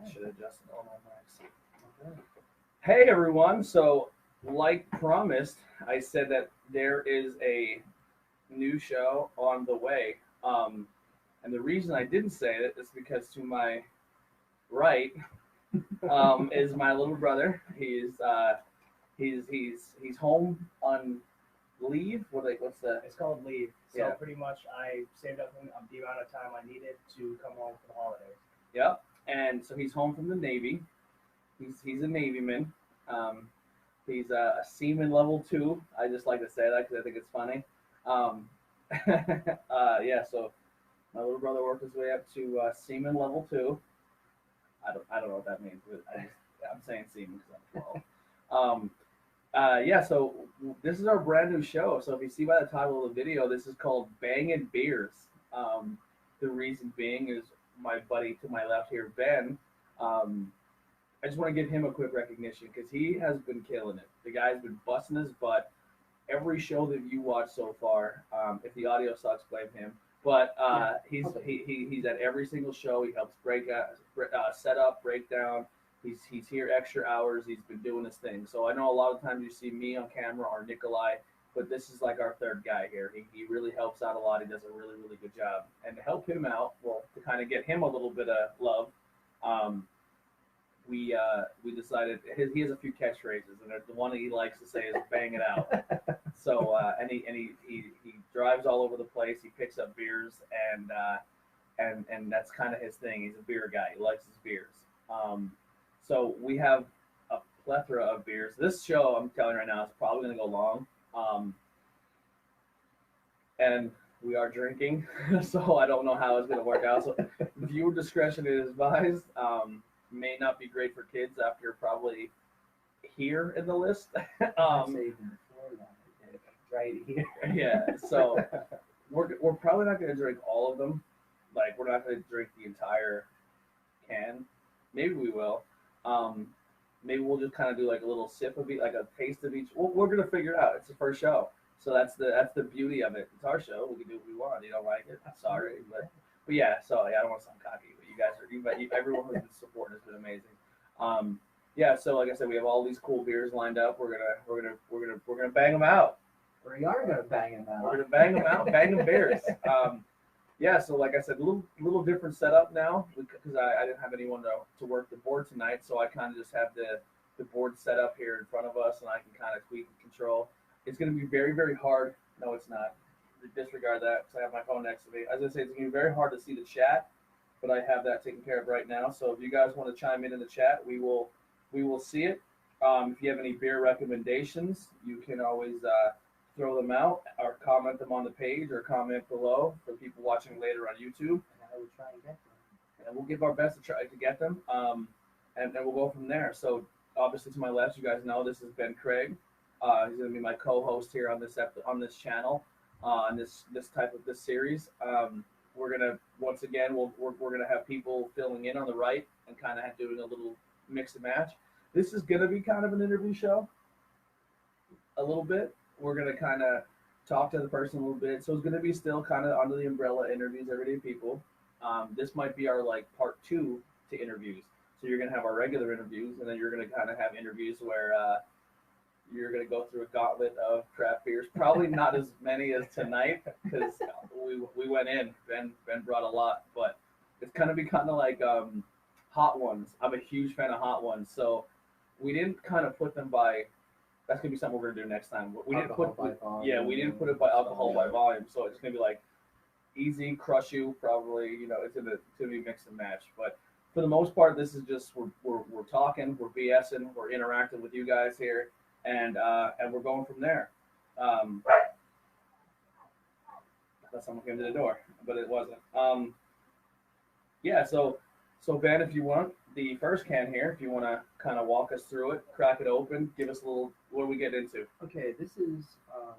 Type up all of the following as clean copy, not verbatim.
should have adjusted all my mics. Okay. Hey everyone, so like promised, I said that there is a new show on the way. And the reason I didn't say it is because to my right is my little brother. He's home on leave. What's the? It's called leave. So Yeah. pretty much I saved up the amount of time I needed to come home for the holidays. Yep. And so he's home from the Navy. He's a Navyman. Um, he's a seaman level 2. I just like to say that because I think it's funny. Um, yeah. So my little brother worked his way up to seaman level 2. I don't know what that means, but I'm saying seaman because I'm 12. Yeah, so this is our brand new show. So if you see by the title of the video, this is called Bangin' Beers. The reason being is my buddy to my left here, Ben. I just want to give him a quick recognition because he has been killing it. The guy's been busting his butt. Every show that you watch so far, if the audio sucks, blame him. But he's at every single show. He helps set up, break down. He's here extra hours. He's been doing his thing. So I know a lot of times you see me on camera or Nikolai, but this is like our third guy here. He really helps out a lot. He does a really, really good job. And to help him out, well, to kind of get him a little bit of love, we decided he has a few catchphrases, and the one that he likes to say is "bang it out." So and he drives all over the place. He picks up beers, and that's kind of his thing. He's a beer guy. He likes his beers. So we have a plethora of beers. This show, I'm telling you right now, is probably going to go long. And we are drinking, so I don't know how it's going to work out. So viewer discretion is advised. May not be great for kids after probably here in the list. Right here. Yeah, so we're probably not going to drink all of them. Like, we're not going to drink the entire can. Maybe we will. Maybe we'll just kind of do like a little sip of each, like a taste of each. We're going to figure it out. It's the first show, so that's the beauty of it. It's our show. We can do what we want. You don't like it? Sorry, but yeah. So yeah, I don't want to sound cocky, but you guys are everyone who's been supporting has been amazing. Yeah. So like I said, we have all these cool beers lined up. We're gonna bang them out. We are gonna bang them out. We're gonna bang them out, bang them beers. Yeah, so like I said, a little different setup now because I didn't have anyone to work the board tonight, so I kind of just have the board set up here in front of us, and I can kind of tweak and control. It's going to be very, very hard. No, it's not. Disregard that because I have my phone next to me. As I say, it's going to be very hard to see the chat, but I have that taken care of right now. So if you guys want to chime in the chat, we will see it. If you have any beer recommendations, you can always throw them out or comment them on the page or comment below for people watching later on YouTube. And I will try and get them. And we'll give our best to try to get them. And we'll go from there. So obviously to my left, you guys know this is Ben Craig. He's going to be my co-host here on this channel, on this series. We're gonna once again we're gonna have people filling in on the right and kind of doing a little mix and match. This is gonna be kind of an interview show, a little bit. We're going to kind of talk to the person a little bit. So it's going to be still kind of under the umbrella interviews, everyday people. This might be our like part 2 to interviews. So you're going to have our regular interviews, and then you're going to kind of have interviews where you're going to go through a gauntlet of craft beers. Probably not as many as tonight because we went in. Ben brought a lot, but it's going to be kind of like hot ones. I'm a huge fan of hot ones. So we didn't kind of put them by. That's gonna be something we're gonna do next time. We didn't put we didn't put it by alcohol by volume, so it's gonna be like easy, crush you, probably. It's gonna be mix and match. But for the most part, this is just we're talking, we're BSing, we're interacting with you guys here, and we're going from there. I thought someone came to the door, but it wasn't. Yeah, so Ben, if you want the first can here, if you want to kind of walk us through it, crack it open, give us a little, what do we get into? Okay, this is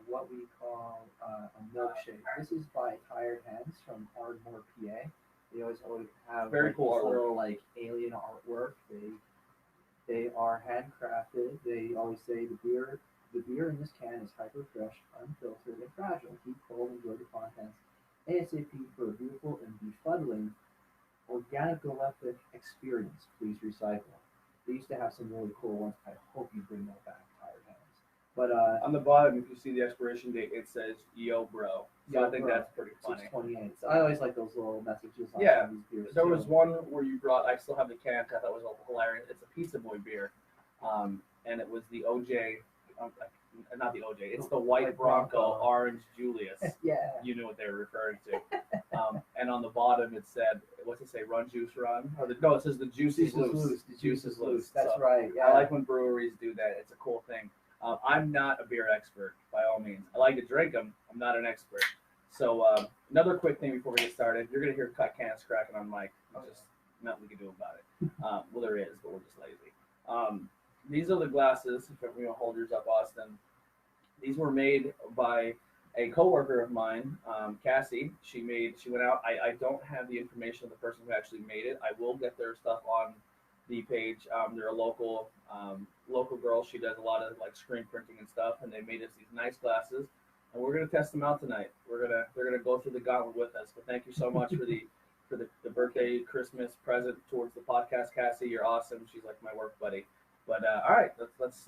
what we call a milkshake. This is by Tired Hands from Ardmore, PA. They always have very cool this little like alien artwork. They are handcrafted. They always say the beer in this can is hyper fresh, unfiltered, and fragile. Keep cold, enjoy the contents ASAP for a beautiful and befuddling Organic Electric Experience, please recycle. They used to have some really cool ones. I hope you bring that back, Tired Hands. But On the bottom, if you see the expiration date, it says "Yo, bro." So I think that's pretty funny. 6/28. So I always like those little messages on Yeah, some of these beers. there too. was one where you brought. I still have the can. I thought was hilarious. It's a Pizza Boy beer, and it was the OJ. Not the OJ. It's the White Bronco Orange Julius. Yeah. You knew what they were referring to. And on the bottom it said, what's it say? Run, juice, run. No, it says the juice is loose. The juice is loose. That's So, right. Yeah. I like when breweries do that. It's a cool thing. I'm not a beer expert by all means. I like to drink them. I'm not an expert. So another quick thing before we get started, you're gonna hear cut cans cracking on mic. Just nothing we can do about it. Well, there is, but we're just lazy. These are the glasses. If you hold yours up, Austin. These were made by a coworker of mine, Cassie. She went out. I don't have the information of the person who actually made it. I will get their stuff on the page. They're a local girl. She does a lot of like screen printing and stuff, and they made us these nice glasses, and we're gonna test them out tonight. They're gonna go through the gauntlet with us. But thank you so much for the birthday Christmas present towards the podcast, Cassie. You're awesome. She's like my work buddy. But all right, let's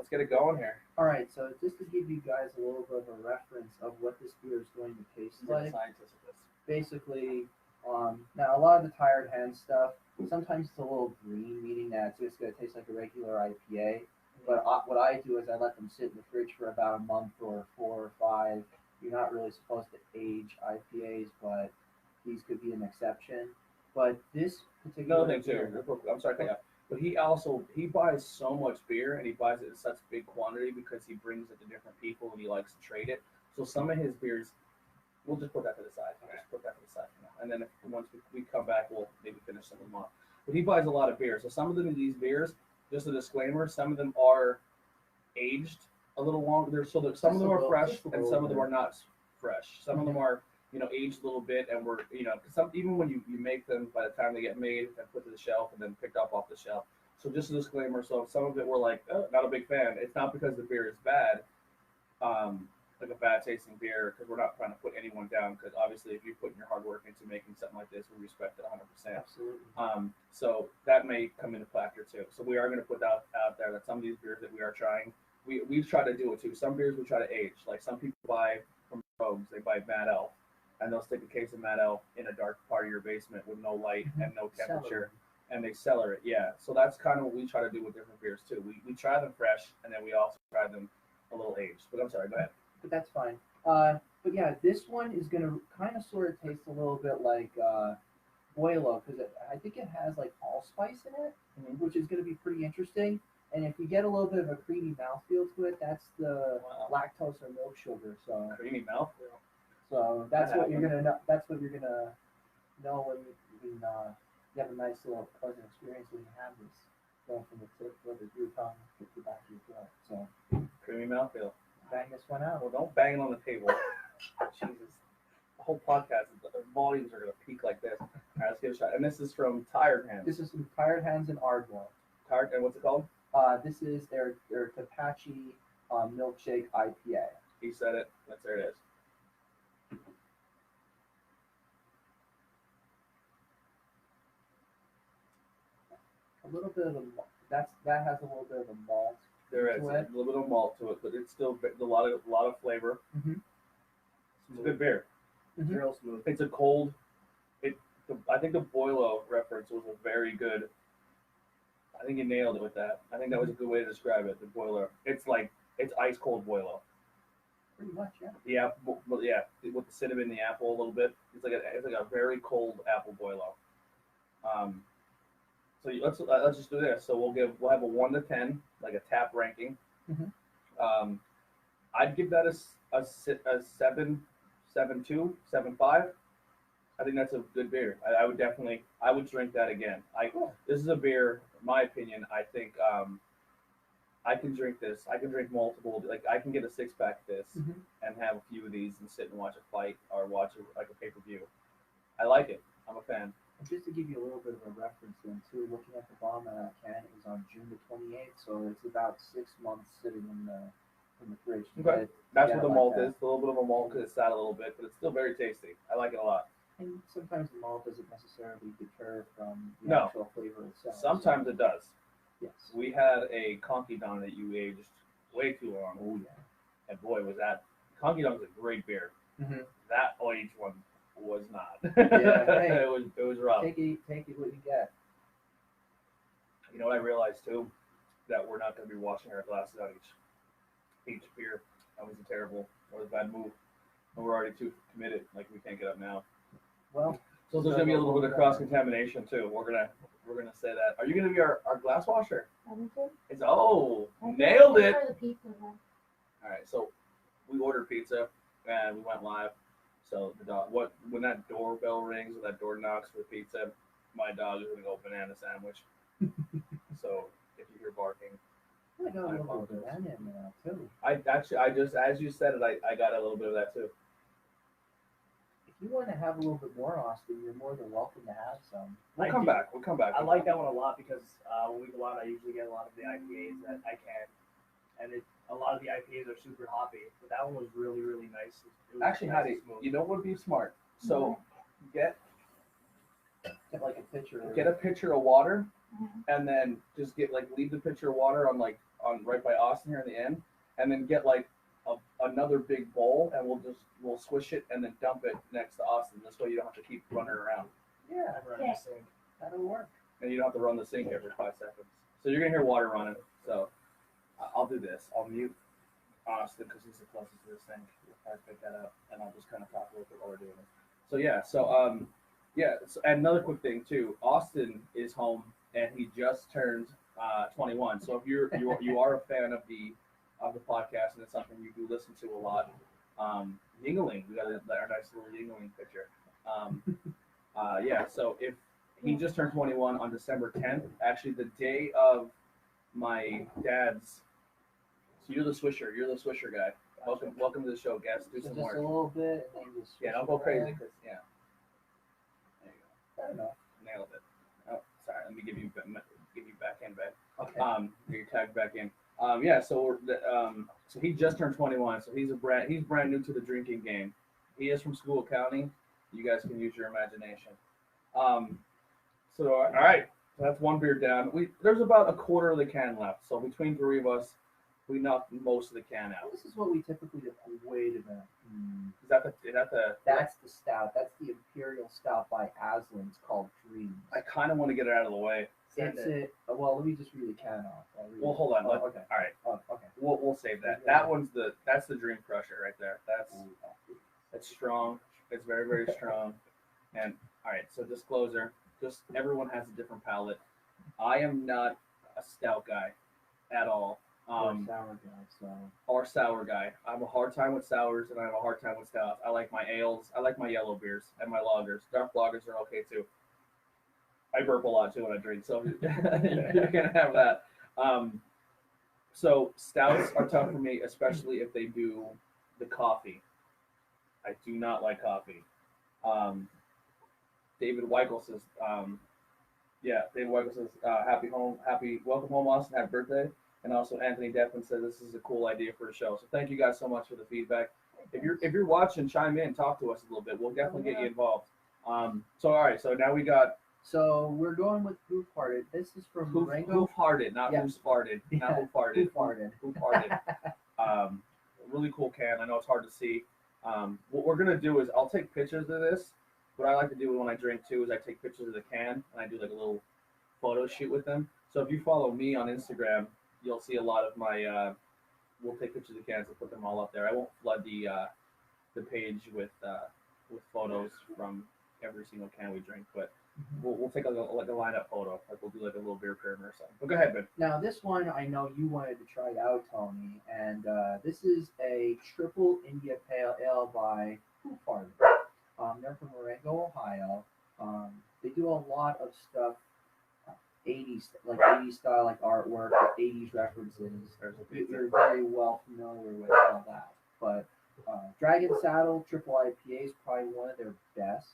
get it going here. All right, so just to give you guys a little bit of a reference of what this beer is going to taste like. Scientists of this. Basically, now a lot of the Tired Hand stuff, sometimes it's a little green, meaning that it's just going to taste like a regular IPA. But what I do is I let them sit in the fridge for about a month or 4 or 5. You're not really supposed to age IPAs, but these could be an exception. But this particular Another thing too. I'm sorry, cut you off. But he buys so much beer, and he buys it in such big quantity because he brings it to different people and he likes to trade it. So some of his beers, we'll just put that to the side. We'll just put that to the side for now. And then once we come back, we'll maybe finish some of them off. But he buys a lot of beer. So some of these beers, just a disclaimer, some of them are aged a little longer. So some of them are fresh, and some of them are not fresh. Some of them are aged a little bit, and we're, even when you make them, by the time they get made and put to the shelf and then picked up off the shelf. So just a disclaimer, so some of it we're like, oh, not a big fan. It's not because the beer is bad, like a bad tasting beer, because we're not trying to put anyone down, because obviously if you put in your hard work into making something like this, we respect it 100%. Absolutely. So that may come into factor too. So we are going to put that out there that some of these beers that we are trying, we've tried to do it too. Some beers we try to age. Like some people buy from Rogues, they buy Mad Elf, and they'll stick a case of Mad Elf in a dark part of your basement with no light and no temperature, and they cellar it. Yeah, so that's kind of what we try to do with different beers too. We try them fresh, and then we also try them a little aged. But I'm sorry, go ahead. But that's fine. But yeah, this one is going to kind of sort of taste a little bit like Boilo, because I think it has like allspice in it, which is going to be pretty interesting. And if you get a little bit of a creamy mouthfeel to it, that's the lactose or milk sugar. So creamy mouthfeel. So that's what you're gonna know. That's what you're gonna know when you have a nice little pleasant experience when you have this going from the tip of your tongue to the back of your throat. So creamy mouthfeel. Bang this one out. Well, don't bang it on the table. Jesus, the whole podcast, the volumes are gonna peak like this. All right, let's give it a shot. And this is from Tired Hands. This is from Tired Hands and Ardmore. Tired, and what's it called? This is their Tapachi milkshake IPA. He said it. There it is. A little bit of that has a little bit of a malt. There is a little bit of malt to it, but it's still a lot of flavor. Mm-hmm. It's a good beer. Mm-hmm. It's real smooth. It's a cold. I think the Boilo reference was a very good. I think you nailed it with that. I think that was a good way to describe it. The boiler. It's ice cold Boilo. Pretty much, yeah. Yeah, but yeah, with the cinnamon, the apple a little bit. It's like a very cold apple Boilo. So let's just do this. So we'll have a 1 to 10, like a tap ranking. Mm-hmm. I'd give that a 7.2, 7.5. I think that's a good beer. I would drink that again. This is a beer, in my opinion. I think I can drink this. I can drink multiple. Like I can get a 6-pack of this and have a few of these and sit and watch a fight or watch a pay-per-view. I like it. I'm a fan. And just to give you a little bit of a reference then too, looking at the bottom of that can, it was on June the 28th, so it's about 6 months sitting in the fridge. Okay. That's what the malt is. A little bit of a malt because it's sat a little bit, but it's still very tasty. I like it a lot. And sometimes the malt doesn't necessarily deter from the No. actual flavor itself. Sometimes it does. Yes. We had a Conky Don that you aged way too long. Oh yeah. And boy, was that Conky Don's a great beer. Mm-hmm. That aged one was not. Yeah. Hey, it was rough. Take it what you get. You know what I realized too? That we're not going to be washing our glasses out each beer. That was a bad move. And we're already too committed. Like we can't get up now. Well, So there's gonna be a little bit of cross contamination too. We're gonna say that. Are you gonna be our glass washer? It's nailed it. The pizza, then. All right, so we ordered pizza and we went live. So when that doorbell rings or that door knocks for the pizza, my dog is gonna go banana sandwich. So if you hear barking, I got a I little apologize. bit of banana in there too. I just as you said it, I got a little bit of that too. If you want to have a little bit more, Austin, you're more than welcome to have some. We'll come back. I like that one a lot because when we go out, I usually get a lot of the IPAs that I can, and a lot of the IPAs are super hoppy. But that one was really, really nice. It was Actually, nice Hattie, and smooth. you know what would be smart? So get Like a pitcher. a pitcher of water, Mhm. and then just leave the pitcher of water on right by Austin here in the end, and then get another big bowl, and we'll swish it and then dump it next to Austin. This way you don't have to keep running around, Yeah, I've run in the sink. that'll work. and you don't have to run the sink every 5 seconds. So you're gonna hear water running. So I'll do this. I'll mute Austin because he's the closest to the sink. We'll probably pick that up, and I'll just kind of talk a little bit while we're doing it. So yeah, and another quick thing too. Austin is home, and he just turned 21. So if you are a fan of the podcast, and it's something you do listen to a lot, Yingling, we got our nice little Yingling picture. So if he just turned 21 on December 10th, actually the day of my dad's. So you're the swisher guy. Welcome to the show, guest. Do So some just work. a little bit, and then just Yeah, don't go crazy, because There you go. I don't know. Nailed it. Oh, sorry. Let me give you back in, back. Okay. Get your tag back in. So he just turned 21, so he's brand new to the drinking game. He is from School County. You guys can use your imagination. So all right, so that's one beer down. There's about a quarter of the can left. So between three of us, we knocked most of the can out. This is what we typically do. Wait a minute. Is that the? That's the stout. That's the Imperial Stout by Aslan. It's called Dreams. I kind of want to get it out of the way. Send It's it. it. Well, let me just read the can off. I'll read Well, it. hold on. Oh, okay. All right, Oh, okay. we'll save that. Yeah. That's the Dream Crusher right there. That's strong. It's very, very strong. And all right, so disclosure, just everyone has a different palate. I am not a stout guy at all. Sour guy, so. Or sour guy. I have a hard time with sours, and I have a hard time with stouts. I like my ales. I like my yellow beers and my lagers. Dark lagers are okay too. I burp a lot too when I drink, so you can have that. So stouts are tough for me, especially if they do the coffee. I do not like coffee. David Weichel says, welcome home, Austin, happy birthday. And also Anthony Deflin said this is a cool idea for a show. So thank you guys so much for the feedback. If you're watching, chime in, talk to us a little bit. We'll definitely get you involved. So all right, so now we got So we're going with Hoof Hearted. This is from Rango. Hoof Hearted, not Yeah. Who's Farted. Not Who Farted. Hoof Hearted. Hoof Hearted. Really cool can. I know it's hard to see. What we're gonna do is I'll take pictures of this. What I like to do when I drink too is I take pictures of the can and I do like a little photo shoot with them. So if you follow me on Instagram, you'll see a lot of my. We'll take pictures of the cans and put them all up there. I won't flood the page with photos from every single can we drink, but we'll take a lineup photo. Like we'll do like a little beer pyramid or something. But go ahead, Ben. Now this one I know you wanted to try out, Tony, and this is a triple India Pale Ale by Hoof Hearted. They're from Marengo, Ohio. They do a lot of stuff, 80s style, like artwork, 80s references. You're very well familiar with all that. But Dragon Saddle Triple IPA is probably one of their best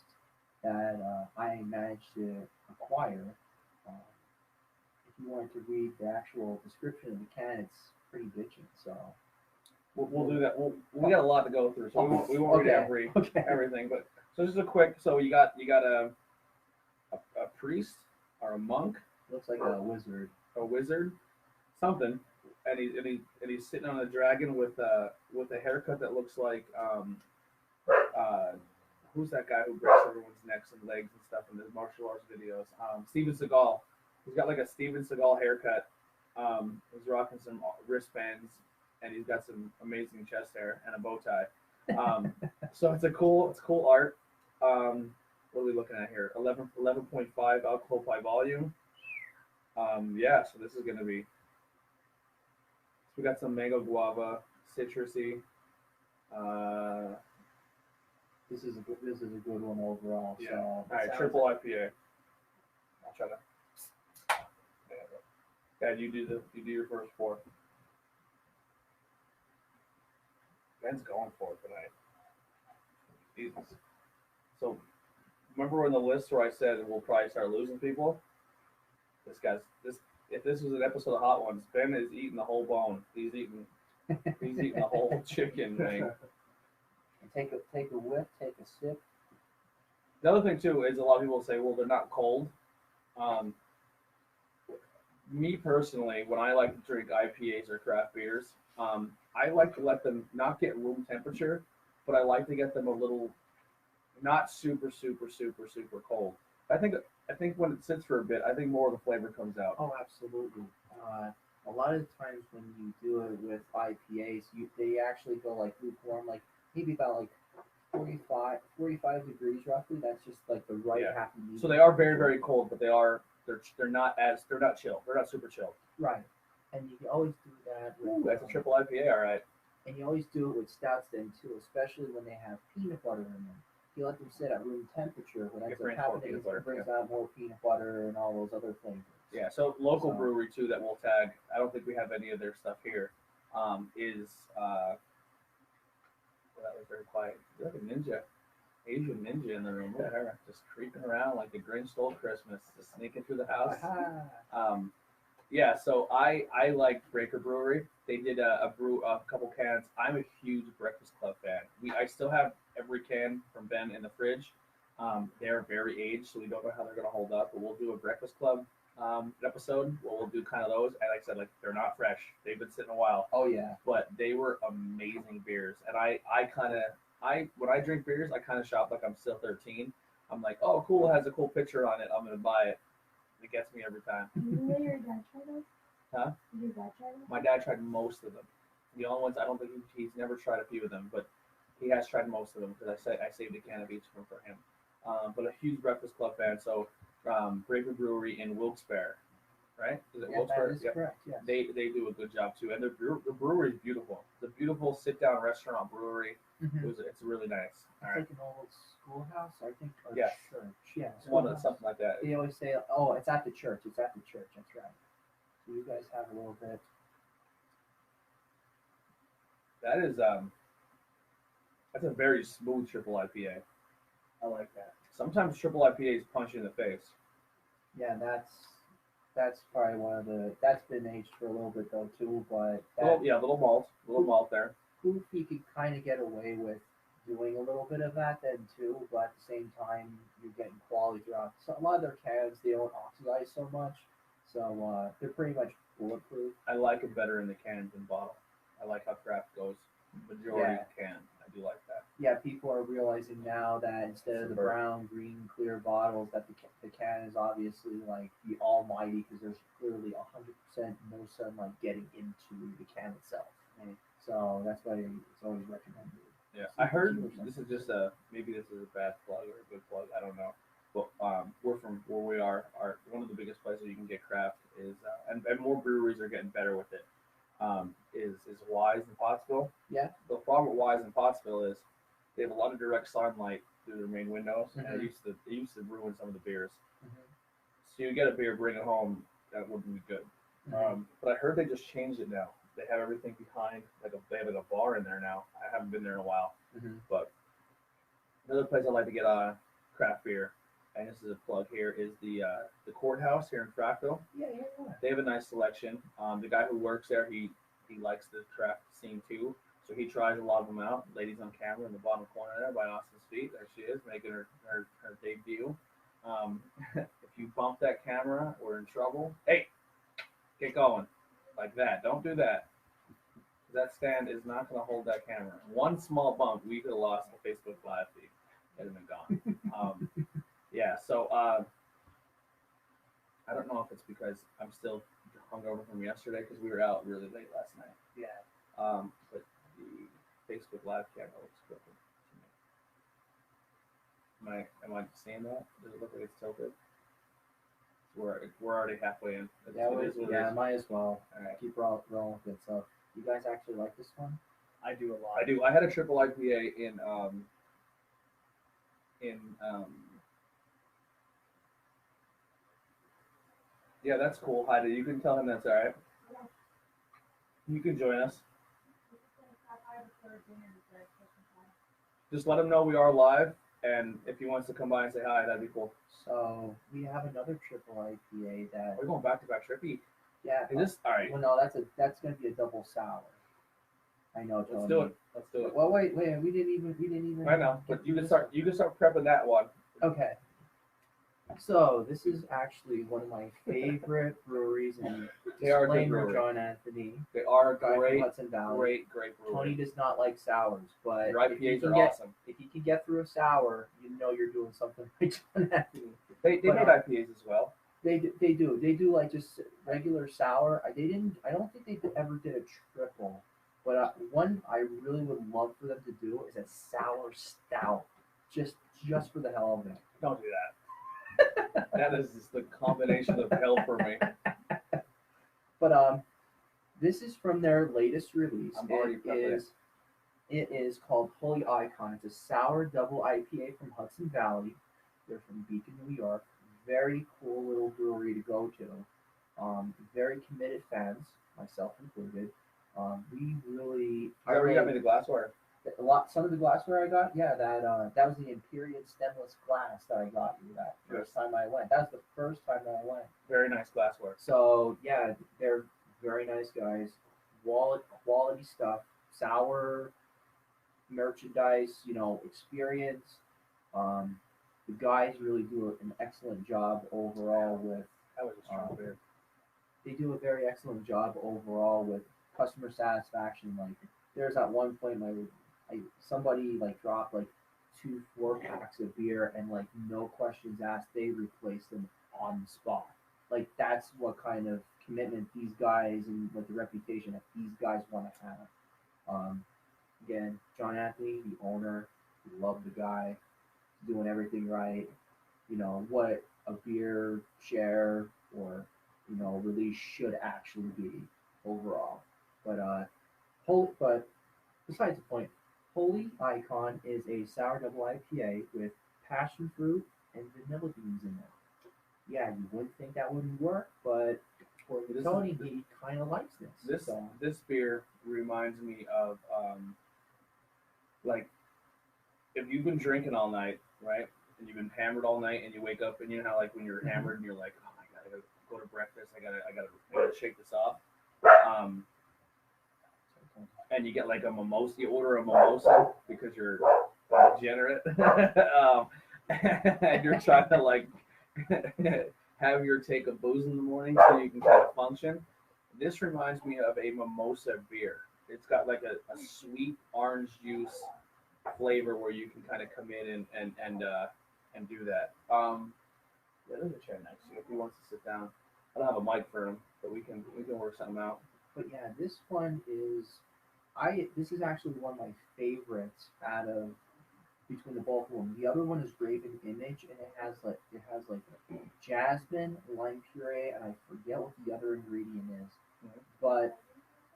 that I managed to acquire. If you wanted to read the actual description of the can, it's pretty bitchin'. So we'll do that. We got a lot to go through, so we won't read everything. But So just a quick. So you got a priest or a monk, Looks like a wizard. a wizard, something, and he's sitting on a dragon with a haircut that looks like uh who's that guy who breaks everyone's necks and legs and stuff in the martial arts videos? Steven Seagal. He's got like a Steven Seagal haircut. He's rocking some wristbands and he's got some amazing chest hair and a bow tie. So it's cool art. What are we looking at here? 11.5 alcohol by volume. Yeah, so this is gonna be. We got some mango guava, citrusy. This is a good one overall. Yeah. So All right, triple IPA. I'll try to. Yeah, you do your first pour. Ben's going for it tonight. Jesus. So, remember on the list where I said we'll probably start losing people? If this was an episode of Hot Ones, Ben is eating the whole bone. He's eating the whole chicken thing. Take a whiff, take a sip. The other thing too is a lot of people say, well, they're not cold. Me personally, when I like to drink IPAs or craft beers, I like to let them not get room temperature, but I like to get them a little, not super cold. I think when it sits for a bit, I think more of the flavor comes out. Oh, absolutely. A lot of times when you do it with IPAs, they actually go like lukewarm, like maybe about like 45 degrees roughly. That's just like the right happy medium. So they are very cold, but they're not chill. They're not super chilled. Right. And you can always do that with That's a triple IPA, all right. and you always do it with stouts then too, especially when they have peanut butter in them. You let them sit at room temperature, what ends up happening is it brings out more peanut butter and all those other flavors. Yeah, so local brewery too that we'll tag. I don't think we have any of their stuff here. Is that was very quiet. You're like a ninja, Asian ninja in the room. Look at her, just creeping around like the Grinch stole Christmas, just sneaking through the house. Yeah, so I like Breaker Brewery. They did a couple cans. I'm a huge Breakfast Club fan. I still have every can from Ben in the fridge. They're very aged, so we don't know how they're gonna hold up. But we'll do a Breakfast Club episode where we'll do kind of those. And like I said, like they're not fresh. They've been sitting a while. Oh yeah. But they were amazing beers. And when I drink beers, I kind of shop like I'm still 13. I'm like, oh cool, it has a cool picture on it. I'm gonna buy it. It gets me every time. Did your dad try those? Huh? Did your dad try them? My dad tried most of them. The only ones I don't think he's never tried a few of them, but he has tried most of them because I saved a can of each of them for him. But a huge Breakfast Club fan. So Breaker Brewery in Wilkes-Barre, right? Is it Wilkes-Barre? That is correct. Yes. They do a good job too, and the brewery is beautiful. It's a beautiful sit-down restaurant brewery. Mm-hmm. It's really nice. All It's right. like an old schoolhouse, I think, or Yeah. church. Yeah, It's one of schoolhouse. something like that. They always say, "Oh, it's at the church. It's at the church." That's right. So you guys have a little bit. That is that's a very smooth triple IPA. I like that. Sometimes triple IPAs punch you in the face. Yeah, that's probably one of the. That's been aged for a little bit though too, but Little malt there. proof you could kind of get away with doing a little bit of that then too, but at the same time you're getting quality throughout. So a lot of their cans they don't oxidize so much, so they're pretty much bulletproof. I like it better in the can than bottle. I like how craft goes. Majority can. I do like that. Yeah, people are realizing now that instead of the Super. brown, green, clear bottles, that the can is obviously like the almighty because there's clearly 100% no sunlight getting into the can itself. So that's why it's always recommended. Yeah, I heard this is just maybe this is a bad plug or a good plug. I don't know. But we're from where we are. One of the biggest places you can get craft is, and more breweries are getting better with it. Is Wise in Pottsville. Yeah. The problem with Wise in Pottsville is they have a lot of direct sunlight through their main windows, and Mhm. it used to ruin some of the beers. Mhm. So you get a beer, bring it home, that wouldn't be good. But I heard they just changed it now. They have everything behind, they have a bar in there now. I haven't been there in a while. Mhm. But another place I like to get craft beer, and this is a plug here, is the Courthouse here in Frackville. Yeah. They have a nice selection. The guy who works there, he likes the craft scene too. So he tries a lot of them out. Lady's on camera in the bottom corner there by Austin's feet. There she is, making her debut. If you bump that camera, we're in trouble. Hey, get going. Like that. Don't do that. That stand is not going to hold that camera. One small bump, we could have lost the Facebook Live feed. It would have been gone. Yeah, so I don't know if it's because I'm still hungover from yesterday because we were out really late last night. Yeah. But the Facebook Live camera looks crooked to me. Am I seeing that? Does it look like it's tilted? We're already halfway in. Yeah, might as well. All right. Keep rolling with it. So, you guys actually like this one? I do a lot. I do. I had a triple IPA in yeah, that's cool, Heidi. You can tell him that's all right. You can join us. Just let him know we are live, and if he wants to come by and say hi, that'd be cool. So we have another triple IPA that. We're going back to back trippy. Yeah. Is this all right? Well, no, that's gonna be a double sour. I know. Let's do it. Let's do it. Well, wait. We didn't even. I know, but you can start prepping that one. Okay. So this is actually one of my favorite breweries, and They are a good disclaimer, brewery. John Anthony, They are guy from great, Hudson Valley. great brewery. Tony does not like sours, but Your IPAs are get, awesome. if you can get through a sour, you know you're doing something right, John Anthony. They But, make IPAs as well. They do like just regular sour. I don't think they ever did a triple, but one I really would love for them to do is a sour stout, just for the hell of it. Don't do that. That is just the combination of hell for me. But this is from their latest release. I'm already prepping It is called Holy Icon. It's a sour double IPA from Hudson Valley. They're from Beacon, New York. Very cool little brewery to go to. Very committed fans, myself included. We really. You already got me the glassware. Some of the glassware I got, yeah, that was the Imperial stemless glass that I got you that first time I went. That was the first time that I went. Very nice glassware. So yeah, they're very nice guys. Quality stuff, sour merchandise, experience. The guys really do an excellent job overall with. That was a strong beer. They do a very excellent job overall with customer satisfaction. Like there's at one point somebody dropped 2 4-packs of beer and no questions asked, they replaced them on the spot. That's what kind of commitment these guys and the reputation that these guys want to have. Again, John Anthony, the owner, we love the guy, doing everything right. What a beer share or release should actually be overall. But besides the point, Holy Icon is a sour double IPA with passion fruit and vanilla beans in it. Yeah, you wouldn't think that wouldn't work, but for Tony, he kind of likes this. This beer reminds me of if you've been drinking all night, right, and you've been hammered all night, and you wake up and you know how when you're hammered and you're like, oh my god, I gotta go to breakfast, I gotta shake this off. And you get a mimosa, you order a mimosa because you're degenerate, and you're trying to have your take of booze in the morning so you can kind of function. This reminds me of a mimosa beer. It's got a sweet orange juice flavor where you can kind of come in and do that. There's a chair next to you if he wants to sit down. I don't have a mic for him, but we can work something out. But yeah, this one is. This is actually one of my favorites out of between the both of them. The other one is Raven Image, and it has jasmine, lime puree, and I forget what the other ingredient is. Mm-hmm. But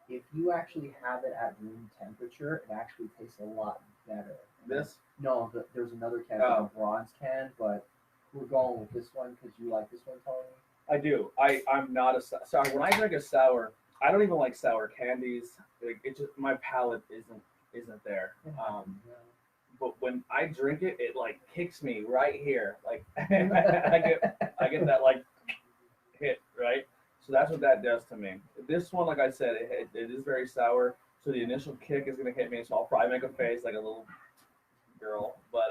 if you actually have it at room temperature, it actually tastes a lot better. This? No, there's another can, a bronze can, but we're going with this one because you like this one, Tony. I do. I'm not a sour. When I drink a sour, I don't even like sour candies. It just my palate isn't there. But when I drink it, it kicks me right here. I get that hit right. So that's what that does to me. This one, like I said, it is very sour. So the initial kick is gonna hit me, so I'll probably make a face like a little girl. But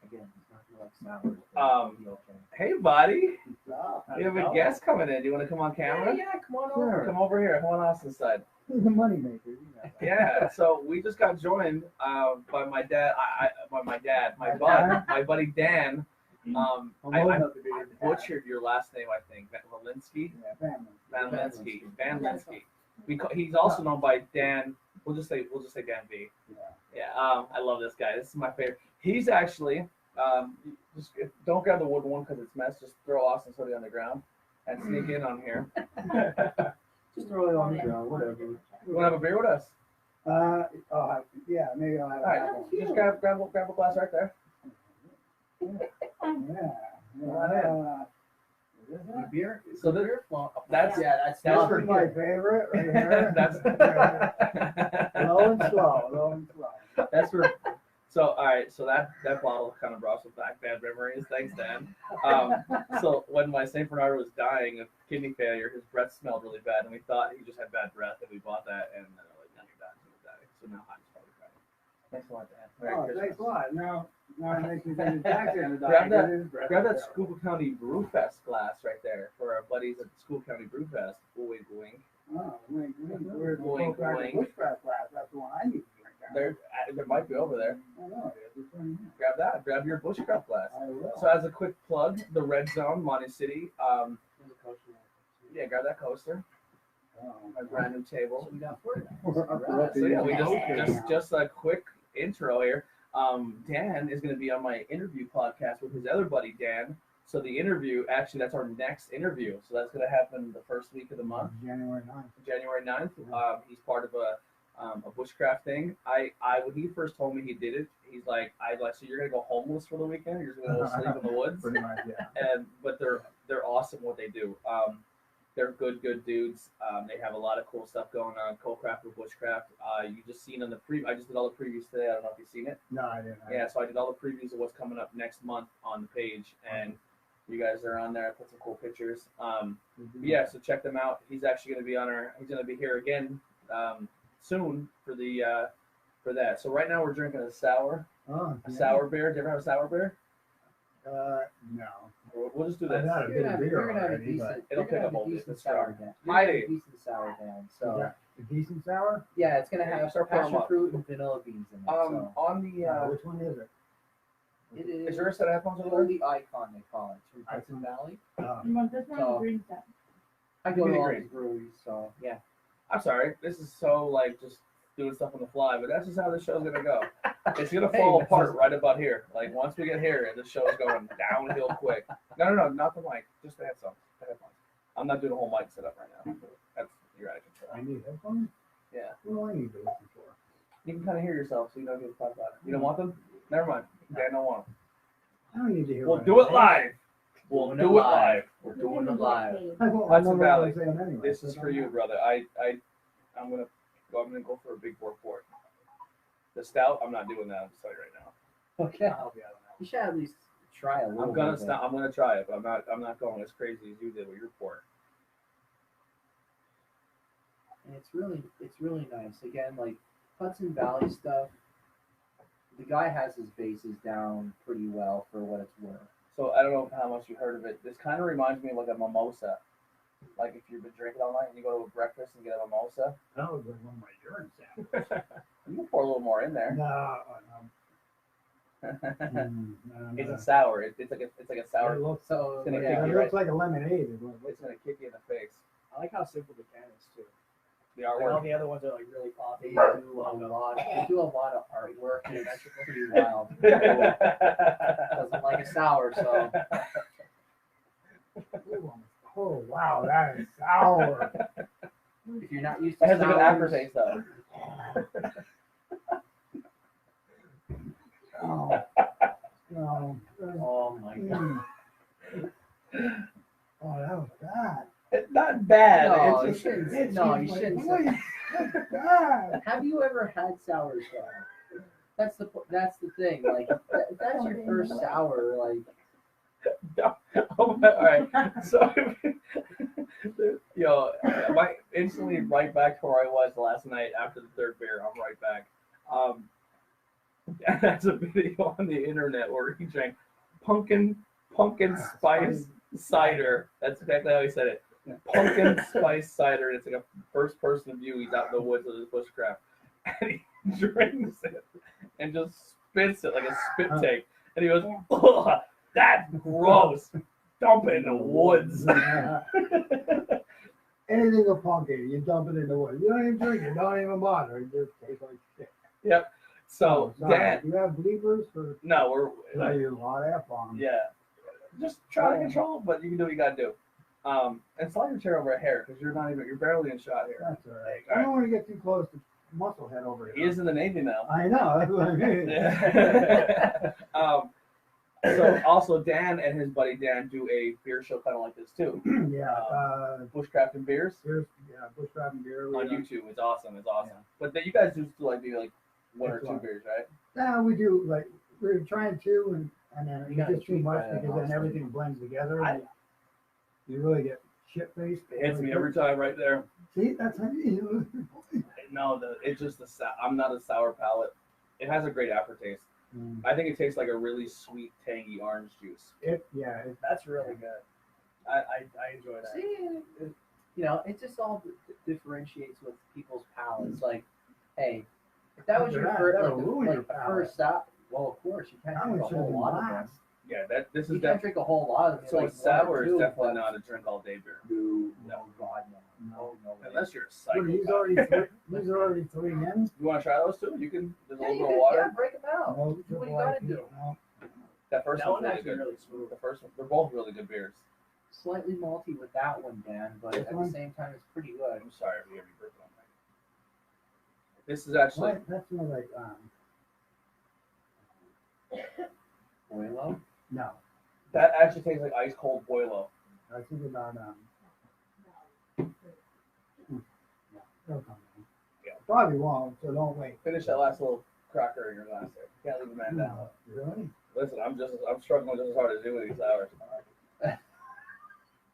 Again, it's not gonna like sours. But it'll be okay. hey, buddy, Ah, we have a guest coming in. Do you want to come on camera? Yeah, come on Sure. over. Come over here. Come on Austin's side. He's a moneymaker. You know that. Yeah. So we just got joined by my dad. My buddy Dan. I'm I old enough to be your dad. butchered your last name, I think. Valinsky. Yeah, family. Van Linsky. Van Linsky. He's also known by Dan. We'll just say Dan V. Yeah. Yeah. I love this guy. This is my favorite. He's actually just don't grab the wood one because it's mess. Just throw Austin Sody on the ground and sneak in on here. Just throw it on the ground, whatever. You want to have a beer with us? Yeah, maybe I'll have All right. that one. Just grab a glass right there. Yeah. Is this it? Beer? So that's That's That's not for This is my favorite right here. that's Low and slow. that's for. So all right, so that bottle kind of brought us back bad memories. Thanks, Dan. So when my Saint Bernard was dying of kidney failure, his breath smelled really bad, and we thought he just had bad breath, and we bought that, and like now you're dying. So now I'm probably crying. Thanks a lot, Dan. Merry Oh, Christmas. thanks a lot. Now it makes me think of Jack's gonna die. Grab that- His breath Grab that is Schuylkill County Brewfest glass right there for our buddies at the Schuylkill County Brewfest. Wink, wink. Oh, wink, wink. Where's the Wink, Bushcraft wink. Bushcraft glass? That's the one I need to drink out. There might be over there. I know it is. It's right here. Grab that. Grab your bushcraft glass. I will. So as a quick plug, the Red Zone, Monty City. There's a coaster there. Yeah, grab that coaster. Oh, A brand new table. So we got 4 We're up to what So yeah, we Okay. just a quick intro here. Dan is going to be on my interview podcast with his other buddy Dan. So the interview, actually, that's our next interview. So that's going to happen the first week of the month, January 9th. January 9th. He's part of a bushcraft thing. I when he first told me he did it, he's like, so you're gonna go homeless for the weekend? You're just gonna go sleep in the woods? Pretty much, yeah. But they're awesome what they do. They're good dudes. They have a lot of cool stuff going on. Co-craft or bushcraft. You just seen on the I just did all the previews today. I don't know if you've seen it. No, I didn't. Yeah, so I did all the previews of what's coming up next month on the page, and you guys are on there. I put some cool pictures. Yeah, so check them out. He's actually gonna be he's gonna be here again soon for that. So right now we're drinking a sour beer. Do you ever have a sour beer? No. We'll just do I've this. had a bit of beer You're gonna have a already, decent. It'll you're pick gonna up have all a this. decent It's sour strong. Dan. You're gonna have Mighty. a decent sour Dan. Is So that a decent sour? yeah, it's gonna Yeah, have start pouring passion them up. fruit and vanilla beans in it. So On the Which one is it? it is is there a set of headphones over there? Holy Icon they call it. It's from Hudson Valley. You want this one So- or green stuff? I Give go me to the all green. these breweries, so yeah. I'm sorry. This is so like just doing stuff on the fly, but that's just how the show's gonna go. It's gonna Hey, fall that's apart just- right about here. Like once we get here, the show's going downhill quick. No, not the mic. Just the headphones. I'm not doing a whole mic setup right now. That's you're out of I control. need headphones? Yeah. What do I need to listen for? You can kind of hear yourself, so you don't get to talk about it. You don't want them? Never mind. Dan don't want them. I don't need to hear We'll what do I'm it live. We'll Doing do it it live. live. We're doing it live. saying. I won't Hudson know what I'm Valley. saying anyway. This is for you, brother. I'm gonna go for a big board port. The stout, I'm not doing that. I'm sorry right now. Okay. I'll be out on You should at least try a little. I'm gonna bit. stop. I'm gonna try it, but I'm not going as crazy as you did with your port. And it's really nice. Again, like Hudson Valley stuff. The guy has his bases down pretty well for what it's worth. So I don't know how much you heard of it. This kind of reminds me of like a mimosa. Like if you've been drinking all night and you go to a breakfast and get a mimosa, That was like one of my urine samples. you can pour a little more in there. No, It's a sour. It's like a sour. It looks, So It's gonna yeah, kick it you looks like a lemonade. Is what it It's looks gonna kick you in the face. I like how simple the can is too. The Like, all artwork. the other ones are like really they coffee. do a lot. They do a lot of artwork. And it's pretty wild. Doesn't like a sour, so like. Oh wow, that is sour. if you're not used It to has a good sours, aftertaste though. Oh, no. oh my god. Oh, that was bad. It's not bad. No, it's just, you shouldn't. It's No, just you like, shouldn't. boy, say- that's bad. Have you ever had sours though? That's the thing. Like that's your first sour. Like all right. So Yo, instantly right back to where I was last night after the third beer. I'm right back. That's a video on the internet where he drank pumpkin spice cider. That's exactly how he said it. Pumpkin spice cider. It's like a first person view. He's out in the woods with his bushcraft, and he drinks it and just spits it like a spit take. And he goes, "Ugh, that's gross. Dump it in the woods." Anything with pumpkin, you dump it in the woods. You don't even drink it. Don't even bother. It just tastes like shit. Yep. So Sorry, Dan, you have bleepers for? no, we're You a lot of F on. yeah. Just try to control, but you can do what you gotta do. And slide your chair over a hair because you're barely in shot here. That's all right. All I don't want to get too close to Musclehead over here. He is in the Navy now. I know. That's what I mean. So also Dan and his buddy Dan do a beer show kind of like this too. Yeah. Bushcraft and Beers Bushcraft beer. on YouTube. It's awesome. Yeah. But then you guys do like maybe like one or two beers, right? Yeah, we do. Like we're trying to, and then You it's gotta just too treat much that, because then honestly. everything blends together. And you really get shit faced. It hits me every time right there. See, that's how you. No, it's just I'm not a sour palate. It has a great aftertaste. I think it tastes like a really sweet, tangy orange juice. That's really good. I enjoy that. See, it just all differentiates with people's palates. Like, hey, if that was your first, that'll ruin your palate. first stop, well, of course you can't That drink a one shouldn't whole lot of them. last. Yeah, this is You can't definitely drink a whole lot of them. so like sour one or is two, definitely but- not a drink all day beer. No, God, no. No, Unless you're a What, these psychopath. already three in. You want to try those too? You can. There's a Yeah, little you bit of could, water. yeah, break them out. No, Do what you triple gotta IPA, do. no. That first That one's one's really actually good. really smooth. The first one, they're both really good beers. Slightly malty with that one, Dan, but This at one? the same time, it's pretty good. I'm sorry if you hear me burping on that. This is actually What? That smells like Boilo? no. that actually tastes like ice cold boilo. I was thinking about they'll come in. Yeah. Probably won't, so don't wait. Finish that last little cracker in your glass there. Can't leave a man down. Really? Listen, I'm struggling just as hard as you with these hours.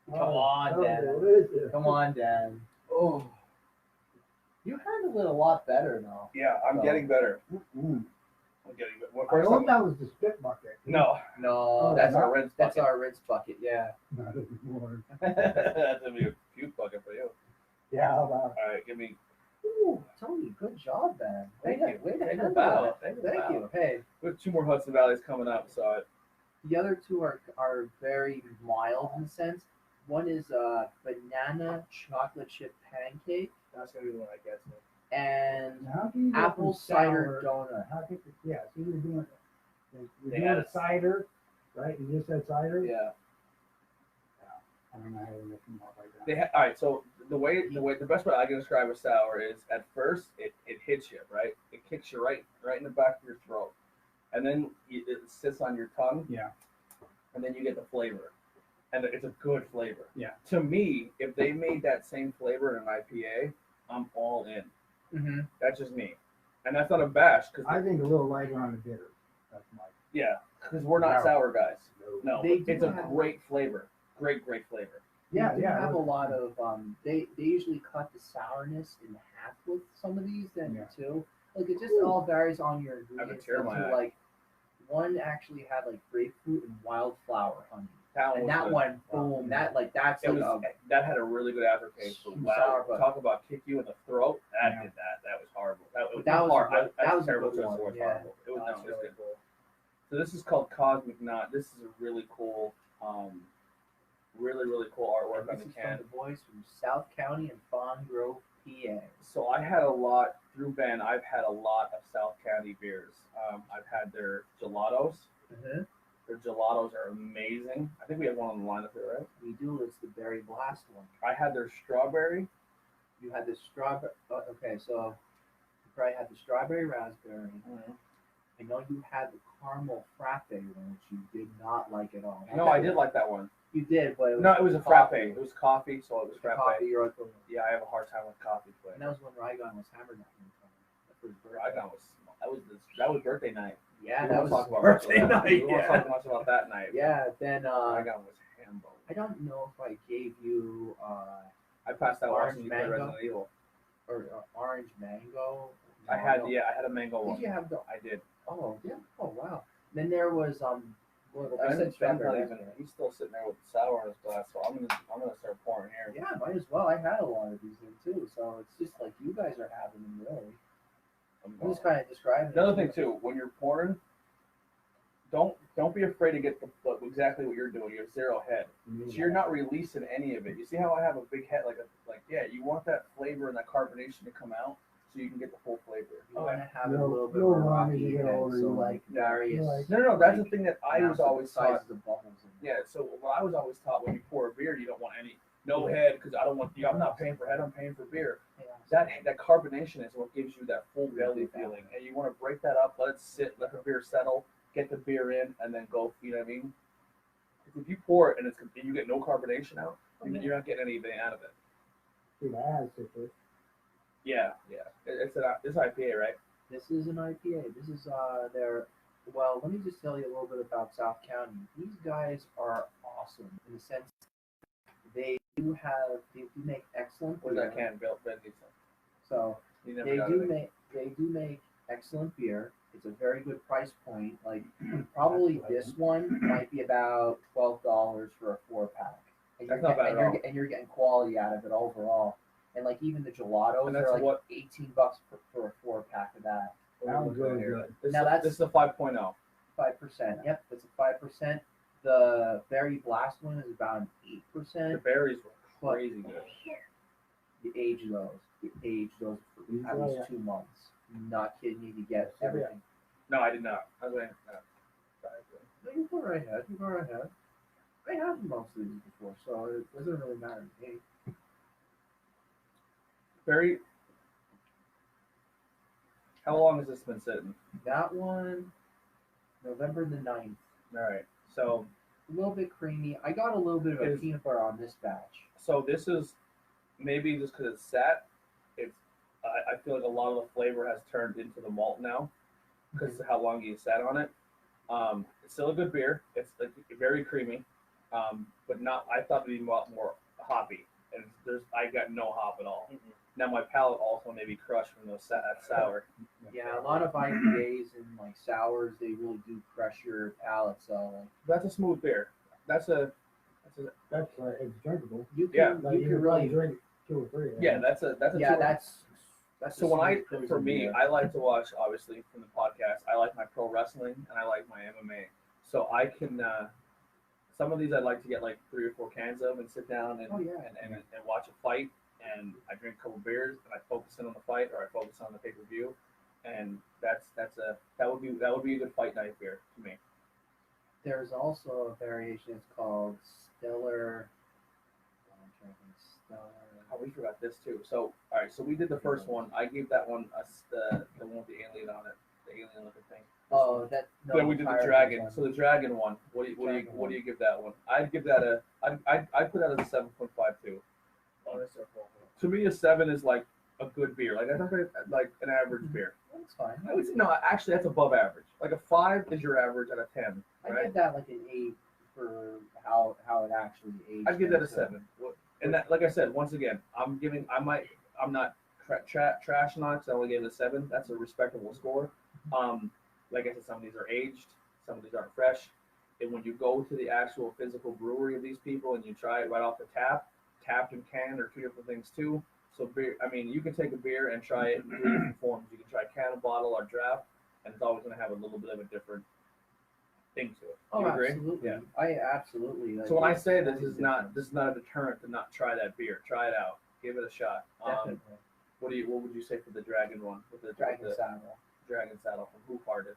Come on, Dan. Delicious. Come on, Dan. Oh, You handled it a lot better, though. yeah, I'm getting better. Mm. I'm getting better. Well, I first hope time, that was the spit bucket. no, No, that's that's our rinse that's bucket. our rinse bucket. Yeah. Not anymore. That's gonna be a puke bucket for you. Yeah, how about All right, give me. Ooh, Tony, good job, man. Thank you. Way to Thank you, handle pal. it. Thank you, Thank pal. you. Hey, We have 2 more Hudson Valleys coming up, so the other two are very mild in a sense. One is banana chocolate chip pancake That's gonna be the one I guess. and how can you go apple from cider sour- donut. How can yeah, so you're doing you're They doing had a a- cider, right? You just said cider? yeah. I don't know how to make them up like that. They all right. So the best way I can describe a sour is at first it hits you right. It kicks you right in the back of your throat, and then it sits on your tongue. Yeah. And then you get the flavor, and it's a good flavor. Yeah. To me, if they made that same flavor in an IPA, I'm all in. Mm-hmm. That's just me, and that's not a bash because I think a little lighter on the bitter. That's my yeah, because we're not No. sour guys. No, They but do it's a have- great flavor. Great flavor. Yeah, They do yeah, have a it was- lot of they usually cut the sourness in half with some of these then Yeah. too. Like it just all varies on your I have a ingredients. tear in my too. eye. Like one actually had like grapefruit and wildflower honey. That one And was that good. one, boom, that's It like was a that had a really good aftertaste. But Some wow, sour, but- talk about kick you in the throat. That Yeah. did that. That was horrible. That was That was hard. a good- That's that was a terrible good choice of one, words. yeah. Horrible. It was That's no, it was really good. cool. So this is called Cosmic Knot. This is a really cool, really cool artwork on this the is from can. the boys from South County and Fawn Grove, PA. So I had a lot through Ben. I've had a lot of South County beers. I've had their gelatos. Mm-hmm. Their gelatos are amazing. I think we have one on the line up there, right? We do. It's the Berry Blast one. I had their strawberry. You had the strawberry. Okay, so you probably had the strawberry raspberry. I know you had the caramel frappe one, which you did not like at all. No, I did like that one. You did, but No, it was a frappe. It was coffee, so it was frappe. Coffee, you're like, Yeah, I have a hard time with coffee and flavor. that was when Rygon was hammered at one time. For his birthday. I got that was birthday night. Yeah, We that won't was talk about birthday much of that. night. We won't Yeah. talk much about that night. Yeah. Then I got was Hambo. I don't know if I gave you I passed out Orange watching you play mango? Resident Evil. or orange mango. I had a mango Did one. you have the? I did. Oh yeah. Oh wow. Then there was Well, I Ben, said Ben's strawberry. not even. He's still sitting there with sour in his glass, so I'm gonna start pouring here. Yeah, might as well. I had a lot of these things too, so it's just like you guys are having them really. I'm just kind of describing. Another thing too, when you're pouring, don't be afraid to get exactly what you're doing. You have zero head, so you're not releasing any of it. You see how I have a big head, you want that flavor and that carbonation to come out, so you can get the full flavor. You want to have No, a little bit no more wine rocky as you get head, older, so you like like- various. like- No, that's the thing that I was massive always taught. sizes of bubbles in Yeah, so what I was always taught, when you pour a beer, you don't want no head, because I don't want I'm not paying for head, I'm paying for beer. Yeah. That carbonation is what gives you that full belly feeling, and you want to break that up, let it sit, let the beer settle, get the beer in, and then go. You know what I mean? If you pour it and you get no carbonation out, you're not getting anything out of it. See, the ass citrus. Yeah. It's IPA, right? This is an IPA. This is their. Well, let me just tell you a little bit about South County. These guys are awesome in the sense they do make excellent Where's beer. that can built? So You never they got do it. make excellent beer. It's a very good price point. Like probably this one might be about $12 for a 4-pack. And That's not bad at all. And you're getting quality out of it overall. And like even the gelatos And that's are like what- $18 for a 4-pack of that. Sounds really good. This is the 5.0. 5%. Yep, it's a 5%. The berry blast one is about an The 8%. berries were crazy good. You age those. You age those for at least 2 months. I'm not kidding you. You get Yeah. everything. No, I did not. I was waiting for that. No, you go right ahead. You go right ahead. I have most of these before, so it doesn't really matter to me. Very. How long has this been sitting? That one, November the 9th. All right. So A little bit creamy. I got a little bit of a Is- peanut butter on this batch. this is maybe just because it's sat. I feel like a lot of the flavor has turned into the malt now because of how long you sat on it. It's still a good beer. It's like very creamy, but not. I thought it'd be a lot more hoppy, and I got no hop at all. Now my palate also may be crushed from that sour. Yeah, a lot of IPAs and like sours, they really do crush your palate. So like, That's a smooth beer. That's a It's drinkable. you can Yeah. Like you you can probably really drink 2 or 3. yeah. That's a yeah two- that's So a when smooth for cruising me, beer. I like to watch, obviously from the podcast. I like my pro wrestling and I like my MMA. So I can some of these I'd like to get like 3 or 4 cans of and sit down and Oh, yeah. and watch a fight. And I drink a couple beers and I focus in on the fight or I focus on the pay per view. And that would be a good fight night beer to me. There's also a variation. It's called Stellar. I'm trying to think. Stellar. Oh, we forgot this too. So all right, so we did the first one. I gave that one the one with the alien on it, the alien looking thing. Oh, that. No, Then we did the Fire dragon. One. So the dragon one. What do you give that one? I'd give that I'd put that as a 7.52. To me, a 7 is like a good beer. Like I think like an average beer. That's fine. I would say no. Actually, that's above average. Like a 5 is your average at a 10. I Right? give that like an 8 for how it actually aged. I'd give that a So, 7. And that, like I said, once again, I'm not trashing on it because I only gave it a 7. That's a respectable score. Like I said, some of these are aged, some of these aren't fresh. And when you go to the actual physical brewery of these people and you try it right off the tap, tapped and canned are 2 different things too. So beer, I mean, you can take a beer and try it in 3 different forms. You can try can, bottle, or draft, and it's always going to have a little bit of a different thing to it. Oh, You agree? absolutely. Yeah. I absolutely. So when I say this is not a deterrent to not try that beer. Try it out. Give it a shot. Definitely. What would you say for the dragon one? With the Dragon the Saddle. dragon saddle from Who Farted?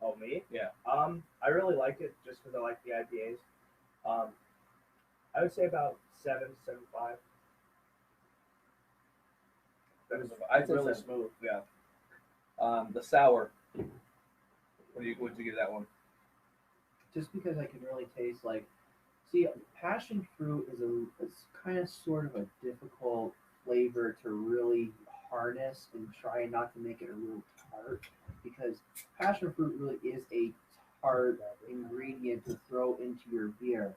Oh, me? Yeah. I really like it just because I like the IPAs. I would say about 7.5. I'd say really seven. smooth. Yeah. The sour. Would you give that one? Just because I can really taste like, see, passion fruit it's kind of sort of a difficult flavor to really harness and try not to make it a little tart because passion fruit really is a tart ingredient to throw into your beer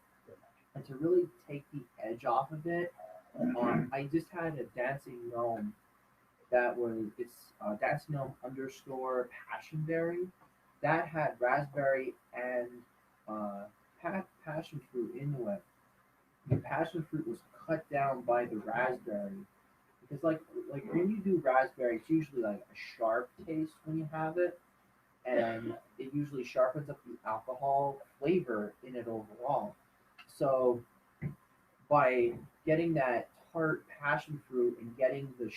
and to really take the edge off of it I just had a dancing gnome dancing gnome underscore passionberry that had raspberry and passion fruit in it. The passion fruit was cut down by the raspberry because like when you do raspberry, it's usually like a sharp taste when you have it, and it usually sharpens up the alcohol flavor in it overall. So by getting that tart passion fruit and getting the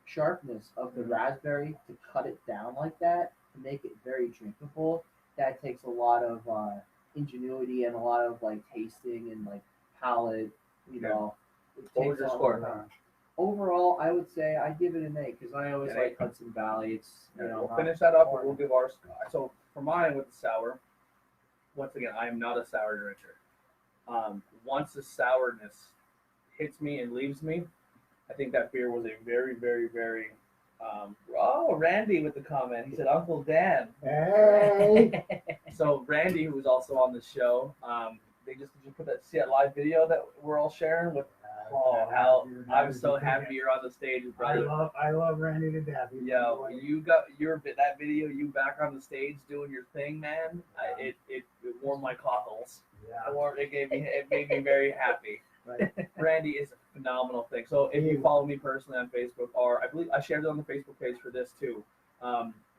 sharpness of the raspberry to cut it down like that to make it very drinkable, that takes a lot of ingenuity and a lot of like tasting and like palate, you Okay. know. It What was takes your a score? lot of- Overall, I would say I give it an 8 because I always An like 8? Hudson Valley. It's We'll not finish that up, and hard. we'll give our. So for mine with the sour, once again, I am not a sour drinker. Once the sourness hits me and leaves me, I think that beer was a very, very, very. Oh, Randy with the comment. He said Uncle Dan. Hey, So Randy, who was also on the show, they just did you put that see that live video that we're all sharing with. Oh, how I'm so happy you're on the stage, brother. I love Randy to death. He's Yo, my boy. you got your that video. You back on the stage doing your thing, man. It warmed my cockles. Yeah. It made me very happy. Right. Randy is a phenomenal thing. So if you follow me personally on Facebook, or I believe I shared it on the Facebook page for this too.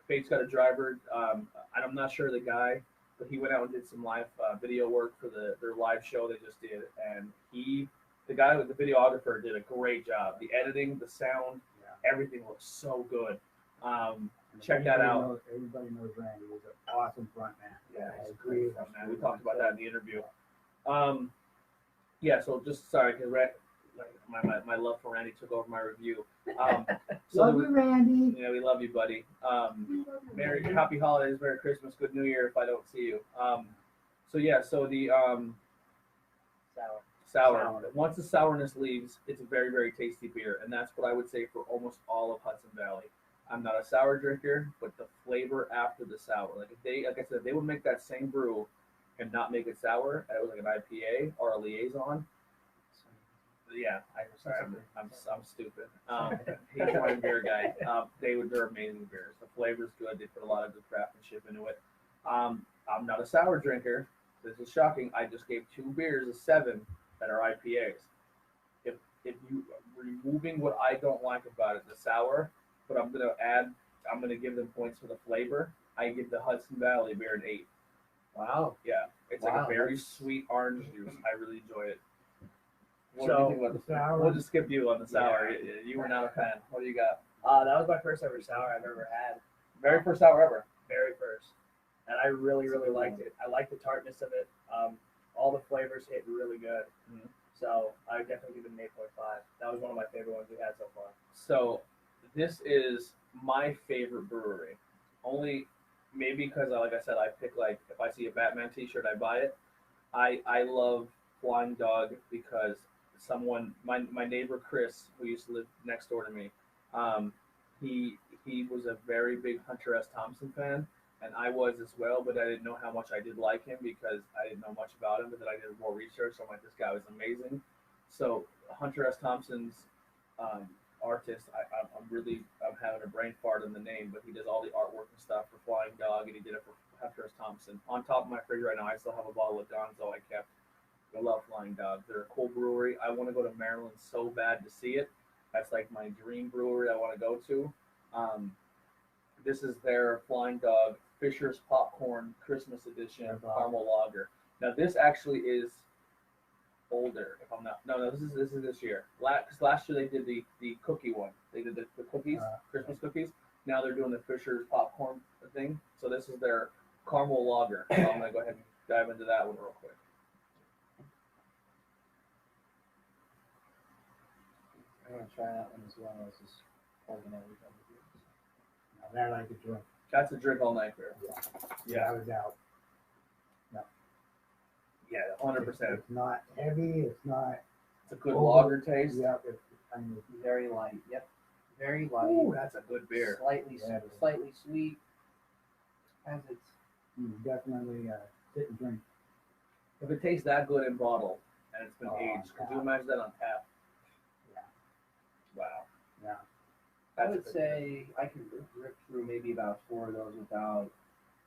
Fate's got a driver. And I'm not sure the guy, but he went out and did some live video work for their live show they just did, and the guy with the videographer did a great job. The editing, the sound, everything looks so good. Check that out. Everybody knows Randy. He's an awesome front man. Yeah, I he's a agree. great front man. We talked about that in the interview. Yeah, so just sorry because my love for Randy took over my review. Love you, Randy. Yeah, we love you, buddy. Merry Happy Holidays, Merry Christmas, Good New Year if I don't see you. So the sour. Once the sourness leaves, it's a very, very tasty beer, and that's what I would say for almost all of Hudson Valley. I'm not a sour drinker, but the flavor after the sour, like I said, they would make that same brew and not make it sour. And it was like an IPA or a liaison. Yeah, I'm stupid. He's my beer guy. They're amazing beers. The flavor's good. They put a lot of good craftsmanship into it. I'm not a sour drinker. This is shocking. I just gave 2 beers a 7 that are IPAs. If you removing what I don't like about it, the sour, but I'm gonna give them points for the flavor. I give the Hudson Valley beer an 8. Wow. Yeah, it's like a Wow, very that's- sweet orange juice. I really enjoy it. What So, do you think about the sour? We'll just skip you on the sour. You were not a fan. What do you got? That was my first ever sour I've ever had. Very first sour ever. Very first. And I really, really liked it. I liked the tartness of it. All the flavors hit really good. Mhm. So I would definitely give it an 8.5. That was one of my favorite ones we had so far. So this is my favorite brewery. Only maybe because, like I said, I pick like if I see a Batman T-shirt, I buy it. I love Flying Dog because my neighbor Chris, who used to live next door to me, he was a very big Hunter S. Thompson fan, and I was as well, but I didn't know how much I did like him because I didn't know much about him. But then I did more research, so I'm like, this guy was amazing. So Hunter S. Thompson's artist, I'm having a brain fart in the name, but he does all the artwork and stuff for Flying Dog, and he did it for Hunter S. Thompson. On top of my fridge right now, I still have a bottle of Gonzo I kept. I love Flying Dog. They're a cool brewery. I want to go to Maryland so bad to see it. That's like my dream brewery I want to go to. This is their Flying Dog Fisher's Popcorn Christmas Edition Caramel Lager. Now this actually is older. If I'm not, no, this is this year. Last year they did the cookie one. They did the cookies, Christmas cookies. Now they're doing the Fisher's Popcorn thing. So this is their caramel lager. So I'm gonna go ahead and dive into that one real quick. I'm gonna try that one as well. I was just plugging everything. Now that I could drink. That's a drink all night beer. Without a doubt. Yeah, 100%. It's not heavy. It's not. It's a good lager taste. Yeah. Very light. Yep. Very light. Ooh, that's a good beer. Slightly, Yeah. slightly sweet. As it's Definitely sit and drink. If it tastes that good in bottle and it's been Oh, aged, could you God. imagine that on tap? Yeah. I That's a would good say I could rip through maybe about 4 of those without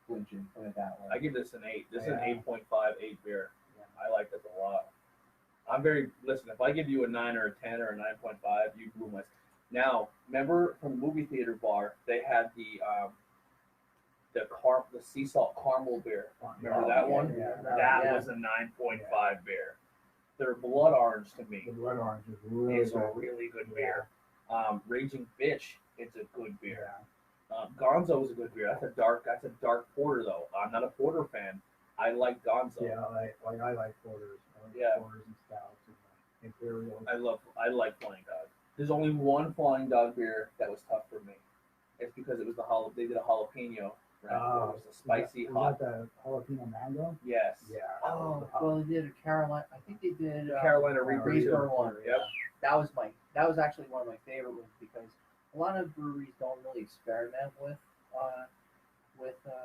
flinching. Put it that way. I give this an 8. This is an Yeah. 8.5, 8 beer. Yeah. I like this a lot. Listen, if I give you a 9 or a 10 or a 9.5, you blew my. Now, remember from the movie theater bar, they had the sea salt caramel beer. Remember Oh, that yeah, one? yeah, That yeah. was a 9.5 beer. Their blood orange to me The blood orange is really is a good. really good Yeah. beer. Raging Fish, it's a good beer. Yeah. Gonzo is a good beer. That's a dark porter though. I'm not a porter fan. I like Gonzo. Yeah, I like porters. I like Yeah. porters and stouts and imperials. I like Flying Dog. There's only one Flying Dog beer that was tough for me. It's because it was they did a jalapeno. Right? It was a spicy was hot. that the jalapeno mango? Yes. Yeah. Oh, well, they did a Carolina. I think they did Carolina Reaper. Reaper one. Yep. That was actually one of my favorite ones because a lot of breweries don't really experiment with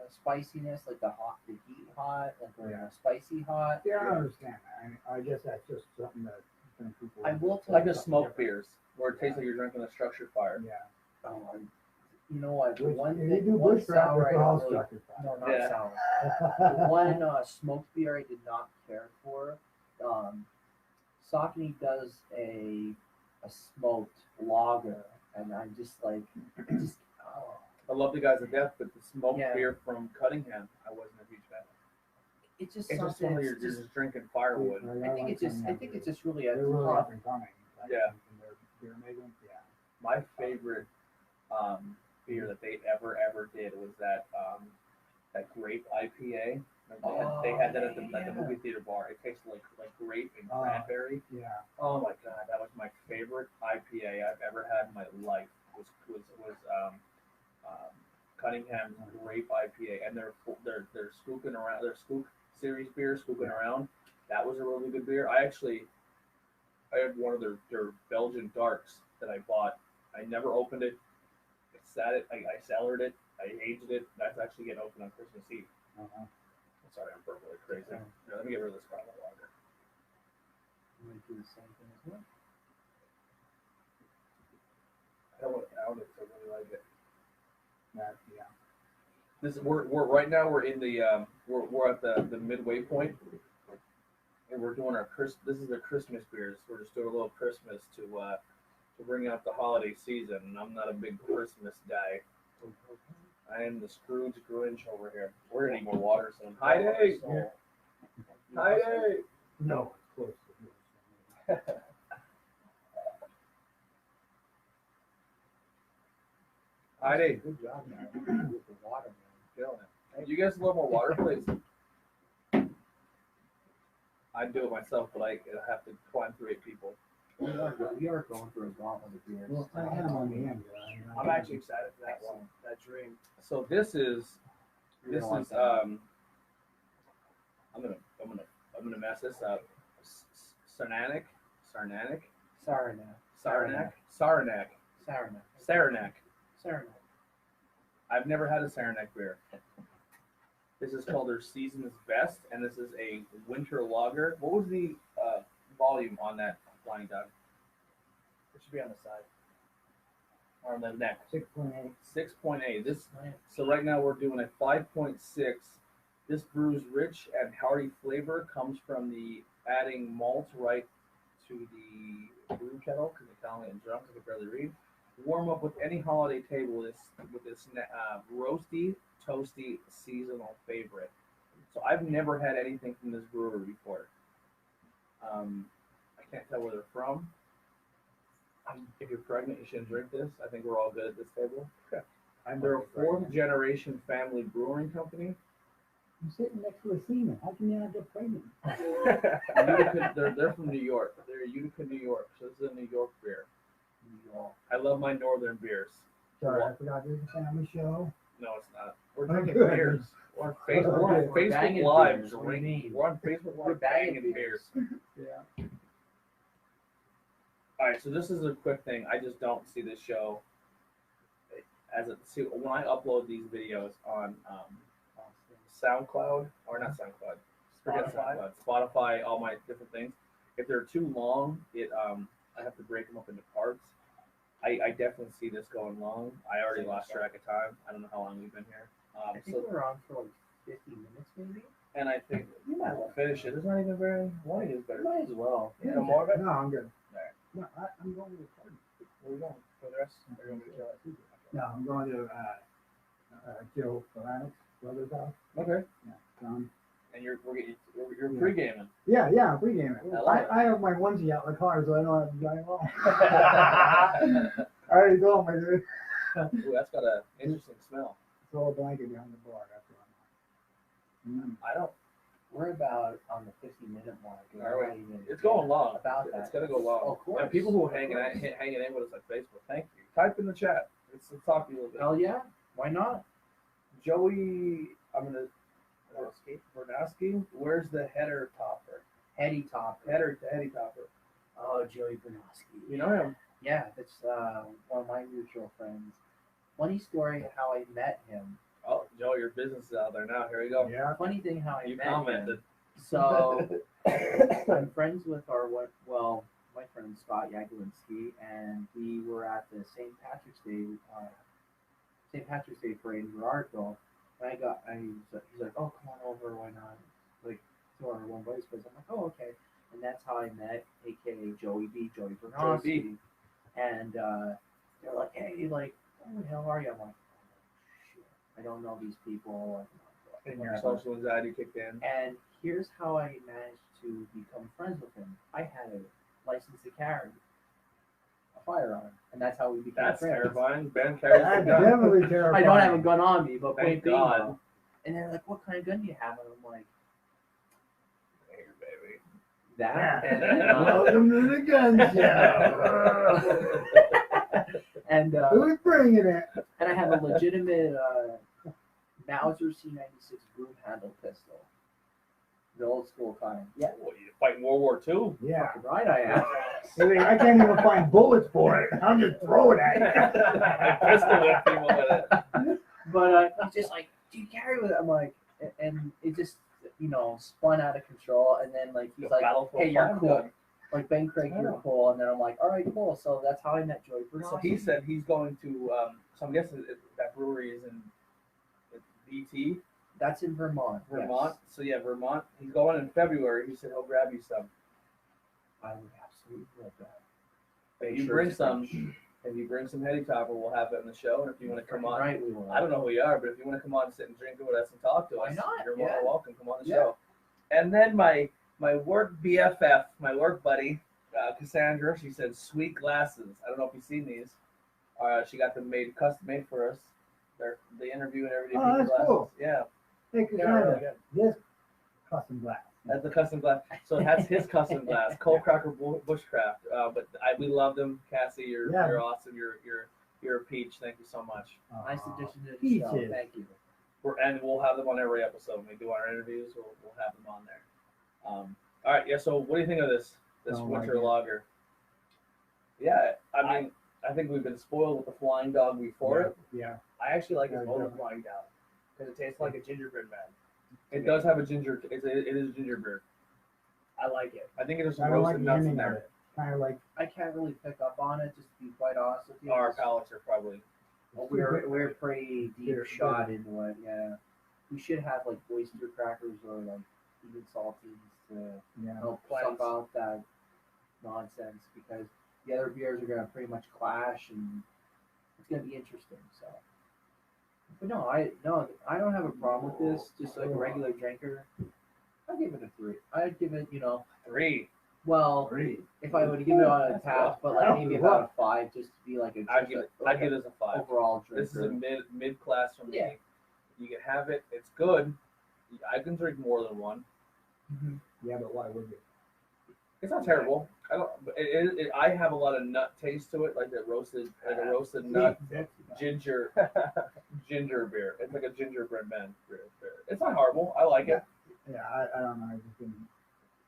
spiciness, like the heat hot, like the Yeah. spicy hot. Yeah, I understand that. I guess that's just something that some people. I will tell Like you the smoke beers, where it tastes like you're drinking a structured fire. Yeah. Oh, you know what? The Which, one if thing, you do one bushcraft, sour I they're all don't really, structured fire. no, not Yeah. sour. The one smoked beer I did not care for. Saucony does a smoked lager, and I'm just like, oh, I love the guys to death, but the smoked Yeah. beer from Cuttingham, I wasn't a huge fan. it's just It's just something. something you're just drinking firewood. I think it's just really a They're really tough. up and coming. Like, Yeah. in their beer making. Yeah. My favorite beer that they ever did was that grape IPA. Remember they had that at the yeah. movie theater bar. It tasted like grape and Oh. cranberry. Yeah. Oh my god, that was my favorite IPA I've ever had in my life. Was Cunningham's grape IPA, and they're scooking around. Their Skook series beer, scooking around. That was a really good beer. I had one of their Belgian darks that I bought. I never opened it. I cellared it. I aged it. That's actually getting open on Christmas Eve. Uh-huh. Sorry, I'm purple like crazy. Here, let me get rid of this scarlet lager. I'm gonna do the same thing as well. I don't want to pound it, so I really like it. Yeah. This we're right now we're in the we're at the midway point, and we're doing our This is the Christmas beers. We're just doing a little Christmas to bring out the holiday season. And I'm not a big Christmas guy. I am the Scrooge Grinch over here. We're gonna need more water soon. Hi day. Hi day. No, it's close to this. Hi day. Good job, man. With the water, man. Feeling it. You guys love more water, please? I'd do it myself, but I have to climb through 8 people. We are going through a gauntlet of beers. Well, I have on the end. I'm actually excited for that one. That dream. So this is You're gonna like that. I'm gonna mess this up. Saranac. Saranac. I've never had a Saranac beer. This is called their Season's Best, and this is a winter lager. What was the volume on that Flying Dog? It should be on the side. Or on the neck? 6.8. 6.8. So right now we're doing a 5.6. This brew's rich and hearty flavor comes from the adding malt right to the brew kettle because it's telling me I'm drunk. I can barely read. Warm up with any holiday table with this roasty, toasty, seasonal favorite. So I've never had anything from this brewery before. I can't tell where they're from. If you're pregnant, you shouldn't drink this. I think we're all good at this table. They're a 4th generation family brewing company. I'm sitting next to a seaman. How can you not get pregnant? They're from New York. They're Utica, New York. So this is a New York beer. I love my northern beers. Sorry, I forgot there's a family show. No, it's not. We're Oh, drinking good. beers. We're on Facebook, Okay. We're Facebook banging Live. beers. What do you mean? We're on Facebook We're Live banging banging beers. Yeah. All right, so this is a quick thing. I just don't see this show when I upload these videos on SoundCloud or not SoundCloud, forget Spotify. Spotify, all my different things. If they're too long, I have to break them up into parts. I definitely see this going long. I already lost track of time. I don't know how long we've been here. I think we're on for like 50 minutes maybe. And I think you might well finish it. It's not even very long. It's better. Might as well. No more of it? No, I'm good. Alright. No, I'm going to the party. Where are we going for the rest? Are you going to kill it? No, I'm going to Joe Ferrano's brother's house. Okay. Yeah. And you're pre-gaming. Yeah, I'm pre-gaming. I love it. I have my onesie out in the car, so I don't have to drive home. I already told my dude. Ooh, that's got an interesting smell. Throw a blanket behind the bar. That's what I'm I don't. We're about on the 50-minute mark. Are we? Not even It's going long. About that. It's gonna go long. Of course. And people who are hanging in with us on Facebook, thank you. Type in the chat. Let's talk to you a little bit. Hell yeah. Why not? Joey, Bernowski. Where's the header topper? Heady top. Heady topper. Oh, Joey Bernowski. You know him? Yeah, that's one of my mutual friends. Funny story how I met him. Oh, Joe, your business is out there now. Here we go. Yeah. Funny thing how I You met commented. him. So I'm friends with my friend Scott Yagelinski, and we were at the St. Patrick's Day parade in Gerardville. And he's like, oh, come on over, why not? Like, to our one buddy's place. I'm like, oh, okay. And that's how I met, aka Joey Bernowski. Joey B. And they're like, hey, like, who the hell are you? I'm like, oh, shit, I don't know these people. And your Whatever. social anxiety kicked in. And here's how I managed to become friends with him. I had a license to carry a firearm, and that's how we became That's friends. terrifying. Ben carries a That's gun. definitely I terrifying. don't have a gun on me, but Thank point being, God. though. And they're like, what kind of gun do you have? And I'm like, Here, baby. that. Yeah. And Welcome to the gun show. and Who's bringing it? I have a legitimate Mauser C96 broom handle pistol, the old school kind. Yeah, What, you fighting World War II? Yeah. fucking right I am. I can't even find bullets for it. I'll just throw it at you. Pistol whip people with it. But he's just like, do you carry with it? I'm like, and it just, spun out of control. And then like he's The like, Battlefield hey, you're 5 cool. gun. Like Ben Craig, you're cool. And then I'm like, all right, cool. So that's how I met Joey Bernowski. So he said he's going to. So I'm guessing that brewery is in BT, That's in Vermont. Vermont. Yes. So yeah, Vermont. He's going in February. He said he'll grab you some. I would absolutely love that. If you bring some, if you bring some heady topper, we'll have it in the show. And if you want to come on, Right, we will. I don't know who you are, but if you want to come on and sit and drink with us and talk to Why us, not? you're more than Yeah. welcome. Come on the Yeah. show. And then my work BFF, my work buddy, Cassandra, she said sweet glasses. I don't know if you've seen these. She got them custom made for us. The interview and everything. Oh, that's glasses. cool. Yeah, Hey, they're really Cassandra, good. this custom glass. That's the custom glass. So that's his custom glass, Cold Cracker Bushcraft. But we love them, Cassie. You're awesome. You're a peach. Thank you so much. Nice addition to the show. Peaches. Thank you. And we'll have them on every episode when we do our interviews. We'll have them on there. All right. Yeah. So what do you think of this Don't winter like it. lager? Yeah. I mean, I think we've been spoiled with the Flying Dog before it. Yeah. I actually like his Yeah, motor definitely. flying down because it tastes like a gingerbread man. It does have a ginger. It is ginger beer. I like it. I think there's I some don't like roasted the nuts in ending of there. it. Kind of like I can't really pick up on it, just to be quite honest with you. Our palates are probably. We're pretty deep They're shot into it. Yeah, we should have like oyster crackers or like even saltines to yeah. help Plants. suck out that nonsense because the other beers are gonna pretty much clash and it's gonna be interesting. So, but no, I don't have a problem with this. Just like a regular drinker, I'd give it a 3. I'd give it, 3. well, Great. if I would give it on a That's tap, rough. but like maybe about a 5, just to be like a I'd give this a 5. overall drinker. This is a mid class for me. Yeah. You can have it. It's good. I can drink more than one. Yeah, but why would you? It's not terrible. I don't. I have a lot of nut taste to it, like a roasted nut ginger beer. It's like a gingerbread man beer. It's not horrible. I like it. Yeah, I don't know. I just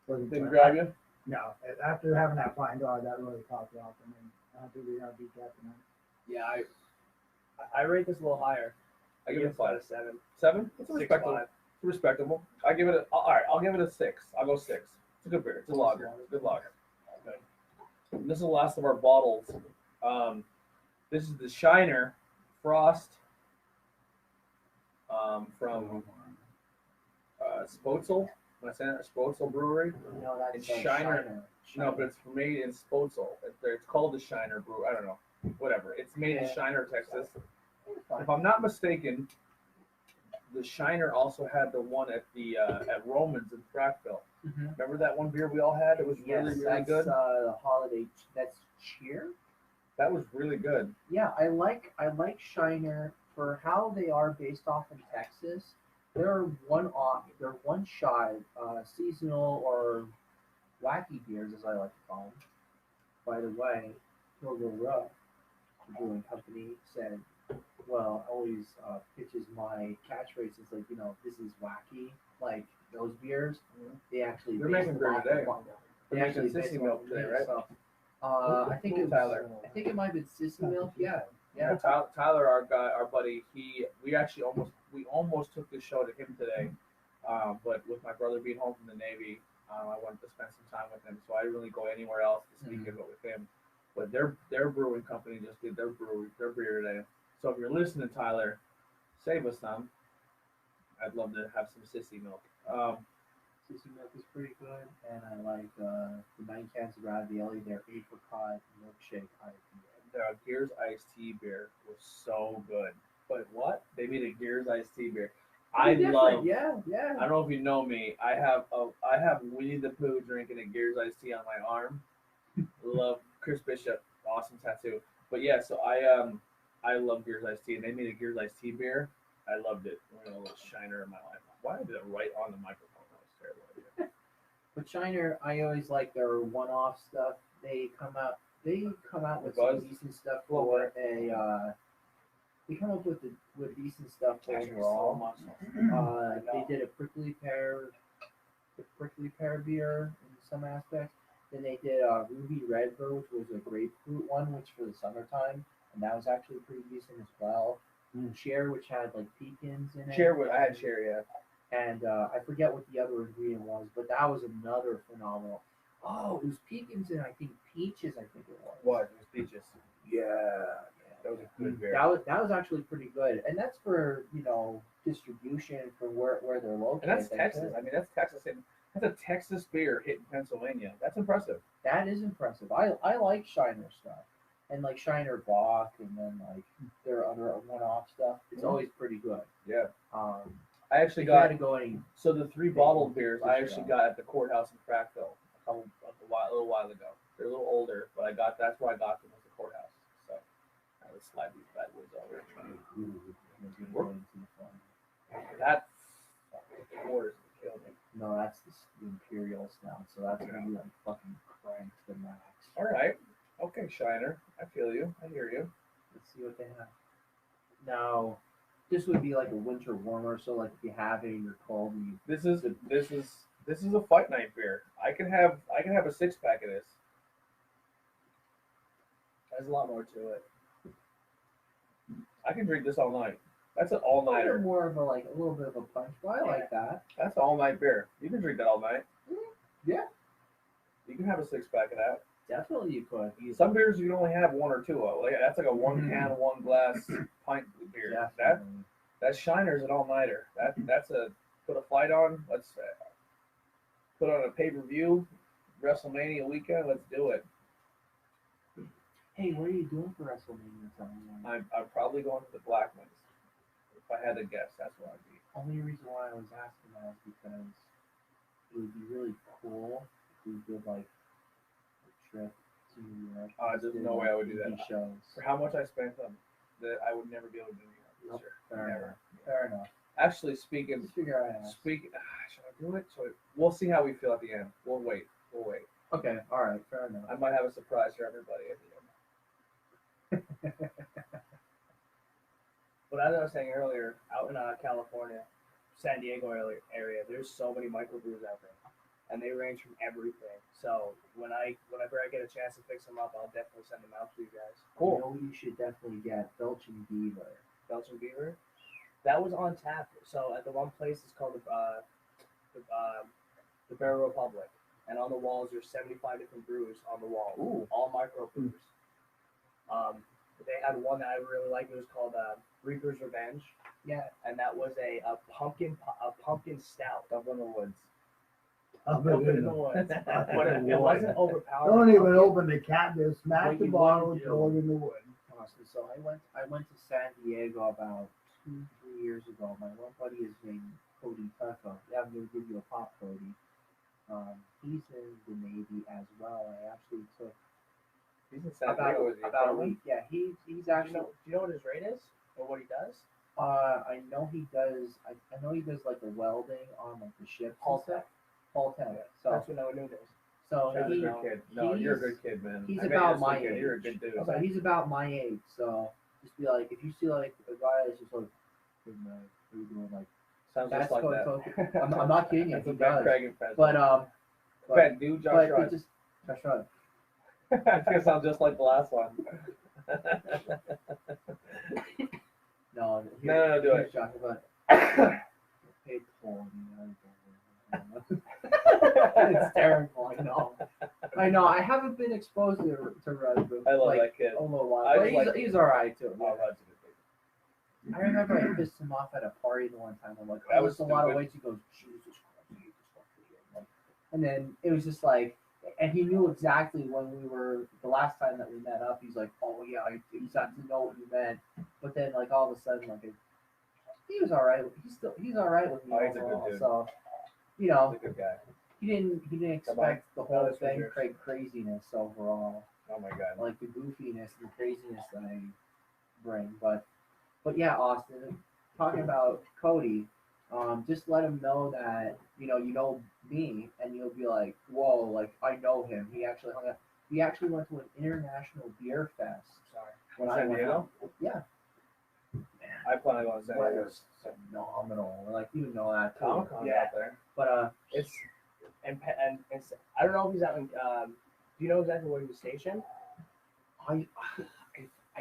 wasn't Didn't fun. grab you? No, after having that Flying Dog, that really popped off. I mean, I don't think we're gonna beat that tonight. Yeah, I rate this a little higher. I give it a about 5. a 7. 7? It's 6.5. respectable. It's respectable. I give it a. All right, I'll give it a 6. I'll go 6. It's a good beer. It's a lager. It's a good lager. And this is the last of our bottles. This is the Shiner Frost from Spotzel. Am I saying that? Spotzel Brewery. No, that's It's Shiner. No, but Shiner. it's made in Spotzel. It's called the Shiner Brew. I don't know. Whatever. It's made in Yeah. Shiner, Texas. If I'm not mistaken, the Shiner also had the one at the at Romans in Blackwell. Mm-hmm. Remember that one beer we all had? It was really, really that's, good. The holiday. That's Cheer. That was really good. Yeah, I like Shiner for how they are based off in Texas. They're one shot seasonal or wacky beers, as I like to call them. By the way, Togo Rough, the brewing company, said, well, always pitches my catchphrase as like, this is wacky, like those beers. They actually They're base making them beer off today. of- They're They actually making base sissy them milk off today, of right? so, I think it Tyler. might have been sissy milk. Yeah. Yeah, Tyler, our guy, our buddy, we actually almost took the show to him today, but with my brother being home from the Navy, I wanted to spend some time with him, so I didn't really go anywhere else to speak of it with him. But their brewing company just did their beer today. So if you're listening, Tyler, save us some. I'd love to have some sissy milk. Sissy milk is pretty good, and I like the 9 cans of ravioli. Their apricot milkshake IPA. The Gears iced tea beer was so good. But what? They made a Gears iced tea beer. I Pretty love. different, yeah. I don't know if you know me. I have Winnie the Pooh drinking a Gears iced tea on my arm. Love Chris Bishop, awesome tattoo. But yeah, so I love Gears iced tea, and they made a Gears iced tea beer. I loved it. One of the little Shiner in my life. Why did it right on the microphone? That was terrible idea. But Shiner, I always like their one-off stuff. They come out with Buzz? some decent stuff for a. They come up with decent stuff overall. They did a prickly pear beer in some aspects. Then they did Ruby Red Brew, which was a grapefruit one, which for the summertime, and that was actually pretty decent as well. Cher, which had like pecans in it. I had cherry, yeah. And I forget what the other ingredient was, but that was another phenomenal. Oh, it was pecans and I think peaches. I think it was. What? It was peaches. Yeah. That was a good beer. That was actually pretty good, and that's for distribution for where they're located. And that's Texas. I mean, that's Texas. That's a Texas beer hit in Pennsylvania. That's impressive. That is impressive. I like Shiner stuff, and like Shiner Bach, and then like their other one-off stuff. It's always pretty good. Yeah. I actually if got you had to go any. So the 3 bottled beers I actually got at the courthouse in Prattville a little while ago. They're a little older, but that's where I got them at the courthouse. So I would slide these bad boys over. That four is kill me. No, that's the Imperials now, so that's gonna be like fucking cranked to the max. All right. Okay, Shiner. I feel you. I hear you. Let's see what they have. Now, this would be like a winter warmer, so like if you have it and you're cold, and This is a fight night beer. I can have a 6-pack of this. There's a lot more to it. I can drink this all night. That's an all you're nighter. more of a little bit of a punch, but I like that. That's an all night beer. You can drink that all night. Yeah, You can have a 6-pack of that. definitely you could. Some beers you can only have 1 or 2 of. Like, that's like a 1 can, 1 glass pint beer. Definitely. That Shiner's an all nighter. That's a put a fight on. Let's put on a pay per view, WrestleMania weekend. Let's do it. Hey, what are you doing for WrestleMania? I'm probably going to the Black ones. If I had to guess, that's what I'd be. Only reason why I was asking that is because it would be really cool if we did like a trip to New York. There's no way I would do that. TV shows. For how much I spent on that, I would never be able to do it. Nope, Sure. Never. Fair enough. Actually, speaking, Just figure out. should I do it? We'll see how we feel at the end. We'll wait. Okay, all right, fair enough. I might have a surprise for everybody at the end. But as I was saying earlier, out in California, San Diego area, there's so many microbrews out there, and they range from everything. So whenever I get a chance to fix them up, I'll definitely send them out to you guys. You know what you should definitely get? Belching Beaver. Belgian Beaver, that was on tap. So at the one place, it's called the Barrel Republic, and on the walls there's 75 different brews on the wall. Ooh. All micro brews. they had one that I really liked. It was called Reaper's Revenge. Yeah. And that was a pumpkin stout. Up in the woods. Up Up in in the the- woods. Up But in the it wasn't woods. overpowering. Don't even pumpkin. open the cap. Just smack What the you bottle wouldn't and throw it do. in the wood. Honestly, so I went to San Diego about 2-3 years ago. My one buddy is named Cody Tucko. Yeah, I'm gonna give you a pop, Cody. He's in the Navy as well. I actually took He's in San Diego. Is he about a from? week. Yeah, he's Do you actually. know what his rate is or what he does? I know he does. I know he does like the welding on like the ships. Hull and stuff. tech. Hull tech. Yeah. So That's what Noah Noon is. You're he, a good kid. No, you're a good kid, man. he's I met you about this my weekend. age. You're a good dude. So he's about my age. So just be like, if you see like a guy that's just like, "Hey, man, what are you doing?" Like Sounds that's just like Cody that. Tucko. I'm not kidding you. That's He a Ben does. Craig impression. But Ben, do Josh but Rudd. it just Josh Rudd. It's gonna sound just like the last one. No, No, do here's it. Josh Rudd. Hey, Tony, it's terrible. I know. I haven't been exposed to Rudd. I love like, that kid. a little while. I But just like- he's alright too. Oh, Rudd's a good kid. I remember I pissed him off at a party the one time. I'm like, That oh, was it's a lot of stupid. weights. He goes, Jesus Christ, I hate this fucking kid. Like, and then it was just like, and he knew exactly when we were, the last time that we met up, he's like, oh yeah, he's got to know what you meant. But then like all of a sudden, like, he was alright. He's alright with me Oh, he's a good overall. dude. So, He's a good guy. he didn't Come on. expect the whole That's for thing, sure. craziness overall. Oh my god. Like the goofiness and the craziness that I bring. But yeah, Austin, talking about Cody, just let him know that you know me, and you'll be like, whoa, like I know him. He actually hung out. We actually went to an international beer fest. Sorry. When San I went Diego? out. Yeah, I plan on going to San Diego. was phenomenal. Like you know that too. Comic Con's Yeah. out there. But It's and it's, I don't know if he's out in. Do you know exactly where he was stationed? I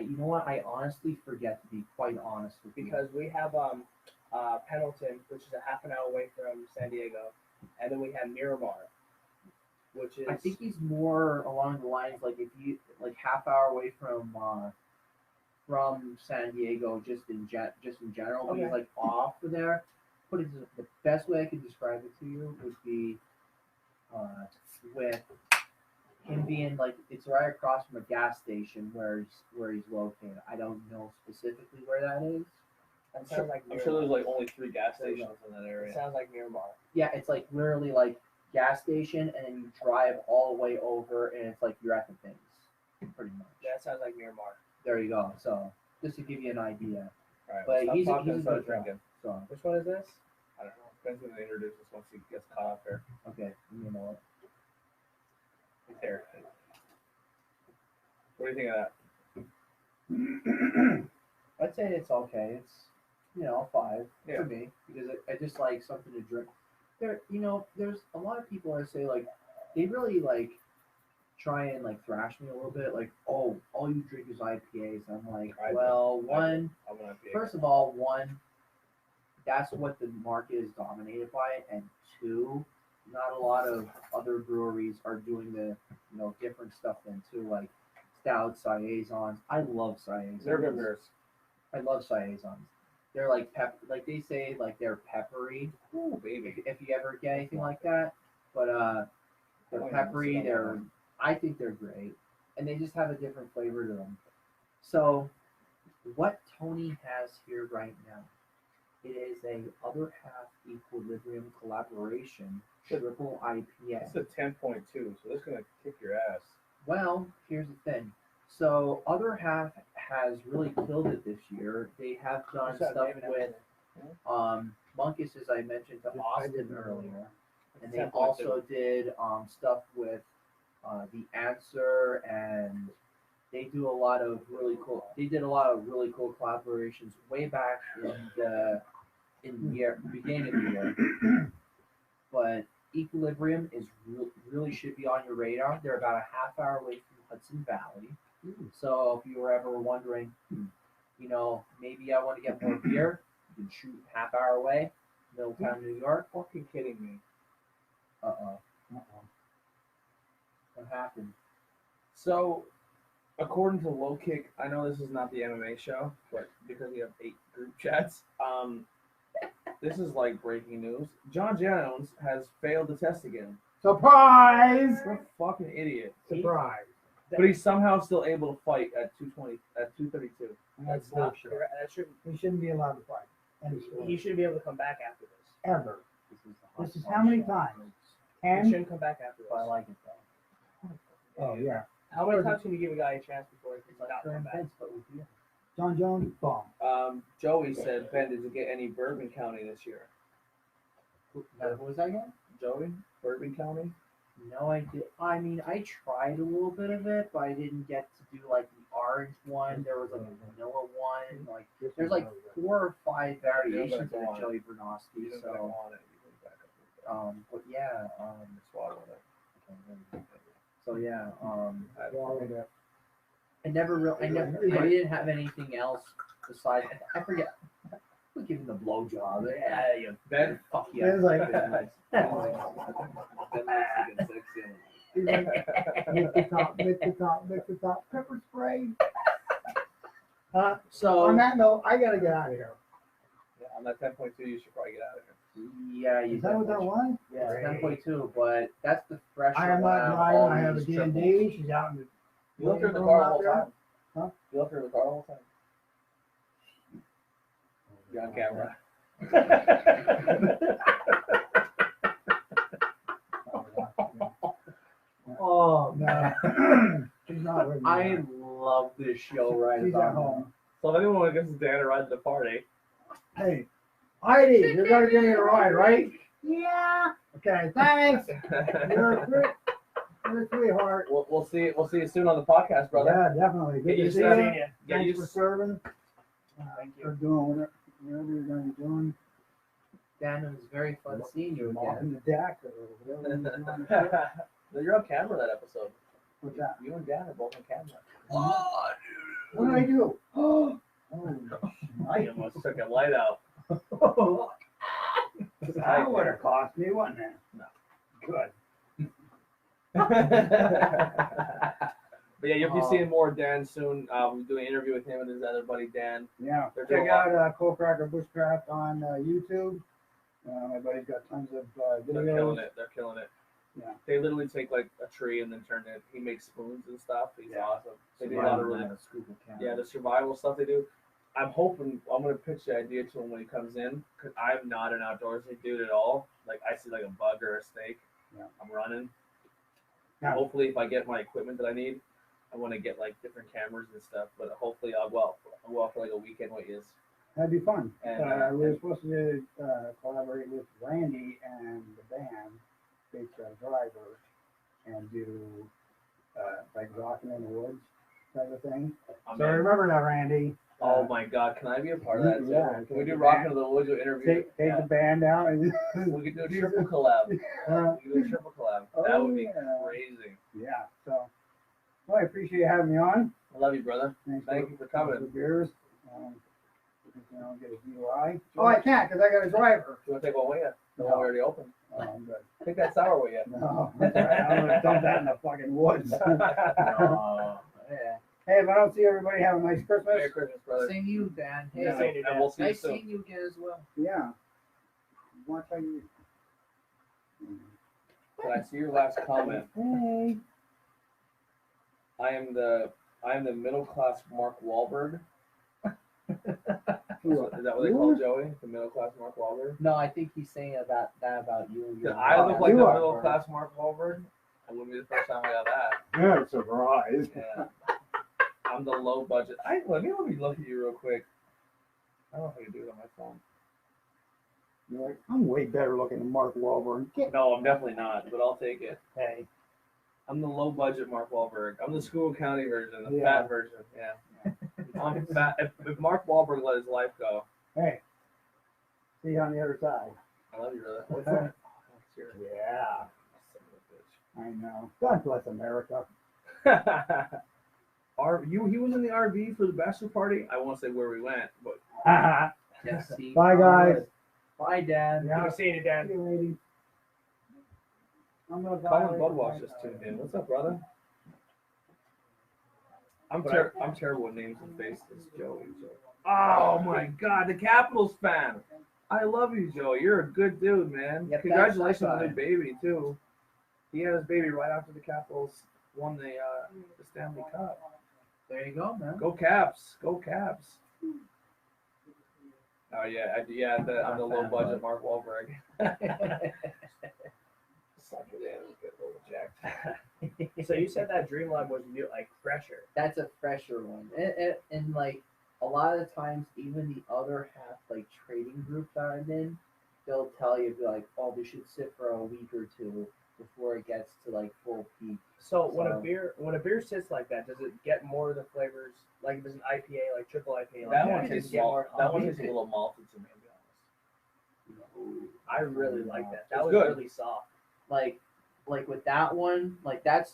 you know what? I honestly forget, to be quite honest with you. Because we have Pendleton, which is a half an hour away from San Diego, and then we have Miramar, which is I think he's more along the lines like if you like half hour away from San Diego, just in general. But he's Okay. like off of there. Put it the best way I could describe it to you would be with him being like it's right across from a gas station where he's located. I don't know specifically where that is. That sounds like I'm sure there's Miramar. like only 3 gas stations in that It area. sounds like Miramar. Yeah, it's like literally like gas station, and then you drive all the way over, and it's like you're at the things, pretty much. That sounds like Miramar. There you go. So just to give you an idea. All right, But stop he's a talking and start good guy. drinking. So Which one is this? I don't know. Ben's gonna introduce us once he gets caught up here. okay, you know what? He's here. What do you think of that? I'd say it's okay. It's a 5 Yeah. for me because I just like something to drink. There's a lot of people that say like they really like try and like thrash me a little bit, like, oh, all you drink is IPAs. I'm like, I do. well, I do. one, I'm gonna be. first of all, that's what the market is dominated by, and two, not a lot of other breweries are doing the different stuff than too, like stouts, saisons. I love saisons. They're good beers. I love saisons. They're like like they say like they're peppery. Ooh, baby. If you ever get anything like that, but they're Oh, peppery. yeah. I think they're great, and they just have a different flavor to them. So, what Tony has here right now, it is a other half equilibrium collaboration triple IPA. It's a 10.2, so this is gonna kick your ass. Well, here's the thing. So, other half has really killed it this year. They have done What's that, stuff David? with Monkus, as I mentioned to Austin earlier, and they 10.2. also did stuff with the Answer, and they do a lot of really cool. They did a lot of really cool collaborations way back in the year, beginning of the year. But Equilibrium is really should be on your radar. They're about a half hour away from Hudson Valley. So if you were ever wondering, maybe I want to get more beer, you can shoot half hour away, Middletown, New York. Fucking kidding me. What happened? So, according to Low Kick, I know this is not the MMA show, but because we have 8 group chats, this is like breaking news. John Jones has failed the test again. Surprise! What a fucking idiot. Surprise! But he's somehow still able to fight at 232. That's Not bullshit. correct. That shouldn't. He shouldn't be allowed to fight. Any sport. He shouldn't be able to come back after this. Ever. This This is how many times? He 10? shouldn't come back after this. I like it though. Oh, yeah. How many times can you give a guy a chance before he's It's like not come current back? events, but with you. John Jones, bomb. Joey said, Ben, did you get any Bourbon County this year? What was that again? Joey? Bourbon County? No, I did. I mean, I tried a little bit of it, but I didn't get to do like the orange one. There was like a vanilla one. Like there's like 4 or 5 variations of the Joey Bernosky. So, but yeah, so yeah, I didn't have anything else besides. I forget. We're giving the blowjob. Yeah, you Ben? fuck It yeah. was like, mix the top, pepper spray. So On that note, I gotta get out of here. Yeah, on that 10.2, you should probably get out of here. yeah, you Is that what that was? Yeah, it's 10.2, but that's the fresher I am one not out of driving, all I have a these D&D, she's out in the. You left her in the room car the out whole there. time. Huh? You left her in the car the whole time. You're on camera. Oh No. She's not with me. I love this show right She's about at home. So if anyone wants Dan to ride to the party, Hey, Heidi, you're gonna give me a ride, right? Yeah. Okay, thanks. You're a sweetheart. we'll see you soon on the podcast, brother. Yeah, definitely. Good Get to used see to you. that. Yeah. Get Thanks used for serving. Thank you. For doing whatever you're gonna be doing. Dan, it was very fun seeing you Mopping again. the deck or whatever you're doing on the ship. You're on camera that episode. What's that? You and Dan are both on camera. Oh, What did I do? Oh, I almost took a light out. that would have cost me, wouldn't it? No. Good. But yeah, you'll be seeing more of Dan soon. We're doing an interview with him and his other buddy Dan. Yeah. They're doing Check out Coal Cracker Bushcraft on YouTube. My buddy's got tons of They're videos. killing it. They're killing it. Yeah. They literally take like a tree and then turn it. He makes spoons and stuff. He's Yeah. awesome. They do a lot of really, yeah, the survival stuff they do. I'm hoping I'm gonna pitch the idea to him when he comes in because I'm not an outdoorsy dude at all. Like I see like a bug or a snake, Yeah. I'm running. Yeah. Hopefully, if I get my equipment that I need, I want to get like different cameras and stuff. But hopefully, I'll go out for like a weekend with you. That'd be fun. And, We were supposed to collaborate with Randy and the band, Big Driver, and do like rocking in the woods type of thing. I'm So in. remember that, Randy. Oh my God, can I be a part of that? Too? Yeah. Can we do Rockin' in the Woods or interview? Take the band out and We could do a triple collab. We could do a triple collab. That would be yeah. crazy. Yeah. So, well, I appreciate you having me on. I love you, brother. Thanks Thank you for coming. The beers. Get a DUI. Oh, I can't because I got a driver. You want to take one with you? The No. one we already opened. Oh, I'm good. Take that sour with you. No, that's all right. I'm gonna dump that in the fucking woods. yeah. Hey, if I don't see everybody, have a nice Christmas. Merry Christmas, brother. Same to you, Dan. Hey, Yeah, Same to you, and Dan. we'll see you nice soon. seeing you again as well. Yeah. Watch how you. Can I see your last comment? Hey. I am the middle class Mark Wahlberg. Is that what they call Joey? The middle class Mark Wahlberg? No, I think he's saying that about you. Did I look like the You are. middle class Mark Wahlberg? That wouldn't be the first time I got that. Yeah, surprise. Yeah. I'm the low budget. Let me look at you real quick. I don't know if I can do it on my phone. You're like, I'm way better looking than Mark Wahlberg. Get No, I'm definitely not, but I'll take it. hey. I'm the low budget Mark Wahlberg. I'm the school county version, the Yeah. fat version. Yeah. I'm fat. If Mark Wahlberg let his life go, Hey. See you on the other side. I love you, brother. What's that? Yeah. Son I know. God bless America. of a bitch. He was in the RV for the bachelor party. I won't say where we went, but Yes, he Bye, guys. Bye, Dan. Yeah. Good seeing you, Dan. See you, lady. I'm gonna Colin Budwash just tuned in. What's up, brother? I'm terrible with names and faces. Joey. Oh my God, the Capitals fan. I love you, Joey. You're a good dude, man. Yep, Congratulations that's on the fine. baby too. He had his baby right after the Capitals won the Stanley Cup. There you go, man. Go Caps! Go Caps! Oh yeah, I'm the low budget Mark Wahlberg. Suck it in, get a little jacked. So you said that Dreamlab was new, like fresher. That's a fresher one, and like a lot of the times, even the other half, like trading group that I'm in, they'll tell you, be like, oh, we should sit for a week or two before it gets to like full peak. So when a beer sits like that, does it get more of the flavors? Like does an IPA, like triple IPA, like That Yeah, one it tastes just get more that one hoppy. tastes a little malted to me, to be honest. I really like that. That It's was good. really soft. Like with that one, like that's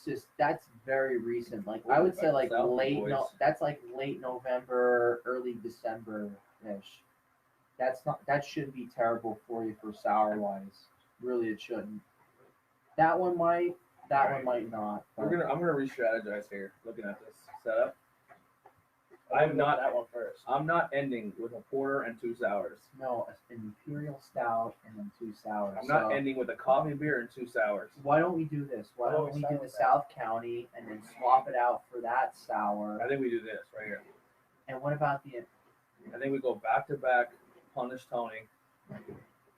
very recent. Like I would say like Breakfast out, late boys. that's like late November, early December ish. That shouldn't be terrible for you for sour wise. Really, it shouldn't. That one might. That one might not. I'm gonna re-strategize here. Looking at this setup, I'm not that one first. I'm not ending with a porter and 2 sours. No, an imperial stout and then 2 sours. I'm not So, ending with a coffee beer and 2 sours. why don't we do this? Why don't we do the South County and then swap it out for that sour? I think we do this right here. And what about the? I think we go back to back, punish Tony.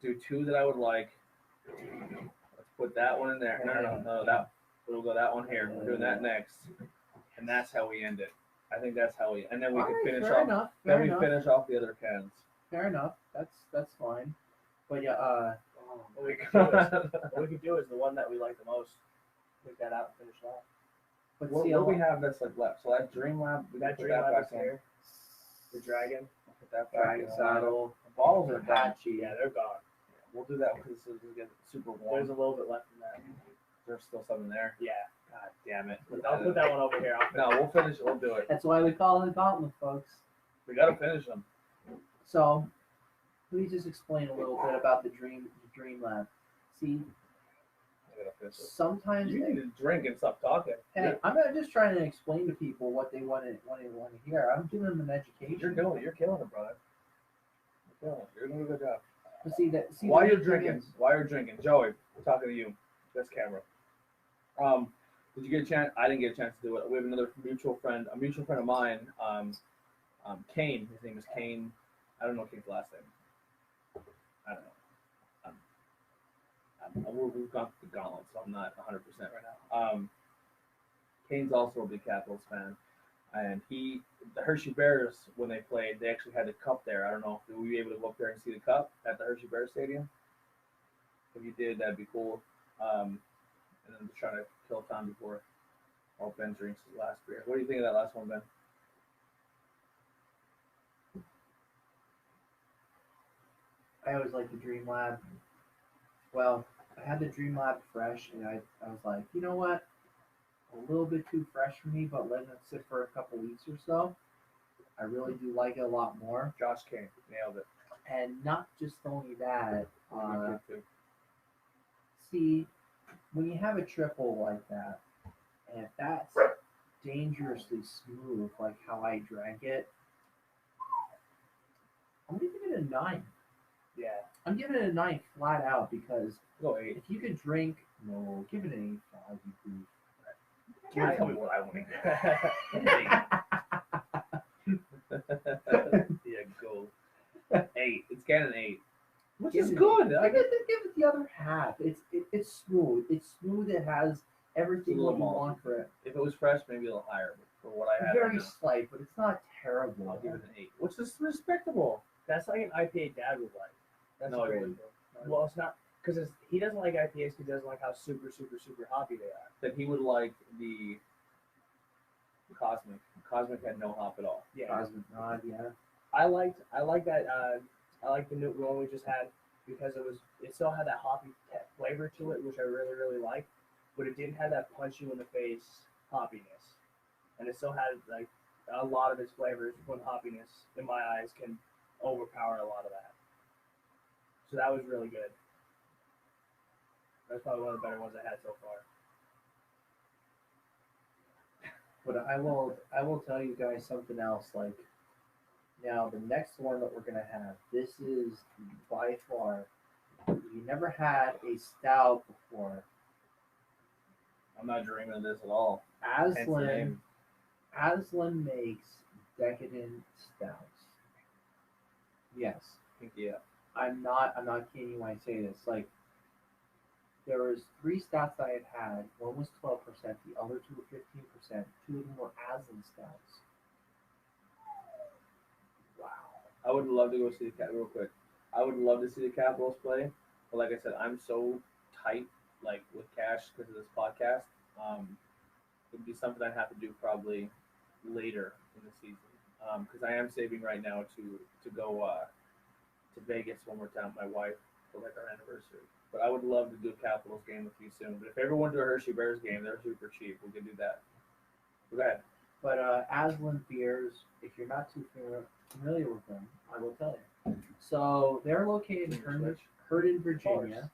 Do 2 that I would like. Let's put that one in there. No. That we'll go that one here. We're doing that next, and that's how we end it. I think that's how we. And then we can Alright, finish fair off. enough. Then Fair we enough. finish off the other cans. Fair enough. That's fine. But yeah, What we could do is the one that we like the most. Pick that out and finish it off. but What see, do we have that's like left? So that Dream Lab. We That put Dream that Lab back is in. here. The Dragon. Put that back Dragon in. Saddle, The balls are done. Apache. Yeah, they're gone. We'll do that because this is get super warm. There's a little bit left in that. There's still some in there. Yeah. God damn it. I'll put that one over here. No, we'll finish it. We'll do it. That's why we call it a gauntlet, folks. We gotta finish them. So, let me just explain a little bit about the Dream Lab. See, I gotta finish it. sometimes You need to drink and stop talking. hey, I'm not just trying to explain to people what they want to hear. I'm giving them an education. You're doing it. You're killing it, brother. You're killing it. You're doing a good job. But see While the you're thing drinking, is- Joey, I'm talking to you. This camera. Did you get a chance? I didn't get a chance to do it. We have another mutual friend of mine, Kane. His name is Kane. I don't know Kane's last name. I don't know. We've gone through the gauntlet, so I'm not 100% right now. Kane's also a big Capitals fan, and the Hershey Bears, when they played, they actually had the cup there. I don't know if we were able to go up there and see the cup at the Hershey Bears Stadium. If you did, that'd be cool. And then just trying to kill time before Ben drinks his last beer. What do you think of that last one, Ben? I always like the Dream Lab. Well, I had the Dream Lab fresh, and I was like, you know what? A little bit too fresh for me, but letting it sit for a couple weeks or so, I really do like it a lot more. Josh Kane nailed it. And not just only that, Good too. see, when you have a triple like that, and if that's dangerously smooth, like how I drank it, I'm gonna give it a 9. Yeah. I'm giving it a 9 flat out because Go 8. if you could drink, no, give it an 8.5. You can. You tell me what I want. Yeah, go 8. It's getting an 8, which is good. I give it the other half. It's smooth. It's smooth. It has everything It's a little what you malt. want for it. If it was fresh, maybe a little higher. But for what I had, Very slight, but it's not terrible. I'll give it an 8, which is respectable. That's like an IPA dad would like. That's No, it great. wouldn't. Well, it's not because he doesn't like IPAs because he doesn't like how super, super, super hoppy they are. Then he would like the Cosmic. Cosmic had no hop at all. Yeah. Cosmic Nod, yeah. I like that. I like the new one we just had because it still had that hoppy flavor to it, which I really, really like, but it didn't have that punch you in the face hoppiness, and it still had like a lot of its flavors when hoppiness in my eyes can overpower a lot of that. So that was really good. That's probably one of the better ones I had so far. But I will tell you guys something else. Like now, the next one that we're gonna have. This is by far. If you never had a stout before, I'm not dreaming of this at all. Hence the Aslan. name. Aslan makes decadent stouts. Yes, Yeah. I'm not kidding you when I say this. Like there was 3 stouts I had. One was 12%. The other 2 were 15%. 2 of them were Aslan stouts. Wow. I would love to go see the Cat real quick. I would love to see the Capitals play, but like I said, I'm so tight like with cash because of this podcast. It'd be something I'd have to do probably later in the season because I am saving right now to go to Vegas one more time with my wife for like our anniversary. But I would love to do a Capitals game with you soon. But if everyone do a Hershey Bears game, they're super cheap. We can do that. Go ahead. But Aslan beers, if you're not too familiar with them, I will tell you. So they're located in Herndon, Virginia.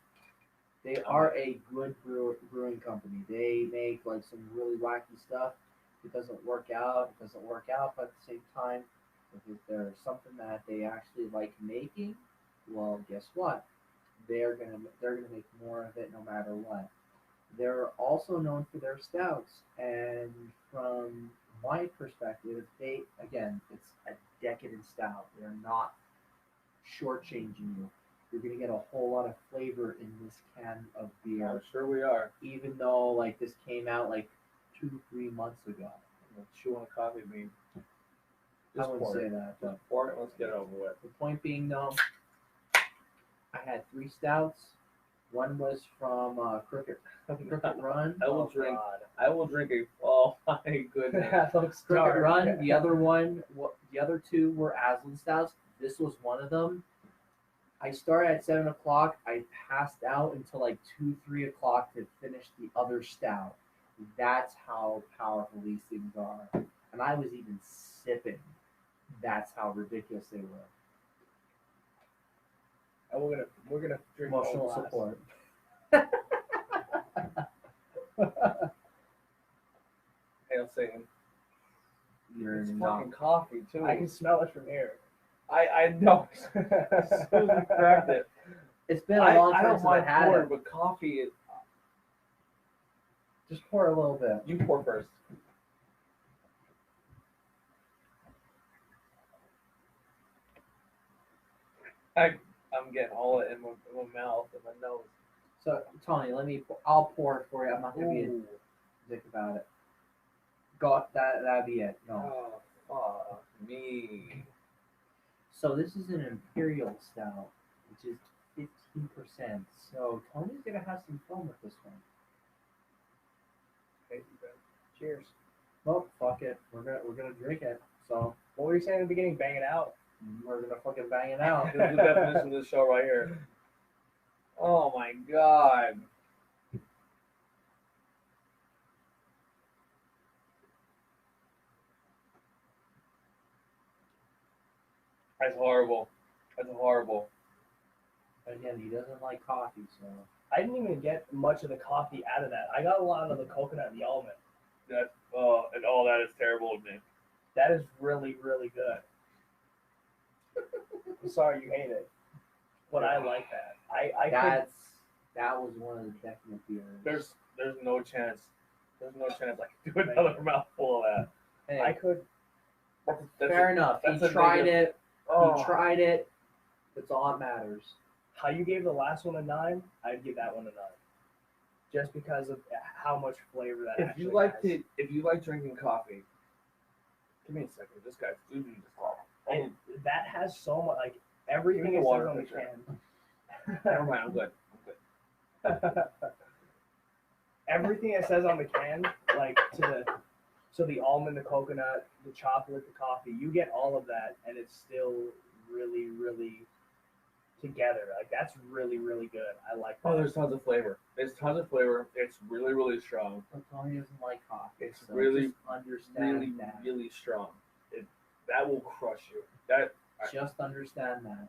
They are a good brewing company. They make like some really wacky stuff. If it doesn't work out, it doesn't work out. But at the same time, if there's something that they actually like making, well, guess what? They're gonna make more of it no matter what. They're also known for their stouts, and from my perspective, it's a decadent stout. They're not shortchanging you. You're gonna get a whole lot of flavor in this can of beer. I'm sure we are. Even though like this came out like 2-3 months ago. Chew on a coffee bean. I wouldn't say that, but Pour it. Let's get it over with. the point being though, I had 3 stouts. One was from Crooked Run. I will drink. I will drink a. Oh my goodness. That looks Crooked dark. Run. The other 2 were Aslan stouts. This was one of them. I started at 7 o'clock. I passed out until like 2-3 o'clock to finish the other stout. That's how powerful these things are. And I was even sipping. That's how ridiculous they were. And we're gonna drink Emotional both support. Hail Satan. You're It's not. fucking coffee too. I can smell it from here. I know. As soon as you cracked it. It's been a long I time don't since I mind had pouring, it. but coffee is. Just pour a little bit. You pour first. I'm getting all it in my mouth and my nose. So Tony, I'll pour it for you. I'm not gonna be a Ooh. dick about it. That'd be it. No. Oh, fuck me. So this is an imperial stout, which is 15%. So Tony's gonna have some fun with this one. Thank you, Ben. Cheers. Well, fuck it. We're gonna drink it. So What were you saying in the beginning? Bang it out. we're gonna fucking bang it out. This is the definition of the show right here. Oh my god. That's horrible. That's horrible. Again, he doesn't like coffee, so I didn't even get much of the coffee out of that. I got a lot of the coconut and the almond. That and all that is terrible to me. That is really, really good. I'm sorry you hate it, but I like that. that was one of the definite beers. There's no chance. There's no chance I can do another mouthful of that. Hey, I could. fair enough. He that's a tried negative- it. Oh. He tried it. That's all that matters. How you gave the last one a 9, I'd give that one a 9. Just because of how much flavor that If actually you like has. if you like drinking coffee, give me a second. This guy's food is And that has so much, like, everything Give me it the water says on the picture. can. Never mind. I'm good. Everything it says on the can, like, so the almond, the coconut, the chocolate, the coffee, you get all of that, and it's still really, really together. Like, that's really, really good. I like that. Oh, there's tons of flavor. There's tons of flavor. It's really, really strong. But Tony doesn't like coffee. It's so really, just understand Really, that. really strong. That will crush you. That Just understand that.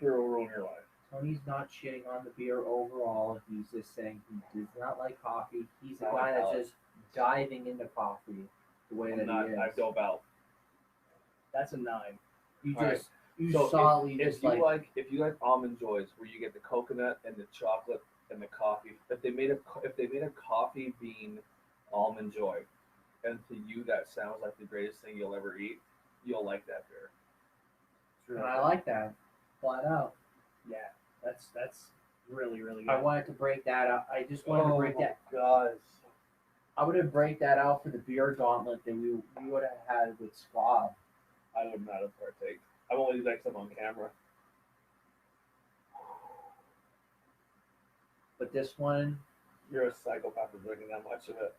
will ruin your life. Tony's not shitting on the beer overall. He's just saying he does not like coffee. He's a I guy like that palate. just diving into coffee the way that I'm not. he is. I dope out. That's a 9. You All just you So solidly if just you like like if you like almond joys, where you get the coconut and the chocolate and the coffee, if they made a coffee bean almond joy, and to you that sounds like the greatest thing you'll ever eat, you'll like that beer. It's really and I good. like that flat out. Yeah, that's really good. I wanted to break that out. I just wanted to break that. gosh. I would have break that out for the beer gauntlet that we would have had with Squab. I would not have partaked. I'm only next time on camera. But this one, You're a psychopath for drinking that much of it.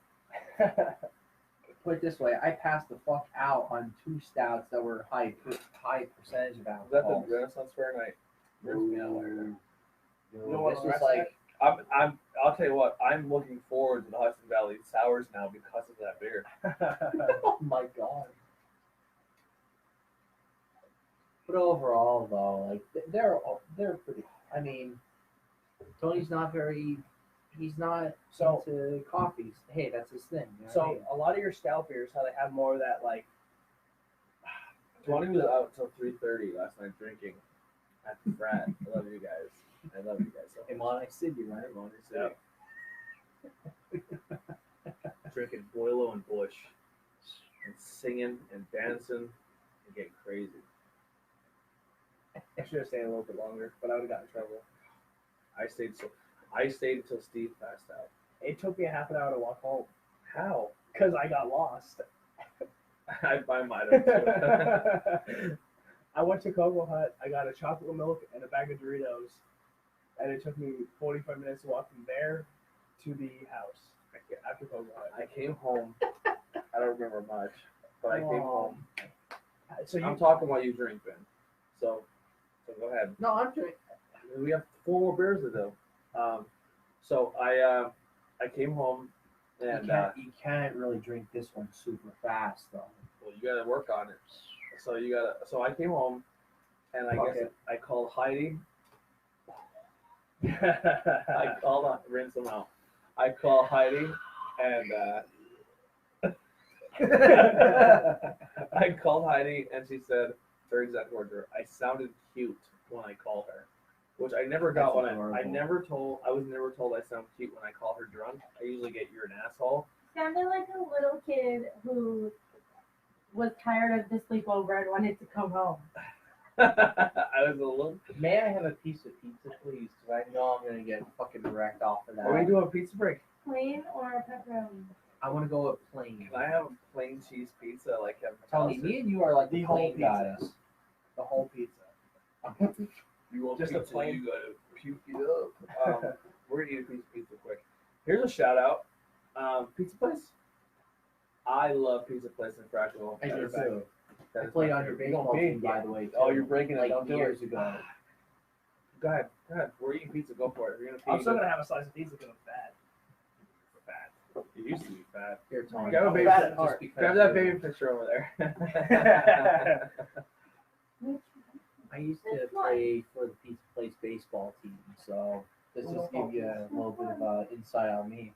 put it this way, I passed the fuck out on 2 stouts that were high percentage of Is that the alcohol. Renaissance Fair night? Where's me out later? You know what This the was rest of like I'll tell you what. I'm looking forward to the Hudson Valley Sours now because of that beer. oh my god. But overall, though, like they're pretty. I mean, Tony's not very. He's not So- into coffees. Hey, that's his thing. You know what I So mean? a lot of your stout beers, how they have more of that like. Tony was out until 3:30 last night drinking at the frat. I love you guys. I love you guys so in much. Monterey City, right? Monty City. Drinking Boilo and Bush. And singing and dancing and getting crazy. I should have stayed a little bit longer, but I would have gotten in trouble. I stayed until Steve passed out. It took me a half an hour to walk home How? because I got lost. I might have too. I went to Cocoa Hut. I got a chocolate milk and a bag of Doritos, and it took me 45 minutes to walk from there to the house after Cocoa Hut. I came home. I don't remember much, but I came home. So you I'm talking while you drink, Ben. So go ahead. No, I'm drinking. We have 4 more beers to do. So I came home and You can't really drink this one super fast, though. well, you got to work on it. So I came home and I Fuck guess it. I called Heidi. I called rinse them out. I called Heidi and I called Heidi and she said her exact words were, "I sounded cute when I called her," which I never got That's when I was adorable. never told I sound cute when I call her drunk. I usually get "you're an asshole." Sounded like a little kid who was tired of the sleepover and wanted to come home. I was a little. May I have a piece of pizza, please? Because I know I'm gonna get fucking wrecked off of that. Are we doing a pizza break? Plain or pepperoni? I want to go with plain. Can I have a plain cheese pizza like Kevin Tony, McAllister? me and you are like The the whole plain pizza. goddess. the whole pizza. You want Just a pizza, plain- you gotta puke it up. We're gonna eat a piece of pizza quick. Here's a shout out. Pizza place. I love pizza place in Fractal. I do That is- too. that I is played my on your favorite. baseball be, team, by the way. Oh, too, you're breaking it. like Don't do years it. ago. Go ahead. We're eating pizza. Go for it. You're gonna I'm pee. still gonna have a slice of pizza because I'm fat. Fat. You used to be fat. Here, Tony. Grab a I'm baby. fat at Just heart. because grab that you're- baby picture over there. Which I used to That's fine. play for the pizza place baseball team, so this just give you a little bit of insight on me.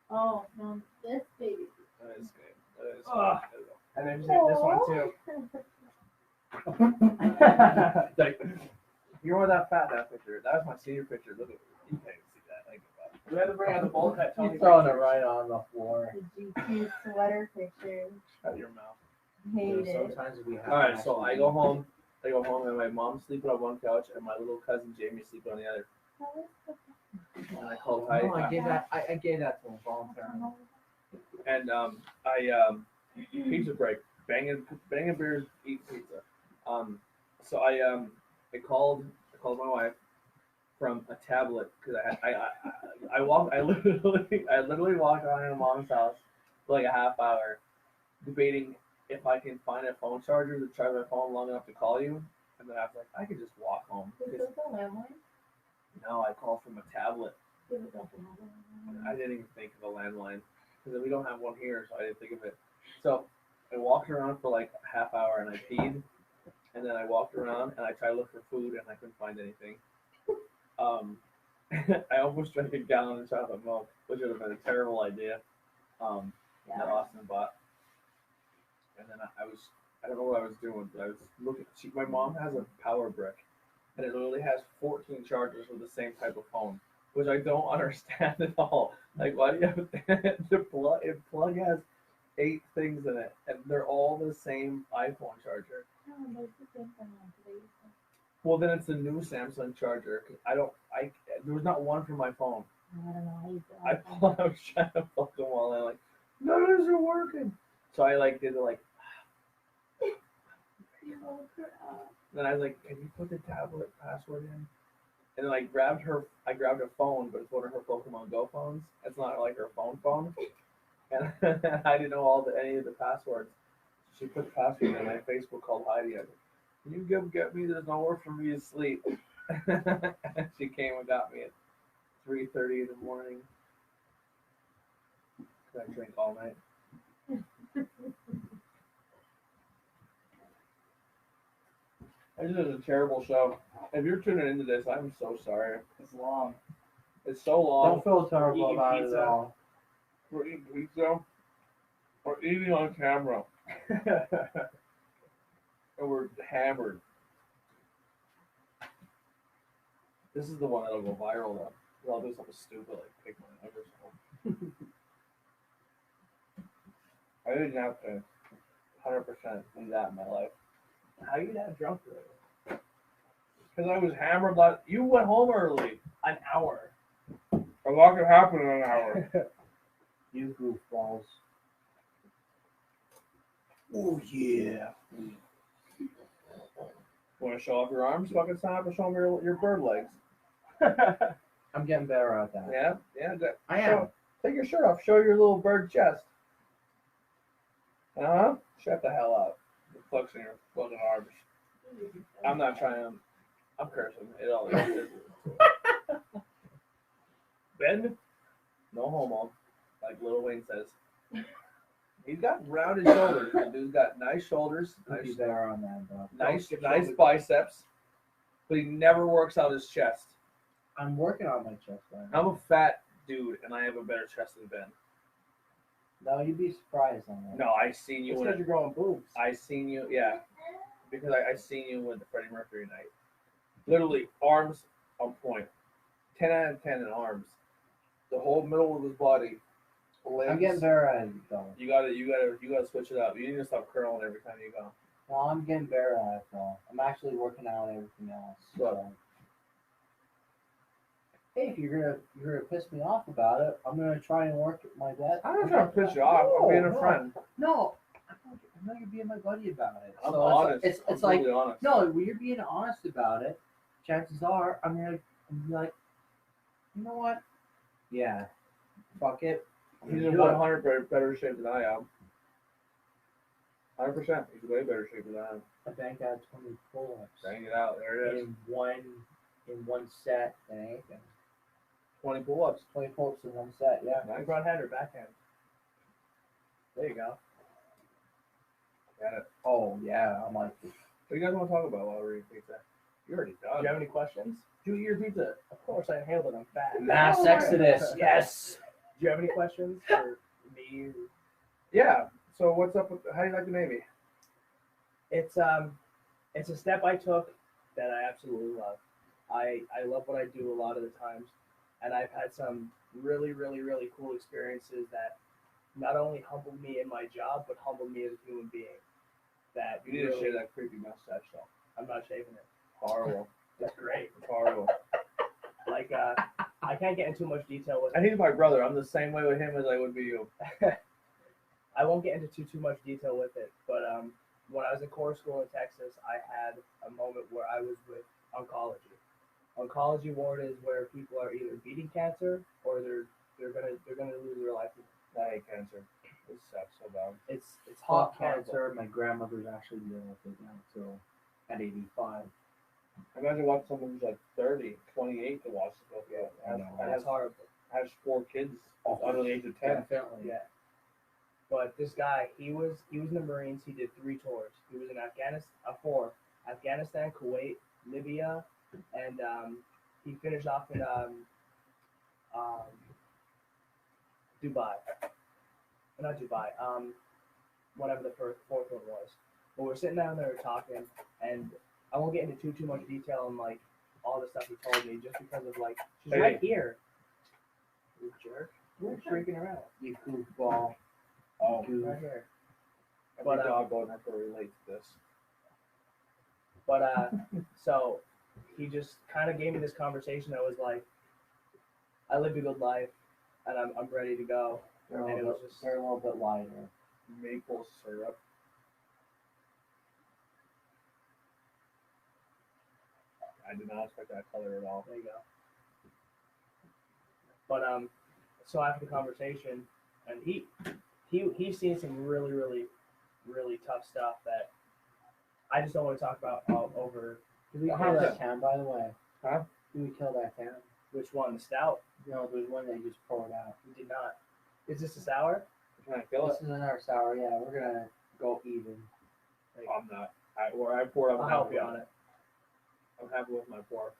Oh, no, this baby. That is good. That is Ugh. good. And then just get this one too. Like, you were that fat in that picture. That was my senior picture. Look at you can't even see that. Like, We had to bring out the bowl cut. Tony You're throwing it pictures. right on the floor. The GQ sweater picture. shut your mouth. Hate it. Sometimes we have. All right, so I go home. And my mom's sleeping on one couch, and my little cousin Jamie's sleeping on the other. And I called Heidi, No, I gave that. I gave that to him voluntarily. and pizza break. Bangin beers, eat pizza. So I called my wife from a tablet because I literally walked around in mom's house for like a half hour, debating if I can find a phone charger to charge my phone long enough to call you, and then I was like, I could just walk home. Is this a landline? No, I called from a tablet. Give it up another I didn't even think of a landline because we don't have one here, so I didn't think of it. So I walked around for like a half hour and I peed, and then I walked around and I tried to look for food and I couldn't find anything. I almost drank a gallon of chocolate milk, which would have been a terrible idea. that Austin bought. And then I don't know what I was doing, but I was looking. My mom has a power brick, and it literally has 14 chargers with the same type of phone, which I don't understand at all. Like, why do you have the plug? The plug has 8 things in it, and they're all the same iPhone charger. No, there's the same thing on today's. Well, then it's a new Samsung charger. 'Cause there was not one for my phone. I don't know. I use I was trying to fuck them all, and I'm like, none of this are working. So I like did it like. Then I was like, "Can you put the tablet password in?" And then I grabbed a phone, but it's one of her Pokemon Go phones. It's not like her phone. And I didn't know any of the passwords. She put the password in my Facebook called Heidi. I was like, "Can you get me? There's nowhere for me to sleep." And she came and got me at 3:30 in the morning. I drink all night. This is a terrible show. If you're tuning into this, I'm so sorry. It's long. It's so long. Don't feel terrible Eating about it pizza. at all. We're eating pizza. We're eating on camera. And we're hammered. This is the one that'll go viral though. I'll do something stupid like pick my nose or something. I didn't have to 100% do that in my life. How you that drunk today? Because I was hammered. You went home early. An hour. A lot could happen in an hour. You goofballs. Oh yeah. Want to show off your arms? Fucking sign up and show me your bird legs. I'm getting better at that. Yeah. I am. Take your shirt off. Show your little bird chest. Shut the hell up. You're flexing your fucking arms. I'm not trying. I'm cursing. It all is. Ben, no homo, like Lil Wayne says. He's got rounded shoulders. The dude's got nice shoulders, I'll be better on that, bro. nice biceps, but he never works out his chest. I'm working on my chest right now. I'm a fat dude, and I have a better chest than Ben. No, you'd be surprised on that. No, I seen you It's when because you're growing boobs. I seen you, yeah, because I seen you with the Freddie Mercury night. Literally, arms on point, 10 out of 10 in arms. The whole middle of his body. Limbs. I'm getting better at it, though. You gotta switch it up. You need to stop curling every time you go. No, I'm getting better at it, though. I'm actually working out everything else. So. Hey, if you're gonna piss me off about it, I'm gonna try and work my best. I'm not trying to piss you off. I'm being a friend. No, I know you're being my buddy about it. I'm So honest. It's I'm like brutally honest. no, when you're being honest about it, chances are I'm gonna be like, you know what? Yeah, fuck it. He's in 100 better shape than I am. 100%. He's way better shape than I am. I bank out 20 pull-ups Bang it out. There it is. in one set. That ain't gonna 20 pull-ups. 20 pull-ups in one set. Yeah. Nice. Front hand or backhand? There you go. Got it. Oh yeah, I'm like, What do you guys want to talk about while we're eating pizza? You're already Do done. you have any questions? Do you eat your pizza? Of course, I inhaled it. I'm fat. mass Oh, exodus. Yes. Do you have any questions for me? Yeah. So what's up with? How do you like the Navy? It's a step I took that I absolutely love. I love what I do a lot of the times, and I've had some really cool experiences that not only humbled me in my job, but humbled me as a human being. That You need to shave that creepy mustache though. I'm not shaving it. Horrible. It's great. It's horrible. Like I can't get into much detail with And it. he's my brother. I'm the same way with him as I would be you. I won't get into too much detail with it, but when I was in core school in Texas, I had a moment where I was with oncology. Oncology ward is where people are either beating cancer or they're gonna lose their life. I hate cancer. This sucks so bad. It's Hot horrible. cancer. My grandmother's actually dealing with it now, so at 85. Imagine watching someone who's like 30, 28 to watch this go through it. I know. That's horrible. Has 4 kids under the age of 10. Definitely. Yeah. But this guy, he was in the Marines. He did 3 tours. He was in Afghanistan, 4: Afghanistan, Kuwait, Libya, and he finished off in Dubai. not Dubai. Whatever the fourth one was. But we're sitting down there talking, and I won't get into too much detail on like all the stuff he told me, just because of like she's right here. You jerk. You're shrinking around. You goofball. Oh, Right here. every dog going to have to relate to this. But so he just kind of gave me this conversation that was like, I lived a good life, and I'm ready to go. They're And it was just they're a little bit lighter. Maple syrup. I did not expect that color at all. there you go. But so after the conversation, and he's seen some really tough stuff that I just don't want to talk about over. Did we kill that town, by the way? Huh? Did we kill that town? Which one? The stout? No, there's one that you just poured out. We did not. Is this a sour? Can I kill it? This is another sour. Yeah, we're gonna go even. I'm not. I poured. I'll help you on it. I'm happy with my pour.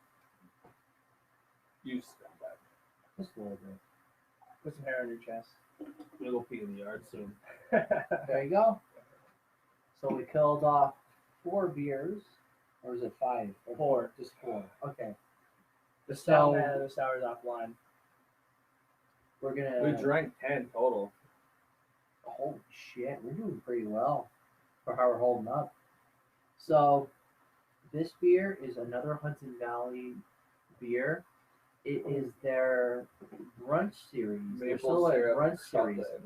You scumbag. Just a little bit. Put some hair on your chest. I'm gonna go pee in the yard soon. There you go. So we killed off 4 beers, or is it 5? Or 4. Just 4. Okay. The stout So- and the sour's offline. We're gonna. We drank 10 total. Holy shit, we're doing pretty well for how we're holding up. So, this beer is another Hudson Valley beer. It is their brunch series. They're still at syrup, brunch series. chocolate.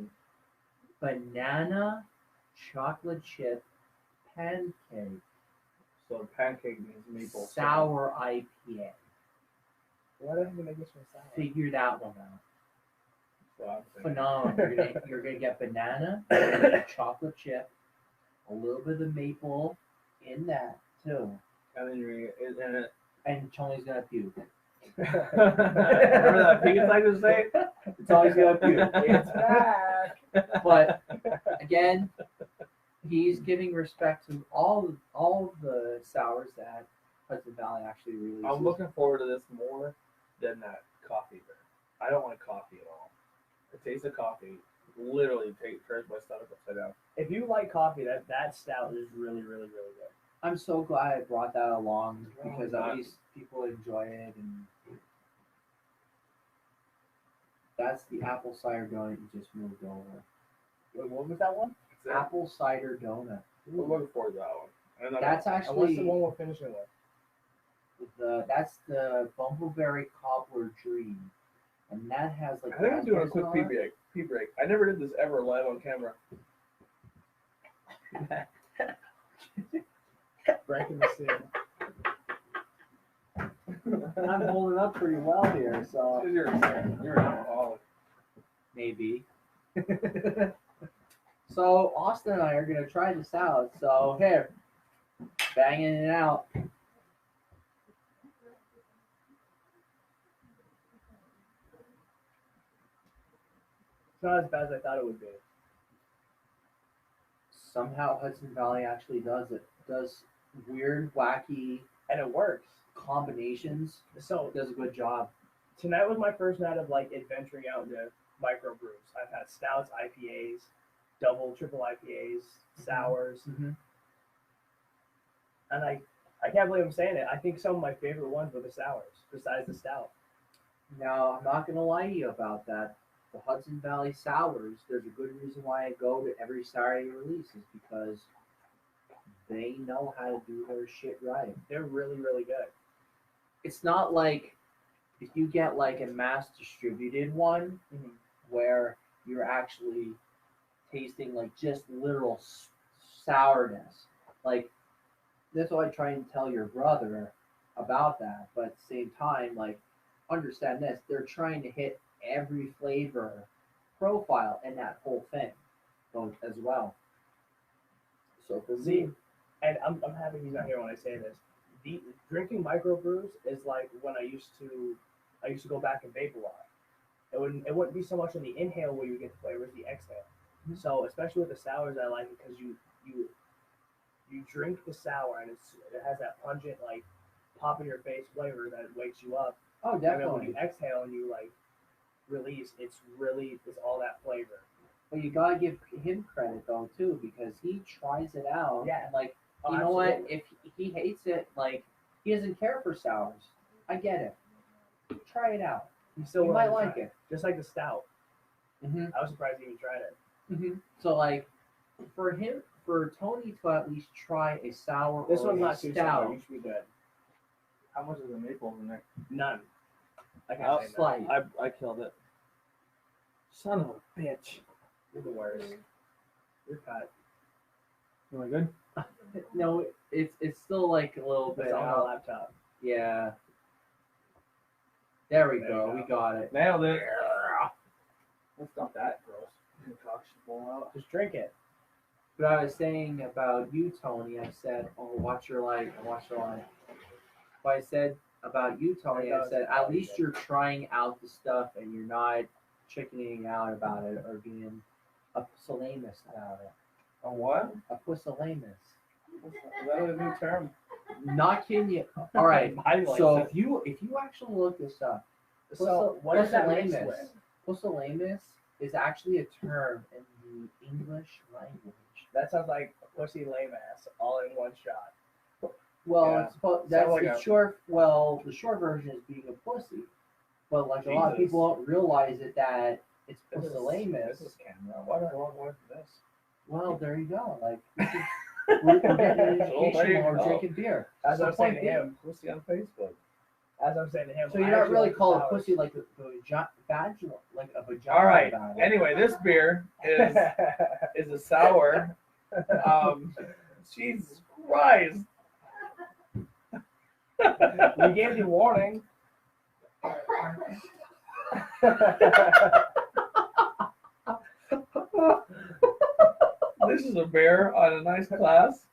Banana chocolate chip pancake So pancake means maple sour IPA. Why do I have to make this one sour? Figure that one out. So I'm thinking. Phenomenal. You're gonna get banana, chocolate chip, a little bit of maple in that too, And then you're gonna get and Tony's gonna puke. remember that piece I just say? It's always gonna puke. It's back. But again, he's giving respect to all the sours that Hudson Valley actually releases. I'm looking forward to this more than that coffee beer. I don't like coffee at all. The taste of coffee literally turns my stomach upside down. If you like coffee, that stout is really good. I'm so glad I brought that along Oh, because God. at least people enjoy it, and that's the apple cider donut you just moved over. Wait, what was that one? Apple cider donut. I'm looking forward to that one. And then That's And what's actually the one we're finishing with? that's the bumbleberry cobbler dream, and that has like. I think I'm doing a quick raspberries pee on it. break. I never did this ever live on camera. Breaking the seal. I'm holding up pretty well here, so You're an alcoholic. maybe. So Austin and I are gonna try this out. So here, banging it out. It's not as bad as I thought it would be. Somehow Hudson Valley actually does it. Does weird, wacky And it works. combinations. So Does a good job. tonight was my first night of like adventuring out into microbrews. I've had stouts, IPAs, double, triple IPAs, sours, Mm-hmm. and I can't believe I'm saying it. I think some of my favorite ones were the sours, besides the stout. Now I'm not gonna lie to you about that. The Hudson Valley Sours. There's a good reason why I go to every Saturday release is because they know how to do their shit right. They're really good. It's not like if you get like a mass distributed one Mhm. where you're actually tasting like just literal sourness. Like that's what I try and tell your brother about that. But at the same time, like understand this, they're trying to hit every flavor profile in that whole thing both as well. So for See, me, and I'm happy he's not here when I say this. Drinking microbrews is like when I used to go back and vape a lot. It wouldn't be so much in the inhale where you get the flavors, the exhale. Mhm. So especially with the sours, I like it because you drink the sour and it has that pungent like pop in your face flavor that wakes you up. oh And then when definitely. you exhale and you like release, it's all that flavor. But you gotta give him credit though too, because he tries it out. Yeah. And like, Oh, you know what? absolutely. If he hates it, like he doesn't care for sours. I get it. Try it out. You still You willing might to like try it. Just like the stout. Mm-hmm. I was surprised he even tried it. Mm-hmm. So like, for Tony to at least try a sour This or one's a not too stout, sour. You should be good. How much is the maple in there? None. I I'll can't say slight. I killed it. Son of a bitch. You're the worst. You're cut. Am I good? No, it's still like a little It's bit on the out. laptop. Yeah. There we There go. you go. We got it. Nailed it. That's not that gross. The cock should blow out. Just drink it. But I was saying about you, Tony. I said, "Oh, watch your light. Watch your light." But I said about you, Tony. I said, at least you're trying out the stuff and you're not chickening out about it or being a pusillanimous about it. A what? A pusillanimous. Is that a new term? Not kidding you. All right. I like So it. if you actually look this up, So what is that mixed pusillanimous. with? Pusillanimous is actually a term in the English language. That sounds like a pussy lame ass all in one shot. Well, Yeah. that's like the a- short. Well, the short version is being a pussy, but like a lot of Jesus. people don't realize it that it's This pusillanimous. is camera. Why do I want more for this? Well, there you go. Like we're getting an Well, there education you while we're go. drinking beer. As So I'm saying to point him, Pussy on Facebook. as I'm saying to him. So I you're not actually really like called a sours. pussy like the vaginal, like a vagina. All right. about it. Anyway, this beer is a sour. Jesus Christ. We gave you warning. This is a beer on a nice glass,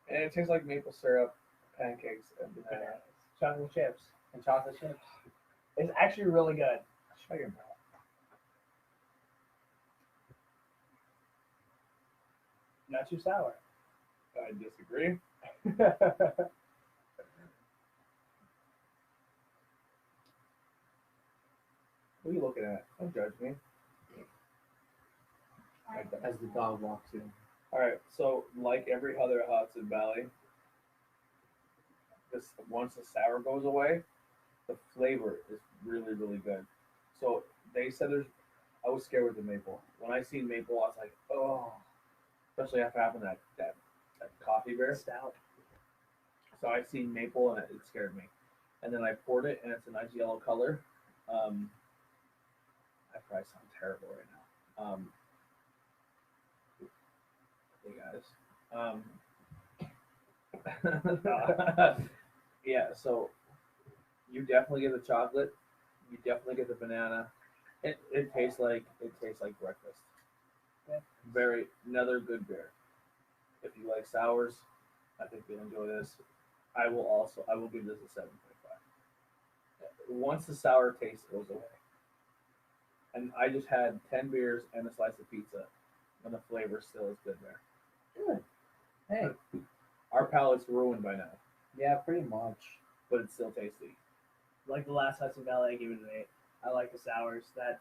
and it tastes like maple syrup, pancakes, and banana. Chocolate chips. And chocolate chips. It's actually really good. Shut your mouth. Not too sour. I disagree. What are you looking at? Don't judge me. As the dog walks in. All right. So, like every other Hudson Valley, this once the sour goes away, the flavor is really, really good. So they said there's. I was scared with the maple. When I seen maple, I was like, oh, especially after having that coffee beer. Stout. So I seen maple and it scared me. And then I poured it and it's a nice yellow color. I probably sound terrible right now. Hey guys. Yeah, so you definitely get the chocolate. You definitely get the banana. It tastes like breakfast. Yeah. Very another good beer. If you like sours, I think you'll enjoy this. I will give this a 7.5. Once the sour taste goes away. And I just had 10 beers and a slice of pizza, and the flavor still is good there. Good. Hey. Our palate's ruined by now, Yeah, pretty much. but it's still tasty. Like the last Hudson Valley, I gave it an 8. I like the sours. That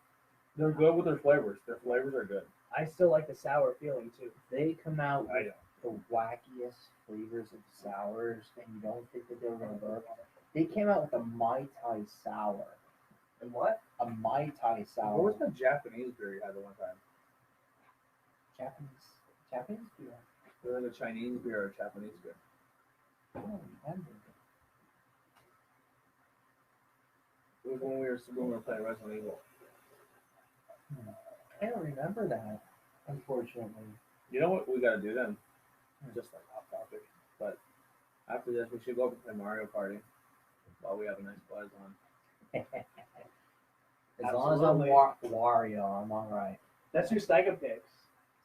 They're good with their flavors. Their flavors are good. I still like the sour feeling too. They come out I with don't. the wackiest flavors of sours, and you don't think that they were gonna work. They came out with a Mai Tai sour. And what? A Mai Tai sour. What was the Japanese beer you had the one time? Japanese beer? Was it a Chinese beer or a Japanese beer? I don't remember. It was when we were playing Resident Evil. I don't remember that, unfortunately. You know what we gotta do then? Just like off topic, but after this we should go up and play Mario Party while we have a nice buzz on. As long as I'm Absolutely. Wario, I'm alright. That's who Steiga picks.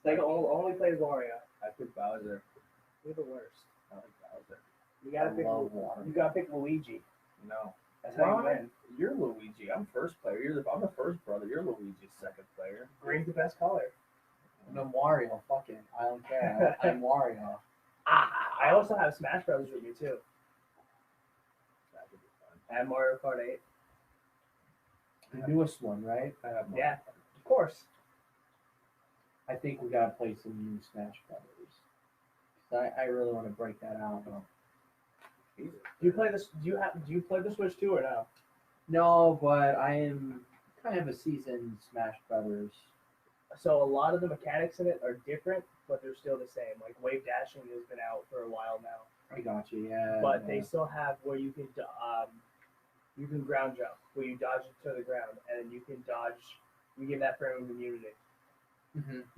Steiga only plays Wario. I picked Bowser. You're the worst. I like Bowser. You gotta I pick. love Wario. You gotta pick Luigi. No. That's how you Why? win. You're Luigi. I'm first player. I'm the first brother. You're Luigi's second player. Green's the best color. No Mario, fuck it. I don't care. I'm Wario. I also have Smash Brothers with me too. That would be fun. And Mario Kart 8. The newest one, right? I have more. Yeah, of course. I think we gotta play some new Smash Brothers. I really want to break that out. Do you play this? Do you play the Switch too or no? No, but I am kind of a seasoned Smash Brothers. So a lot of the mechanics in it are different, but they're still the same. Like wave dashing has been out for a while now, I got you, yeah. but yeah. they still have where you can ground jump, where you dodge to the ground, and you can dodge. You give that frame of immunity.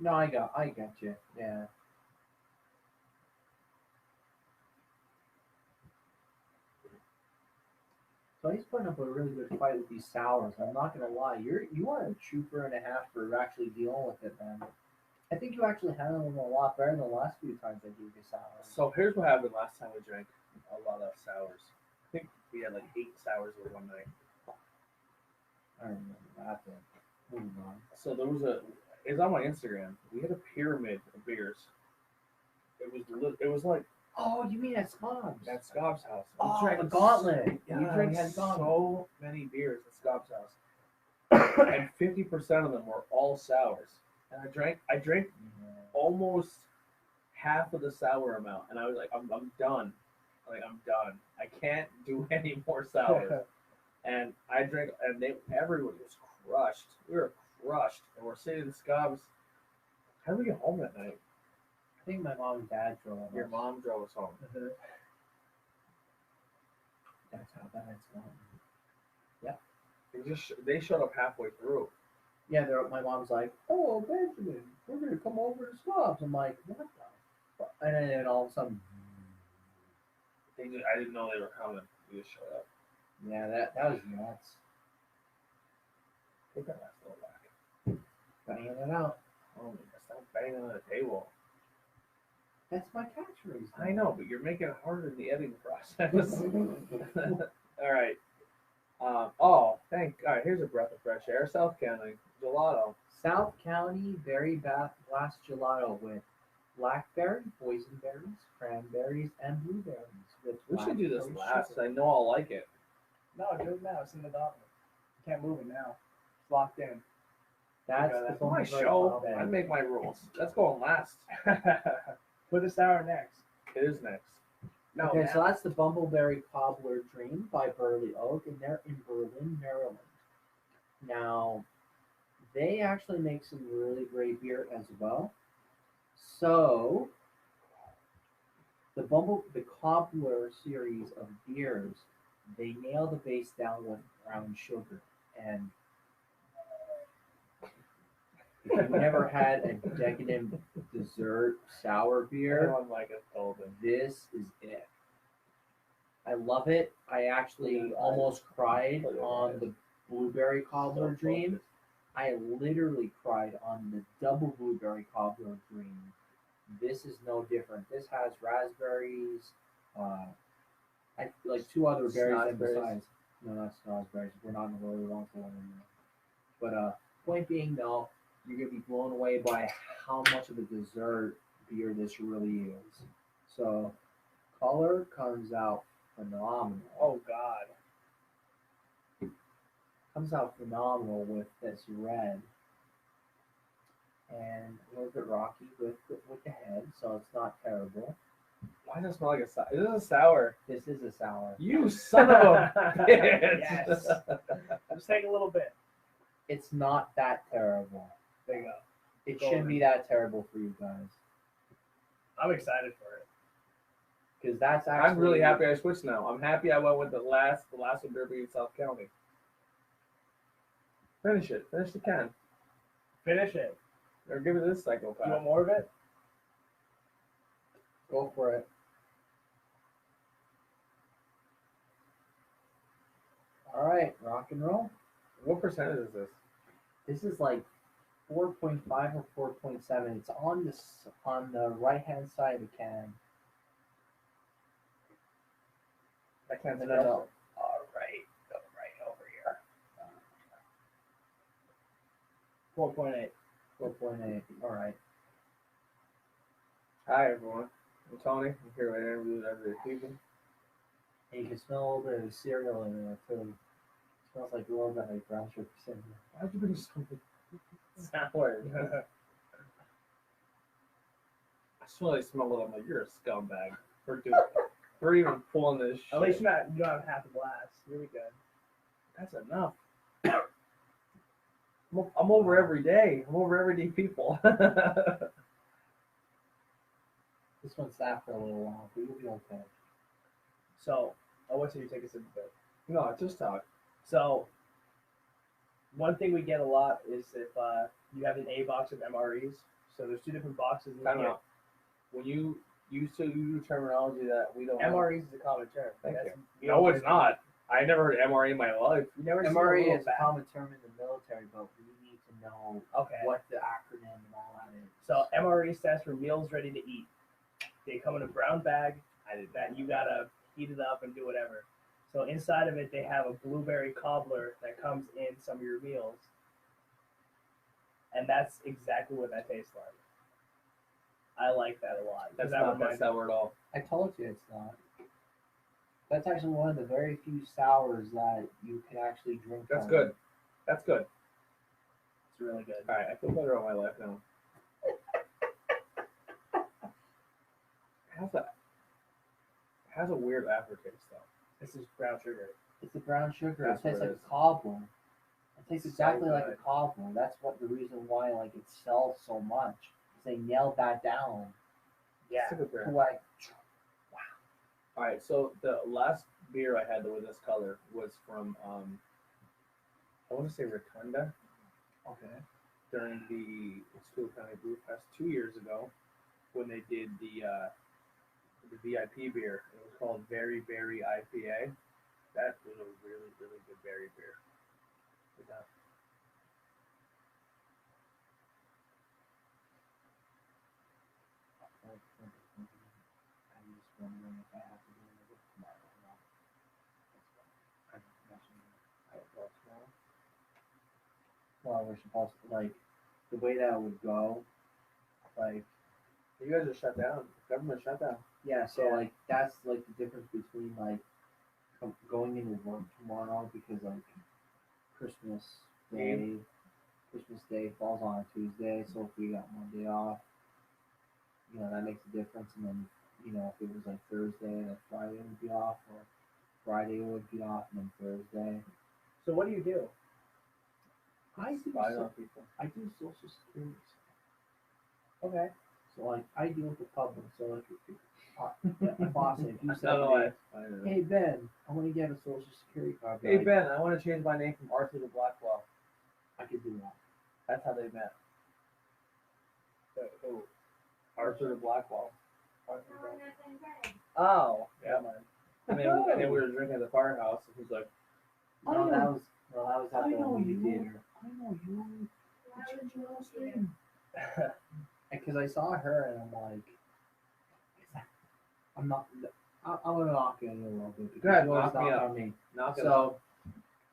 No, I got you. Yeah. So he's putting up a really good fight with these sours. I'm not gonna lie, you are a trooper and a half for actually dealing with it, man. I think you actually handled them a lot better than the last few times I gave you sours. So here's what happened last time we drank a lot of sours. I think we had like 8 sours in one night. I remember that then. Moving on. So there was it's on my Instagram. We had a pyramid of beers. It was like Oh, you mean at Scobbs? at Scobb's house. Oh, the gauntlet. Yeah, We we drank had gauntlet. so many beers at Scobb's house, and 50% of them were all sours. And I drank almost half of the sour amount, and I was like, I'm done. Like I'm done. I can't do any more sours. And I drank, and everyone was crushed. We were crushed, and we're sitting in Scobb's. How did we get home that night? I think my mom and dad drove us. Your mom drove us home. That's how bad it's gone. They showed up halfway through. Yeah, my mom's like, "Oh, Benjamin, we're gonna come over to Scobb's." I'm like, "What the fuck?" And then all of a sudden, I didn't know they were coming. We just showed up. yeah, that was nuts. Take that last little back. Banging it out. Oh my God, stop banging on the table. That's my catchphrase. I know, but you're making it harder in the editing process. All right. All right, here's a breath of fresh air. South County gelato. South County Berry Blast Gelato with blackberry, boysenberries, cranberries, and blueberries. With We should do this black last. sugar. I know I'll like it. No, do it now. It's in the document. You can't move it now. It's locked in. That's Yeah, the that's My Bumbleberry show. Cobbler. I make my rules. That's going last. Put the sour next. It is next. No, Okay, now. so that's the Bumbleberry Cobbler Dream by Burley Oak, and they're in Berlin, Maryland. Now, they actually make some really great beer as well. So, the Cobbler series of beers, they nail the base down with brown sugar. And if you've never had a decadent dessert sour beer, Everyone like it told him. this is it. I love it. I actually almost cried on the Blueberry Cobbler Dream. I literally cried on the double Blueberry Cobbler Dream. This is no different. This has raspberries, I like 2 other berries and Snozzberries. besides. No, not snozzberries. We're not in the really long one anymore. But point being, though, you're gonna be blown away by how much of a dessert beer this really is. So, color comes out phenomenal. Oh God. Comes out phenomenal with this red, and a little bit rocky with the head, so it's not terrible. Why does it smell like a sour? This is a sour. This is a sour. You son of a bitch. Yes. Just take a little bit. It's not that terrible. There you go. It Go shouldn't on. be that terrible for you guys, I'm excited for it. because that's actually. I'm really happy I switched now. I'm happy I went with the last one Derby in South County. Finish it. Finish the can. Finish it. Or give it this You want psychopath. more of it? Go for it. All right, rock and roll. What percentage is this? This is like 4.5 or 4.7. It's on the right hand side of the can. I can't No, smell no, no. it. All right, go right over here. 4.8. 4.8. All right. Hi everyone. I'm Tony. I'm here with interviews every people. And you can smell a little bit of the cereal in there too. It smells like a little bit like brown sugar cinnamon. Why'd you bring something sour? as soon as I smell it, I'm like, you're a scumbag. For even pulling this shit. At least you don't have half a glass. Really good. That's enough. I'm over every day. I'm over everyday people. This one sat for a little while, but you'll be okay. So, I'll wait till you take a sip of it. No, just talk. So, one thing we get a lot is if you have an A box of MREs. So there's two different boxes in Time here. out. When you used to use terminology that we don't have. MREs is a common term. Thank That's- you. No, it's not. I never heard MRE in my life. You never seen a MRE little is a bag? common term in the military, but we need to know Okay. what the acronym and all that is. So MRE stands for Meals Ready to Eat. They come in a brown bag that you gotta heat it up and do whatever. So inside of it, they have a blueberry cobbler that comes in some of your meals, and that's exactly what that tastes like. I like that a lot. 'cause That's that not reminds that word at all. I told you it's not. That's actually one of the very few sours that you can actually drink. That's from. good. That's good. It's really good. All right, I feel better about my life now. Has a weird aftertaste though. This is brown sugar. It's a brown sugar. That's it tastes what it like is. a cobbler. It tastes So exactly like a good. cobbler. That's what the reason why like it sells so much. 'Cause they nailed that down Yeah. Sip it there. to like All right, so the last beer I had that was this color was from I want to say Rotunda okay. during the School County Brew Fest 2 years ago when they did the VIP beer. It was called Very Berry IPA. That was a really really good berry beer. Look at that. I'm just wondering if I have to do it tomorrow or not. I'm messing with how it goes tomorrow. Well, we're supposed to like the way that would go, like You guys are shut down. Government shut down. yeah. So Yeah. like that's like the difference between like going into work tomorrow because like Christmas Day, Christmas Day falls on a Tuesday, so if we got Monday off, you know that makes a difference. And then you know if it was like Thursday, like Friday would be off, or Friday would be off, and then Thursday. So what do you do? I do Spy on people. I do Social Security. Okay. So like I deal with the public. So like boss, if you said, No, to me, I don't know. hey Ben, I want to get a Social Security card. I'd be Hey like, Ben, I want to change my name from Arthur to Blackwell. I could do that. That's how they met. Who? Arthur to Blackwell. Oh. Yeah. Never mind. And then we were drinking at the firehouse, and he's like, No, that was at I the know movie you. theater. I know you. Change your last name. Because I saw her and I'm like, I'm not. I'm gonna knock it in a little bit. Go ahead, you always knock me knock out. on me. Knock it So out.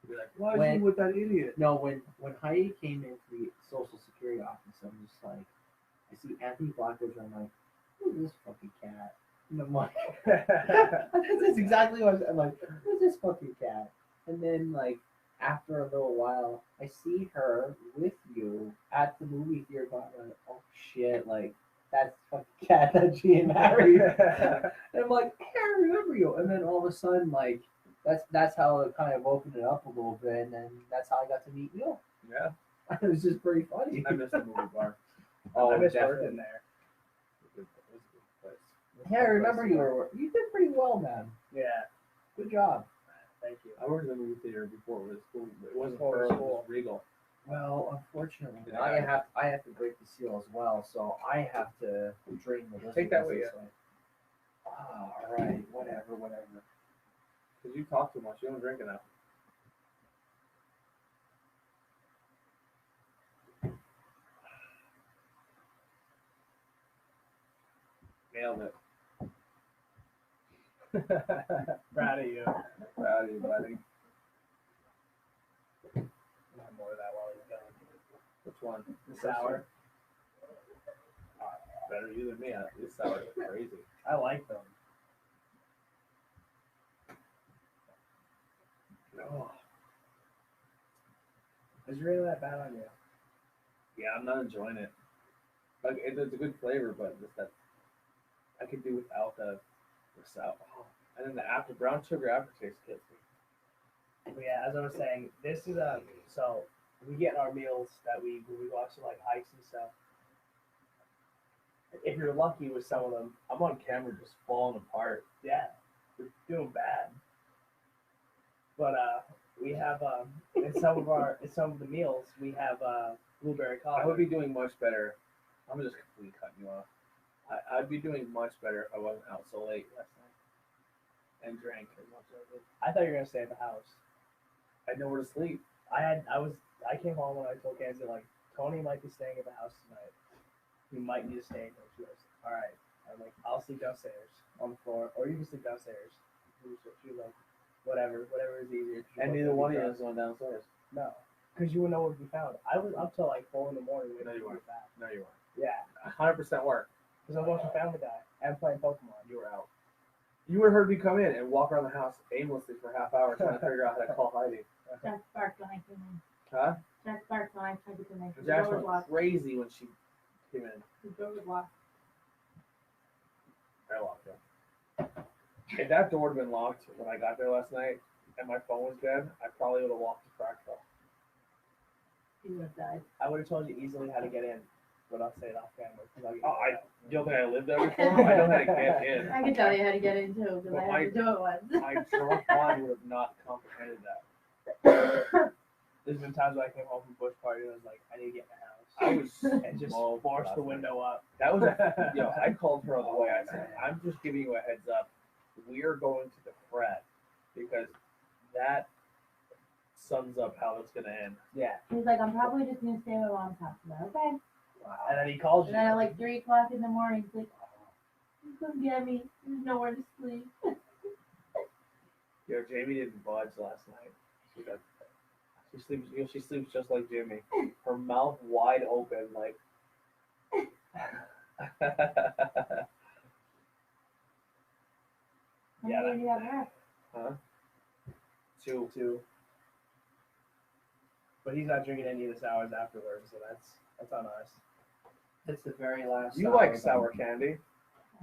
Be like, why is when- he with that idiot? no, when Heidi came into the Social Security office, I'm just like, I see Anthony Blackwood, and I'm like, who's this fucking cat? And I'm like, that's exactly what I'm like. Who's this fucking cat? And then like after a little while, I see her with you at the movie theater. Going, like, oh shit! Like that's the fucking cat that she married. And I'm like, hey, I remember you. And then all of a sudden, like that's how it kind of opened it up a little bit, and then that's how I got to meet you. Yeah, It was just pretty funny. I missed the movie bar. I miss definitely. working there. It was a good place. Yeah, I remember you did pretty well, man. Yeah. Good job. Thank you. I worked in the movie theater before it was school. It wasn't Before it was Pearl, it school. was Regal. Well, unfortunately, Yeah. I have to break the seal as well, so I have to drain the Take that with this way. Ah, all right, whatever. Because you talk too much, you don't drink enough. Nailed it. Proud of you. Proud of you, buddy. Not more of that while he's gone. Which one? The sour. Better you than me. This sour is crazy. I like them. Oh, Is it really that bad on you? yeah, I'm not enjoying it. Like it's a good flavor, but just that I could do without the sour. Oh. And then the brown sugar aftertaste gets me. But yeah, as I was saying, this is so we get our meals that we when we go out to like hikes and stuff. If you're lucky with some of them, I'm on camera just falling apart. yeah, we're doing bad. But we have in some of the meals we have blueberry I would cobbler. be doing much better. I'm just completely cutting you off. I'd be doing much better if I wasn't out so late last night and drank as much as I did. I thought you were gonna stay at the house. I had nowhere to sleep. I came home and I told Kenzie like Tony might be staying at the house tonight. He might need to stay. And she goes, all right. I'm like, I'll sleep downstairs on the floor, or you can sleep downstairs. She was like, whatever is easier. She And both neither would be one of you drunk. is going downstairs. No, because you would know what we found. I was up till like 4 in the morning waiting No, you for weren't. it back. No, you weren't. Yeah, 100% work. because I was watching Family Guy and playing Pokemon. You were out. You would have heard me come in and walk around the house aimlessly for a half hour trying to figure out how to call Heidi. Jack barked when I came in. Huh? Jack barked when I tried to come in. The Jax door was went locked. crazy when she came in. The door was locked. I locked it. If that door had been locked when I got there last night and my phone was dead, I probably would have walked to Fractal. He would have died. I would have told you easily how to get in, but I'll say it off camera. 'Cause I'll get Oh, you you don't think I lived there before? I know how to get in. I can tell you how to get in too, because But I had to do it once. My drunk mind would have not comprehended that. There's been times where I came home from bush party and I was like, I need to get in the house. I was And just smoked force last the night. window up. That was I called her on the way. I said, I'm just giving you a heads up. We're going to the frat because that sums up how it's gonna end. Yeah. He's like, I'm probably just gonna stay at my mom's house. I'm like, okay. And then he calls And you. then at like 3 o'clock in the morning, he's like, come get me. There's nowhere to sleep. Yo, Jamie didn't budge last night. She sleeps. She sleeps just like Jimmy. Her mouth wide open, like. How Yeah, many do you have left? Huh? Two. But he's not drinking any of the sours afterwards, so that's on us. It's the very last. You like sour candy?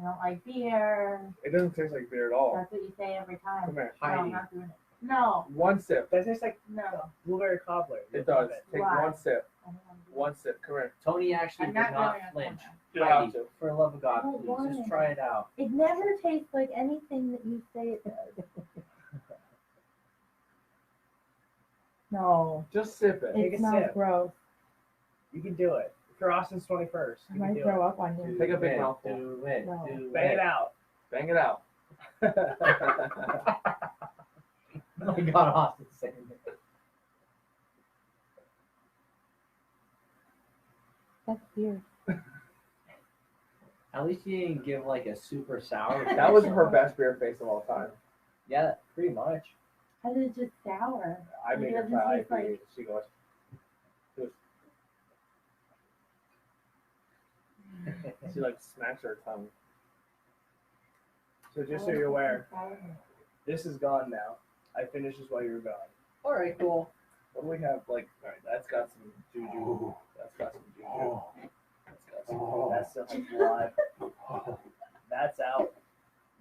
I don't like beer. It doesn't taste like beer at all. That's what you say every time. Come here. No, I'm Heidi. not doing it. No, One sip. That tastes like no. blueberry cobbler. It does. Take Why? one sip. I don't wanna do it. One sip. Come here. Tony actually I'm did not not going on flinch. camera. You don't have Heidi, to. for the love of I God, don't please, want just it. try it out. It never tastes like anything that you say it does. No, Just sip it. Take it a smells sip. gross. You can do it. For Austin's 21st. I You can might do throw it. up on you. Take a big Do mouthful. it. No. Do Bang it out. Bang it out. Oh my God, Austin saying it. That's weird. At least you didn't give like a super sour. That was her best beer face of all time. Yeah, pretty much. How is it just sour? I made It her doesn't try taste IPA. like- She goes. She like smacks her tongue. So just so you're aware, this is gone now. I finished this while you were gone. All right, cool. What do we have? Like, all right, that's got some juju. That's got some juju. That's got some. That still has live. That's out.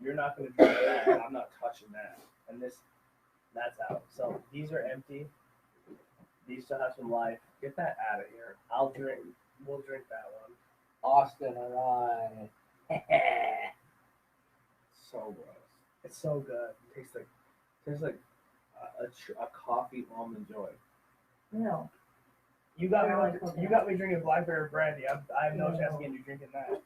You're not going to drink that. I'm not touching that. And that's out. So these are empty. These still have some life. Get that out of here. We'll drink that one. Austin, all right. So gross. It's so good. Tastes like a coffee almond joy. No. You got I me. like coconut. You got me drinking blackberry brandy. I have no No. chance of getting you drinking that.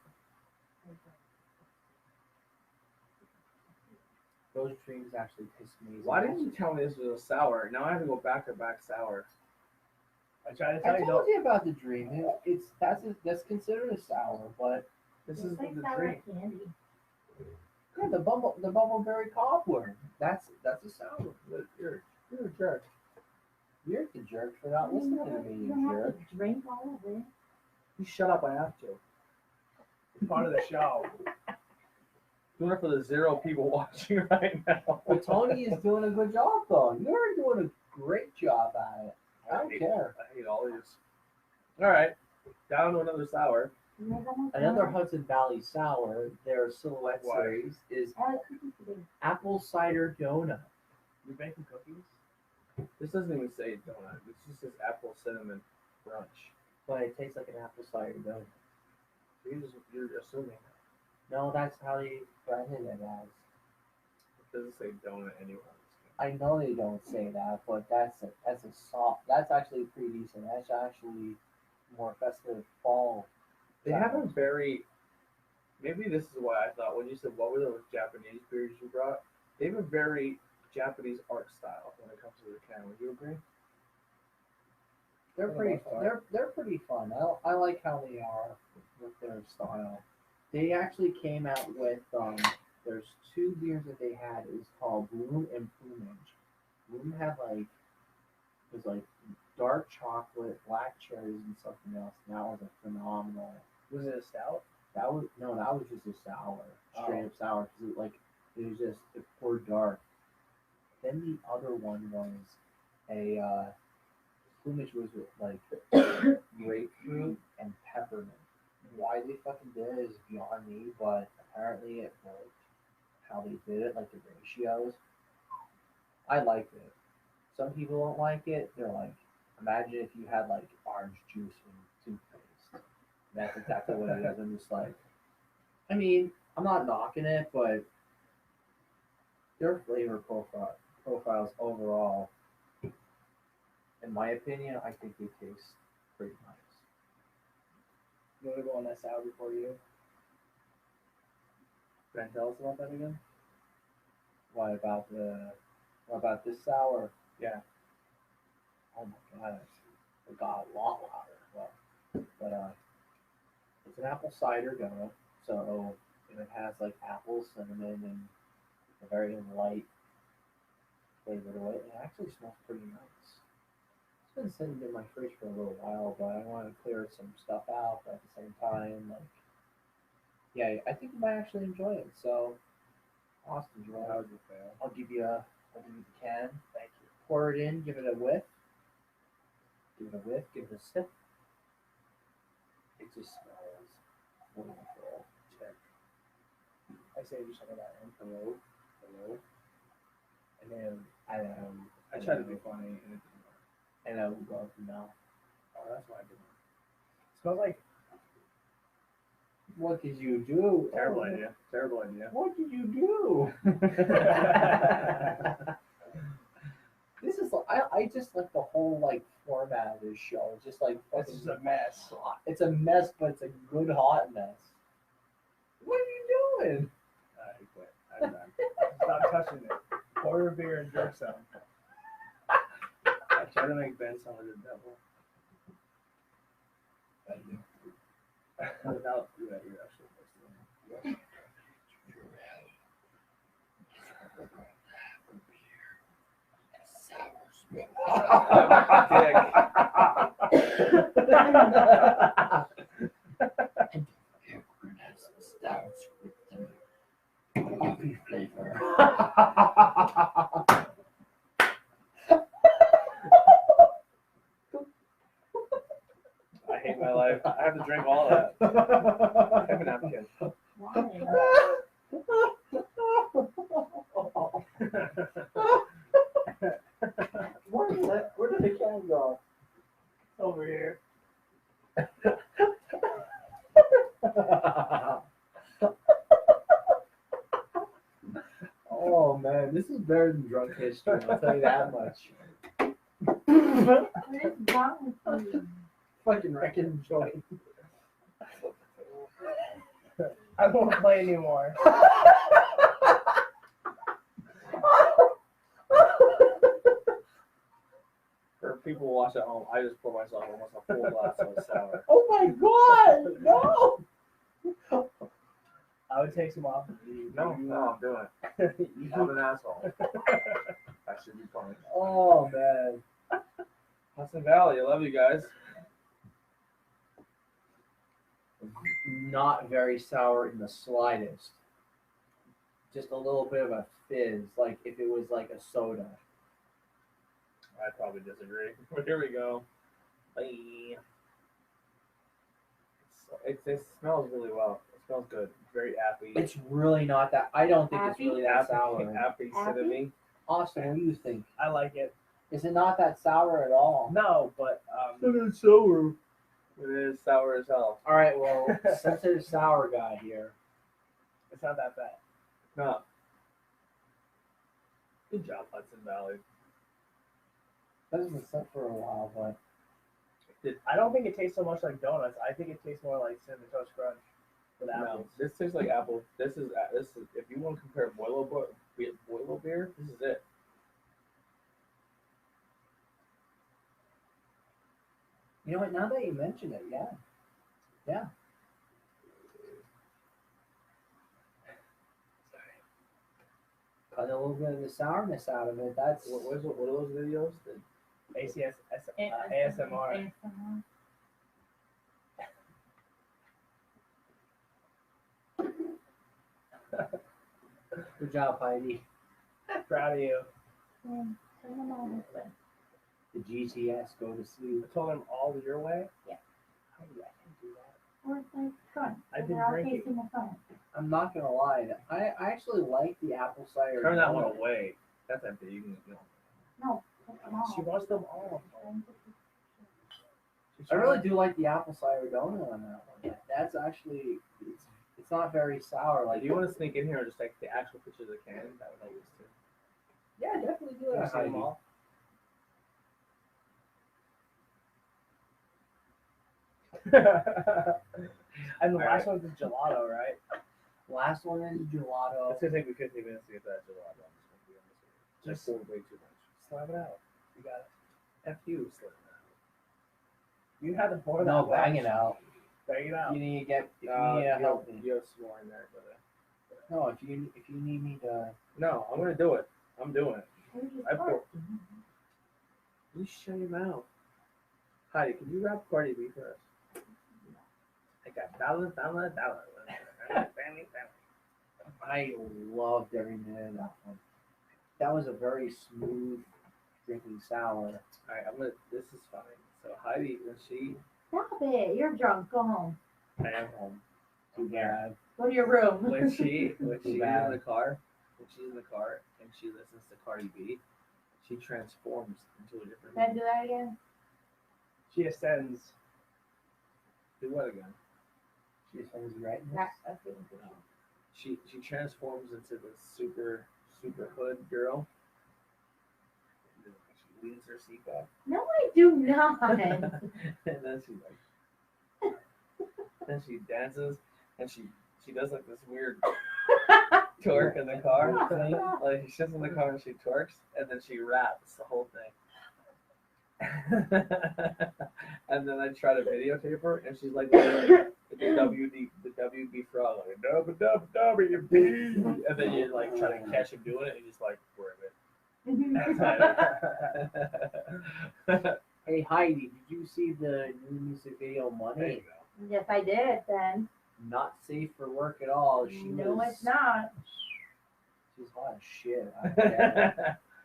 Those dreams actually taste amazing. Why didn't you tell me this was a sour? Now I have to go back to back sour. I try to I tell you. told Don't. you about the dream. That's considered a sour, but This It's is like the sour drink. candy. yeah, the bubbleberry cobbler. That's a sour. You're a jerk. You're the jerk for not listening to me, You you don't have jerk. to drink all of it. You shut up. I have to. Part of the show. Doing it for the 0 people watching right now. But Tony is doing a good job, though. You're doing a great job at it. I don't care. I hate all these. All right, down to another sour. Another Hudson Valley sour, their Silhouette Why? series, is I like cookies today. apple cider donut. You're baking cookies? This doesn't even say donut. This just says apple cinnamon brunch. But it tastes like an apple cider donut. You're assuming that. No, that's how they branded it as. It doesn't say donut anywhere. I know they don't say that, but that's a soft. That's actually pretty decent. That's actually more festive fall. They have a very. Maybe this is why I thought when you said what were those Japanese beers you brought, they have a very Japanese art style when it comes to the can. Would you agree? They're For the pretty. most part. They're pretty fun. I like how they are with their style. They actually came out with There's two beers that they had. It was called Bloom and Plumage. Bloom had like dark chocolate, black cherries, and something else. And that was a phenomenal. Was it a stout? That was just a sour, straight Oh. up sour, because it poured dark. Then the other one was a Plumage was with like grapefruit and peppermint. Why they fucking did it is beyond me, but apparently it worked. How they did it, like the ratios. I liked it. Some people don't like it. They're like, imagine if you had like orange juice in toothpaste. That's exactly what it is. I'm just like, I mean, I'm not knocking it, but their flavor profiles overall, in my opinion, I think they taste pretty nice. You want to go on that sour before you? Can you tell us about that again? What about this sour? Yeah. Oh my god, it got a lot louder. But it's an apple cider donut, so it has like apple, cinnamon, and a very light flavor to it. It actually smells pretty nice. It's been sitting in my fridge for a little while, but I want to clear some stuff out. But at the same time, like, yeah, I think you might actually enjoy it. So, Austin, you want? How would you fail? I'll give you the can. Thank you. Pour it in. Give it a whiff. Give it a whiff. Give it a sip. It just smells wonderful. Check. I say do some of that in. Hello. And then I tried to be funny and it didn't work. and I will go up and down. Oh, that's why I didn't. Smells like What did you do? Terrible Oh, idea. Terrible idea. What did you do? This is I just like the whole like format of this show. It's just like it's just a mess. It's a mess, but it's a good hot mess. What are you doing? I quit. I'm done. Stop touching it. Pour your beer and drink some. I try to make Ben sound like the devil. Thank you. Without you at your actual voice. Coffee flavor. I hate my life. I have to drink all of that. I have a napkin. Why? Where did the can go? Over here. Oh man, this is better than drunk history. I'll tell you that much. What is wrong with you? Fucking wrecking joint. I won't play anymore. For people who watch at home, I just pour myself almost a full glass of sour. Oh my god, no! I would take some off of you. No, I'm doing it. I'm an asshole. That should be funny. Oh man. Hudson Valley, I love you guys. Not very sour in the slightest. Just a little bit of a fizz, like if it was like a soda. I probably disagree. But here we go. Bye. it smells really well. It smells good. Very appy. It's really not that. I don't think it's Appy? really that sour. Appy cinnamon. Austin, what do you think? I like it. Is it not that sour at all? No, but It's sour. It is sour as hell. All right, well, sensitive sour guy here. it's not that bad. No. Good job, Hudson Valley. That hasn't set for a while, but I don't think it tastes so much like donuts. I think it tastes more like Cinnamon Toast Crunch with No, apples. this tastes like apple. This is if you want to compare Boilo beer, this is it. you know what? Now that you mention it, yeah. Cut a little bit of the sourness out of it. That's What are those videos? ASMR. good job, Heidi. Proud of you. Turn them all this way. The GTS go to I sleep. told them all your way. Yeah. I can do that. Or like front. I've So been they're all drinking. facing the front. I'm not gonna lie. I actually like the apple cider. Turn that donut. one away. That's empty. You can. No, put them all. She wants them all. I really do like the apple cider donut on that one. That's actually it's not very sour. Like, Like do you want to sneak in here and just take the actual picture of the can? That would help us too. yeah, definitely do Can you that. see them Heidi. all? And the last one's the gelato, right? Last one is gelato. It's gonna take me 15 minutes to get that gelato. I'm just gonna be honest with you. Just- Just way too much. Slap it out. You got it. F you, Slim. You had to pour that. No, much. bang it out. Bang it out. You need to get. If you need You help me. you have some more in there, but No, if you need me to. no, I'm gonna do it. I'm doing it. Where's your I fork? pour. You shut your mouth. Heidi, can you rap Cardi B for us? I got $1. I loved every minute of that one. That was a very smooth drinking sour. All right, this is fine. So Heidi, when she, Stop it. You're drunk. Go home. I am home. Too bad. Go to your room. When she's in bad. the car, and she listens to Cardi B, she transforms into a different. Can I do that again? She ascends. Do what again? She says right. That's good. She transforms into this super hood girl. And then she leans her seat back, No, I do not. and then she like, then she dances, and she does like this weird twerk in the car. Like she sits in the car and she twerks, and then she raps the whole thing. And then I try to videotape her, and she's like the WB frog, like WB, and then you like try to catch him doing it, and he's like, "Where Hey Heidi, did you see the new music video There Money? you go. Yes, I did then. Not safe for work at all. No, it's not. She's hot as shit. I don't get it.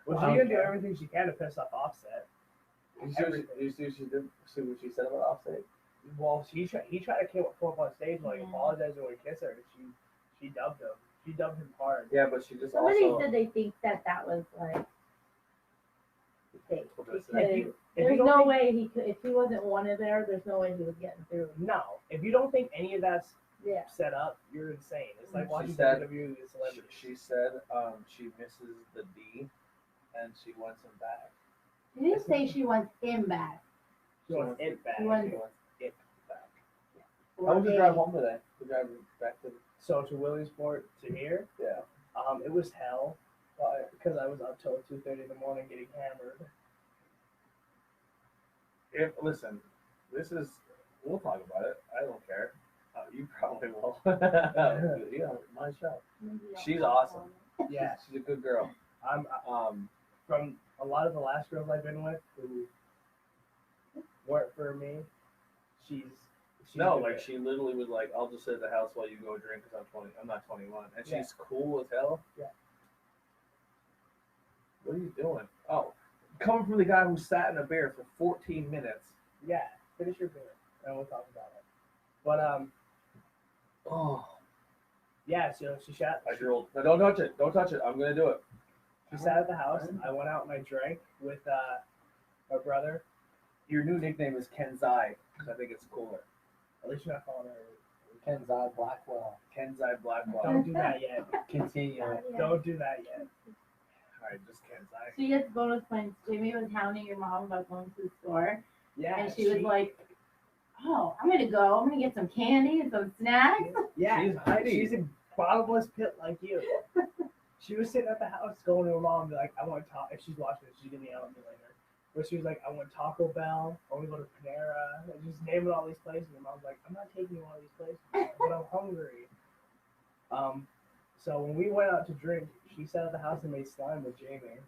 Well, I she's don't gonna do care. everything she can to piss off Offset. You see what she said about Offset? Well, he tried to come up on stage like apologize or kiss her. She dubbed him. She dubbed him hard. Yeah, but she just Somebody also. said they think that was like fake. Publicity. Because If you there's don't no think- way he could. If he wasn't wanted there's no way he was getting through. No, if you don't think any of that's Yeah. set up, you're insane. It's like She watching said- WWE with celebrities. She said she misses the D, and she wants him back. She didn't say she wants him back. She wants it back. She wants- She wants it back. Or How would you they- drive home today? You drive back to So to Williamsport to here, yeah. it was hell because I was up till 2:30 in the morning getting hammered. Listen, this is we'll talk about it. I don't care. You probably will. Yeah, my show. Maybe I'll She's call awesome. him. Yeah, She's a good girl. I'm from a lot of the last girls I've been with who weren't for me. She's No, been like good. she literally was like, "I'll just sit at the house while you go drink because I'm 20. I'm not 21." And she's Yeah. cool as hell. Yeah. What are you doing? Oh, coming from the guy who sat in a beer for 14 minutes. Yeah, finish your beer and we'll talk about it. But Oh, yeah, so she sat. 5-year-old. No, don't touch it. Don't touch it. I'm gonna do it. She sat at the house. I went out and I drank with my brother. Your new nickname is Kenzai because I think it's cooler. At least you're not calling her. Kenzai Blackwell. Kenzai Blackwell. Don't do that yet. Continue. Yeah. Don't do that yet. All right, just Kenzai. She gets bonus points. Jamie was hounding your mom about going to the store, Yeah. and she was like, "Oh, I'm gonna go. I'm gonna get some candy and some snacks." Yeah, She's Heidi. she's a bottomless pit like you. She was sitting at the house going to her mom and be like, I want to talk. If she's watching it, she's going to yell at me later. But she was like, I want Taco Bell. I want to go to Panera. And just naming all these places. And mom's like, I'm not taking you to all these places, but I'm hungry. So when we went out to drink, she sat at the house and made slime with Jamie.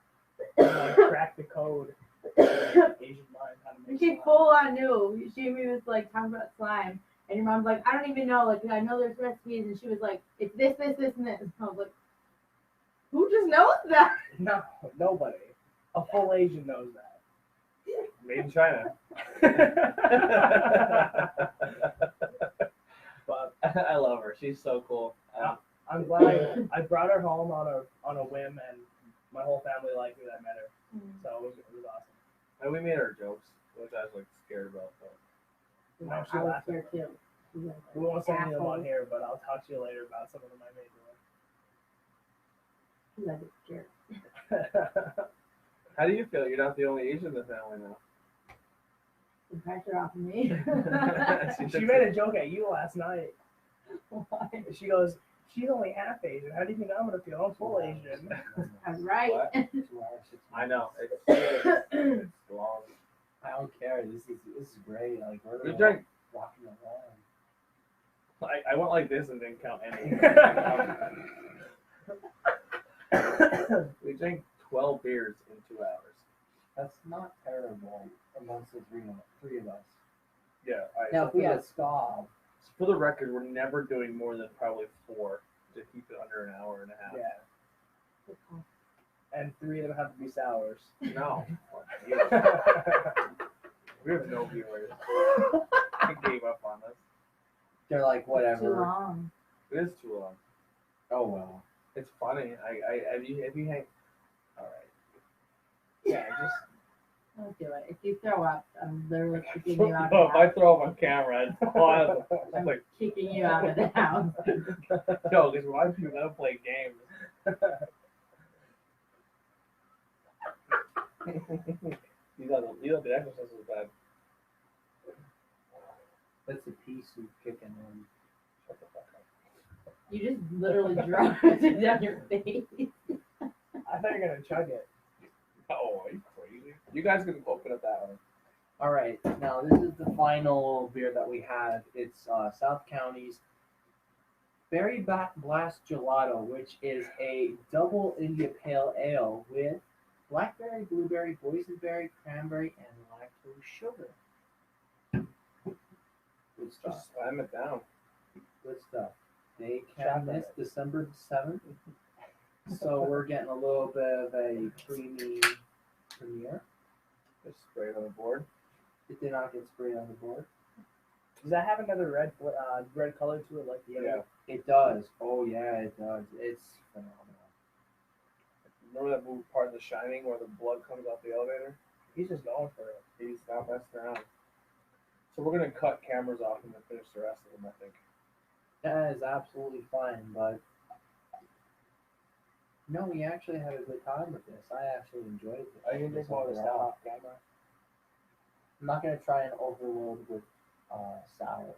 And like cracked the code. Asian mind how to make She slime. full on knew. Jamie was like talking about slime, and your mom's like, "I don't even know. Like, I know there's recipes," and she was like, "It's this, this, this, and this." And I was like, "Who just knows that?" No, nobody. A full Asian knows that. Made in China. But I love her. She's so cool. I'm glad I brought her home on a whim, and my whole family liked me that I met her. So it was awesome. And we made her jokes, which I was like scared about. But No, she I was laughed. scared too. She was like, We won't say any of them on asshole. here, but I'll talk to you later about some of them She was scared. I made. how do you feel? You're not the only Asian in the family now. The pressure off of me. She made a joke at you last night. Why? She goes, "She's only half Asian. How do you think I'm gonna feel? I'm full Asian." I was right. What? 2 hours, 6 I know. minutes. It's long. I don't care. This is great. Like we're We drank. walking around. I went like this and didn't count any. We drank 12 beers in 2 hours. That's not terrible amongst the three of us. Yeah. All right, Now, so if we had Scob, for the record, we're never doing more than probably 4 to keep it under an hour and a half. Yeah. And 3 of them have to be sours. No. We have no viewers. I gave up on this. they're like Too whatever. long. It is too long. Oh well. It's funny. If you hang. All right. Yeah, just Don't do it. If you throw up, I'm literally kicking you out No, of if the I house. throw up on camera, I'm like, Kicking you out of the house. yo, because why do you never play games? You got the exercise is bad. That's a piece of kicking in. Shut the fuck up. You just literally dropped it down your face. I thought you were gonna chug it. Oh, are you crazy? You guys can open it that way. All right, now this is the final beer that we have. It's South County's Berry Blast Gelato, which is a double India Pale Ale with blackberry, blueberry, boysenberry, cranberry, and lactose sugar. Good stuff. Just slam it down. Good stuff. They can this December 7th. So we're getting a little bit of a creamy premiere. Just spray it on the board. It did not get sprayed on the board. Does that have another red color to it, like the other? Yeah. It does. Oh yeah, it does. It's phenomenal. Remember that movie part of The Shining where the blood comes off the elevator? He's just going for it. He's not messing around. So we're gonna cut cameras off and then finish the rest of them, I think. That is absolutely fine, but no, we actually had a good time with this. I actually enjoyed it. Are you gonna drink more of the stuff off camera? I'm not gonna try and overload with sours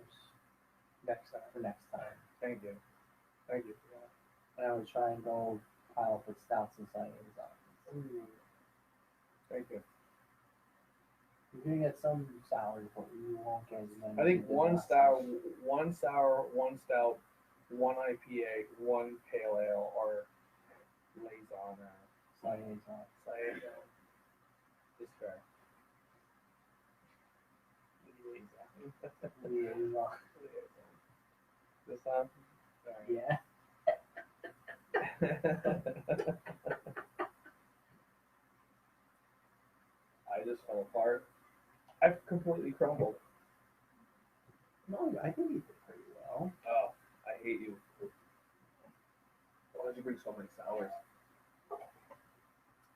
Next time. for next time. Thank you. Thank you for that. And I would try and go pile with stouts inside of the Thank you. You're gonna get some sours, but you won't get as many. I think as you did one last sour, time. one sour, one stout, one IPA, one pale ale are liaison. Liaison. It's fair. Liaison. This time? Yeah. I just fell apart. I've completely crumbled. No, I think you did pretty well. Oh, I hate you. Why did you bring so many sours?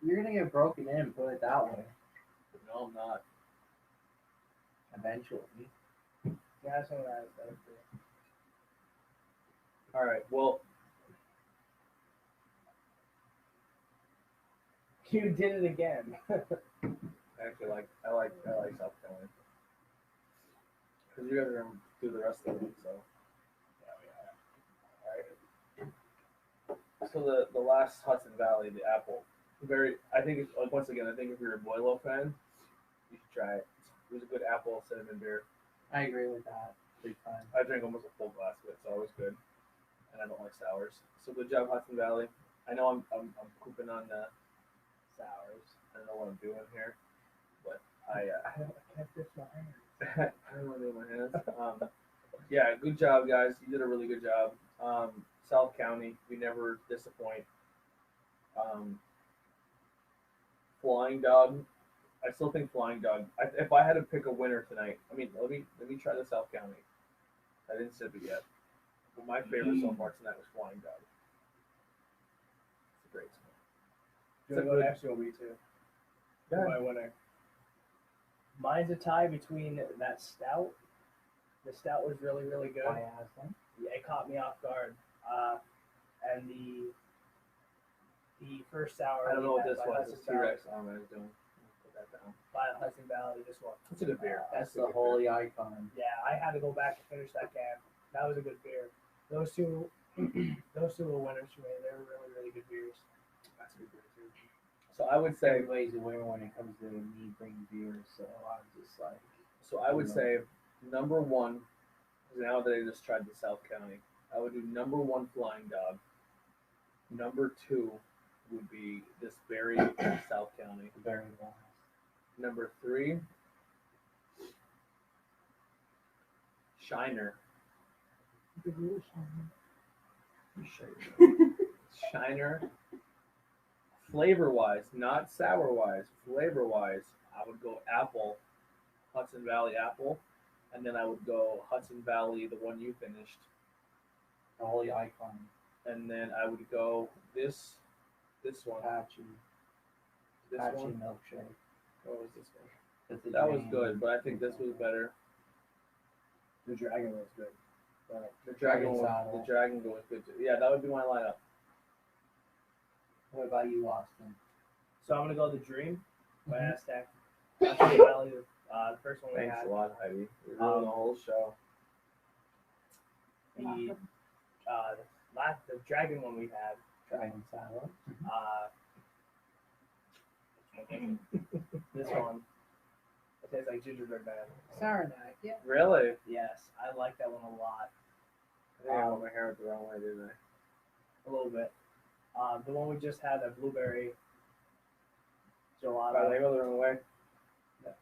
You're gonna get broken in, put it that way. No, I'm not. Eventually. Yeah, some of that is better for you. All right. Well, You did it again. I actually I like South Carolina because you guys are gonna do the rest of the week. So. So the last Hudson Valley, the apple, I think it's, like, once again, I think if you're a Boilo fan, you should try it. It was a good apple cinnamon beer. I agree with that. Big time. I drank almost a full glass of it, so it was good. And I don't like sours, so good job, Hudson Valley. I know I'm pooping on sours. I don't know what I'm doing here, but I can't fix my hands. I don't want to do my hands. Yeah, good job, guys. You did a really good job. South County, we never disappoint. Flying Dog, I still think Flying Dog. If I had to pick a winner tonight, I mean, let me try the South County. I didn't sip it yet, but my favorite so far tonight was Flying Dog. It's a great song. Do you want to go next or me too? Yeah. My winner. Mine's a tie between that stout. The stout was really, really good. I asked them. Yeah, it caught me off guard. And the first sour. I don't know what we had this by was. Hudson It's T-Rex. I don't know what I was doing. Put that down. By Hudson Valley, this one. It's a good beer. That's It's a the good holy icon. Yeah, I had to go back and finish that can. That was a good beer. Those two were winners for me. They were really, really good beers. That's a good beer too. So I would say. Everybody's a winner when it comes to me bringing beers, so I'm just like. So I would say number one. Now that I just tried the South County, I would do number one Flying Dog. Number two would be this berry South County. Very well. Number three, Shiner. Shiner. Flavor wise, not sour wise, flavor wise, I would go apple, Hudson Valley apple, and then I would go Hudson Valley, the one you finished, The holy icon. and then I would go this one, Apache. this Apache one. milkshake. What was this one? That's the That was dream. good, but I think this was better. The dragon was good. The dragon Saddle. was good too. Yeah, that would be my lineup. What about you, Austin? So I'm gonna go the Dream by Aztec. Hudson Valley, the first one we Thanks had. a lot, Heidi. You're ruining the whole show. The the dragon one we had. Dragon Saddle. This one. It tastes like gingerbread man. Saranac, yeah. Really? Yes, I like that one a lot. I think I put my hair the wrong way, didn't I? A little bit. The one we just had, that blueberry By gelato. they go the wrong way. There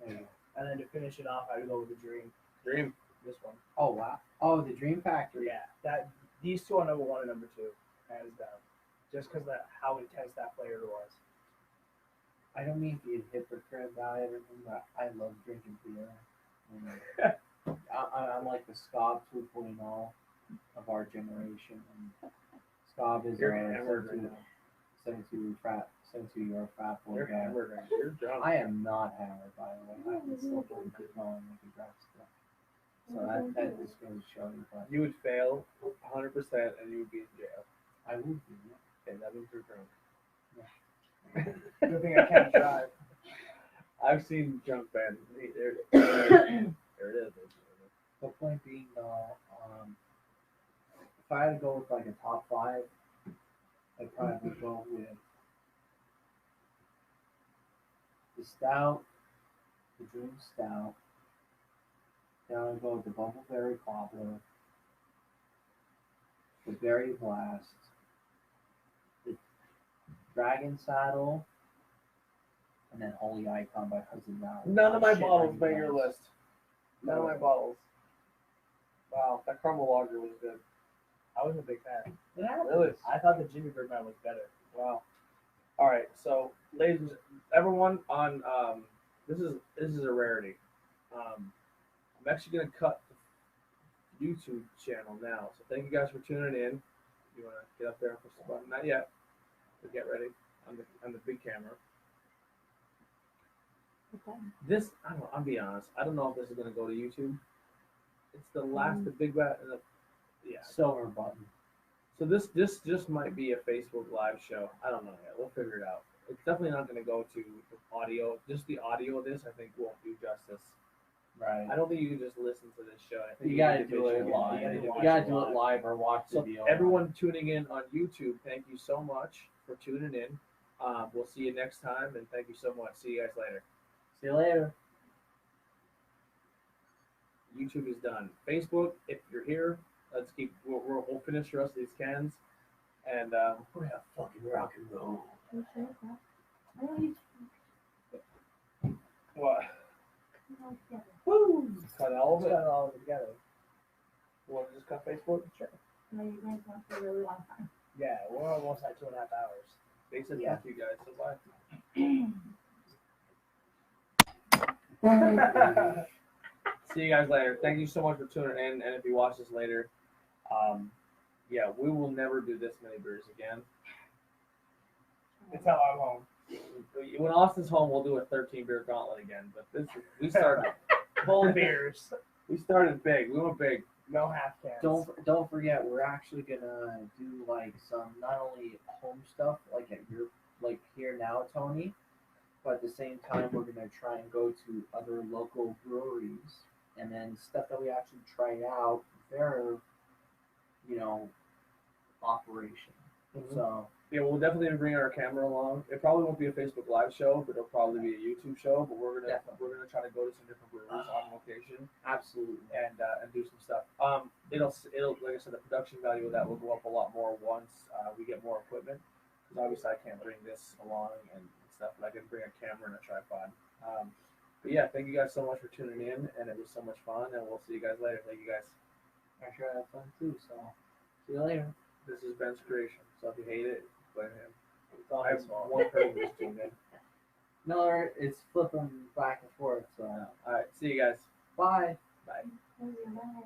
you go. And then to finish it off, I would go with the Dream. Dream. This one. Oh, wow. Oh, the Dream Factory. Yeah, these two are number one and number two, hands down. Just because that how intense that flavor was. I don't mean to be a hypocrite about everything, but I love drinking beer. And I'm like the Scob 2.0 of our generation. And Scob is You're a hammered right now. 72-year-old fat boy You're guy. hammered right now. You're drunk. I am not hammered, by the way. I can still drink it going like a drug stuff. So that just goes to show you. But You would fail 100% and you would be in jail. I would do it. Okay, that means you're drunk. Good thing I can't drive. I've seen drunk Ben. There it is. The point being, though, if I had to go with like a top five, I'd probably go with the Stout, the Dream Stout. Then I'd go with the Bumbleberry Cobbler, the Berry Blast, the Dragon Saddle, and then Holy Icon by Hudson Valley. None of my Shit, bottles my made your goodness. list. None of my bottles. Wow, that caramel lager was good. I wasn't a big fan. It happens. Really? I thought the gingerbread man was better. Wow. All right, so ladies and everyone on this is a rarity. I'm actually gonna cut the YouTube channel now. So thank you guys for tuning in. You wanna get up there and push the button? Not yet. But get ready on the big camera. Okay. This I don't know, I'll be honest. I don't know if this is gonna go to YouTube. It's the last the big yeah. Silver button. So this just might be a Facebook Live show. I don't know yet. We'll figure it out. It's definitely not going to go to the audio. Just the audio of this, I think, won't do justice. Right. I don't think you can just listen to this show. I think You gotta need to do it visual- live. you You gotta gotta watch do it live or watch the So video. everyone tuning in on YouTube, thank you so much for tuning in. We'll see you next time, and thank you so much. See you guys later. See you later. YouTube is done. Facebook, if you're here, let's keep. We'll finish the rest of these cans, and we're gonna fucking rock and roll. You sure it's not? I don't need What? to. Woo! Cut all of Let's it. cut it all together. You want to just cut Facebook? Sure. No, you're going to want for a really long time. Yeah, we're almost at 2.5 hours. They said Yeah. fuck you guys, so bye. See you guys later. Thank you so much for tuning in, and if you watch this later, yeah, we will never do this many beers again. Until I'm home. When Austin's home, we'll do a 13 beer gauntlet again. But we started Full beers. we started big. We went big. No half cans. Don't forget, we're actually gonna do like some not only home stuff like at your like here now, Tony, but at the same time we're gonna try and go to other local breweries and then stuff that we actually tried out their, operation. Mhm. So Yeah, we'll definitely bring our camera along. It probably won't be a Facebook Live show, but it'll probably be a YouTube show. But we're gonna try to go to some different breweries on location absolutely. and do some stuff. It'll like I said, the production value of that will go up a lot more once we get more equipment. Because obviously I can't bring this along and stuff, but I can bring a camera and a tripod. But yeah, thank you guys so much for tuning in, and it was so much fun. And we'll see you guys later. Thank you guys. I sure had fun too. So see you later. This is Ben's creation, so if you hate it, blame him. It's all I his have fault. one person who's tuned in. No, it's flipping back and forth. So All right, see you guys. bye. Bye. Oh, you're right.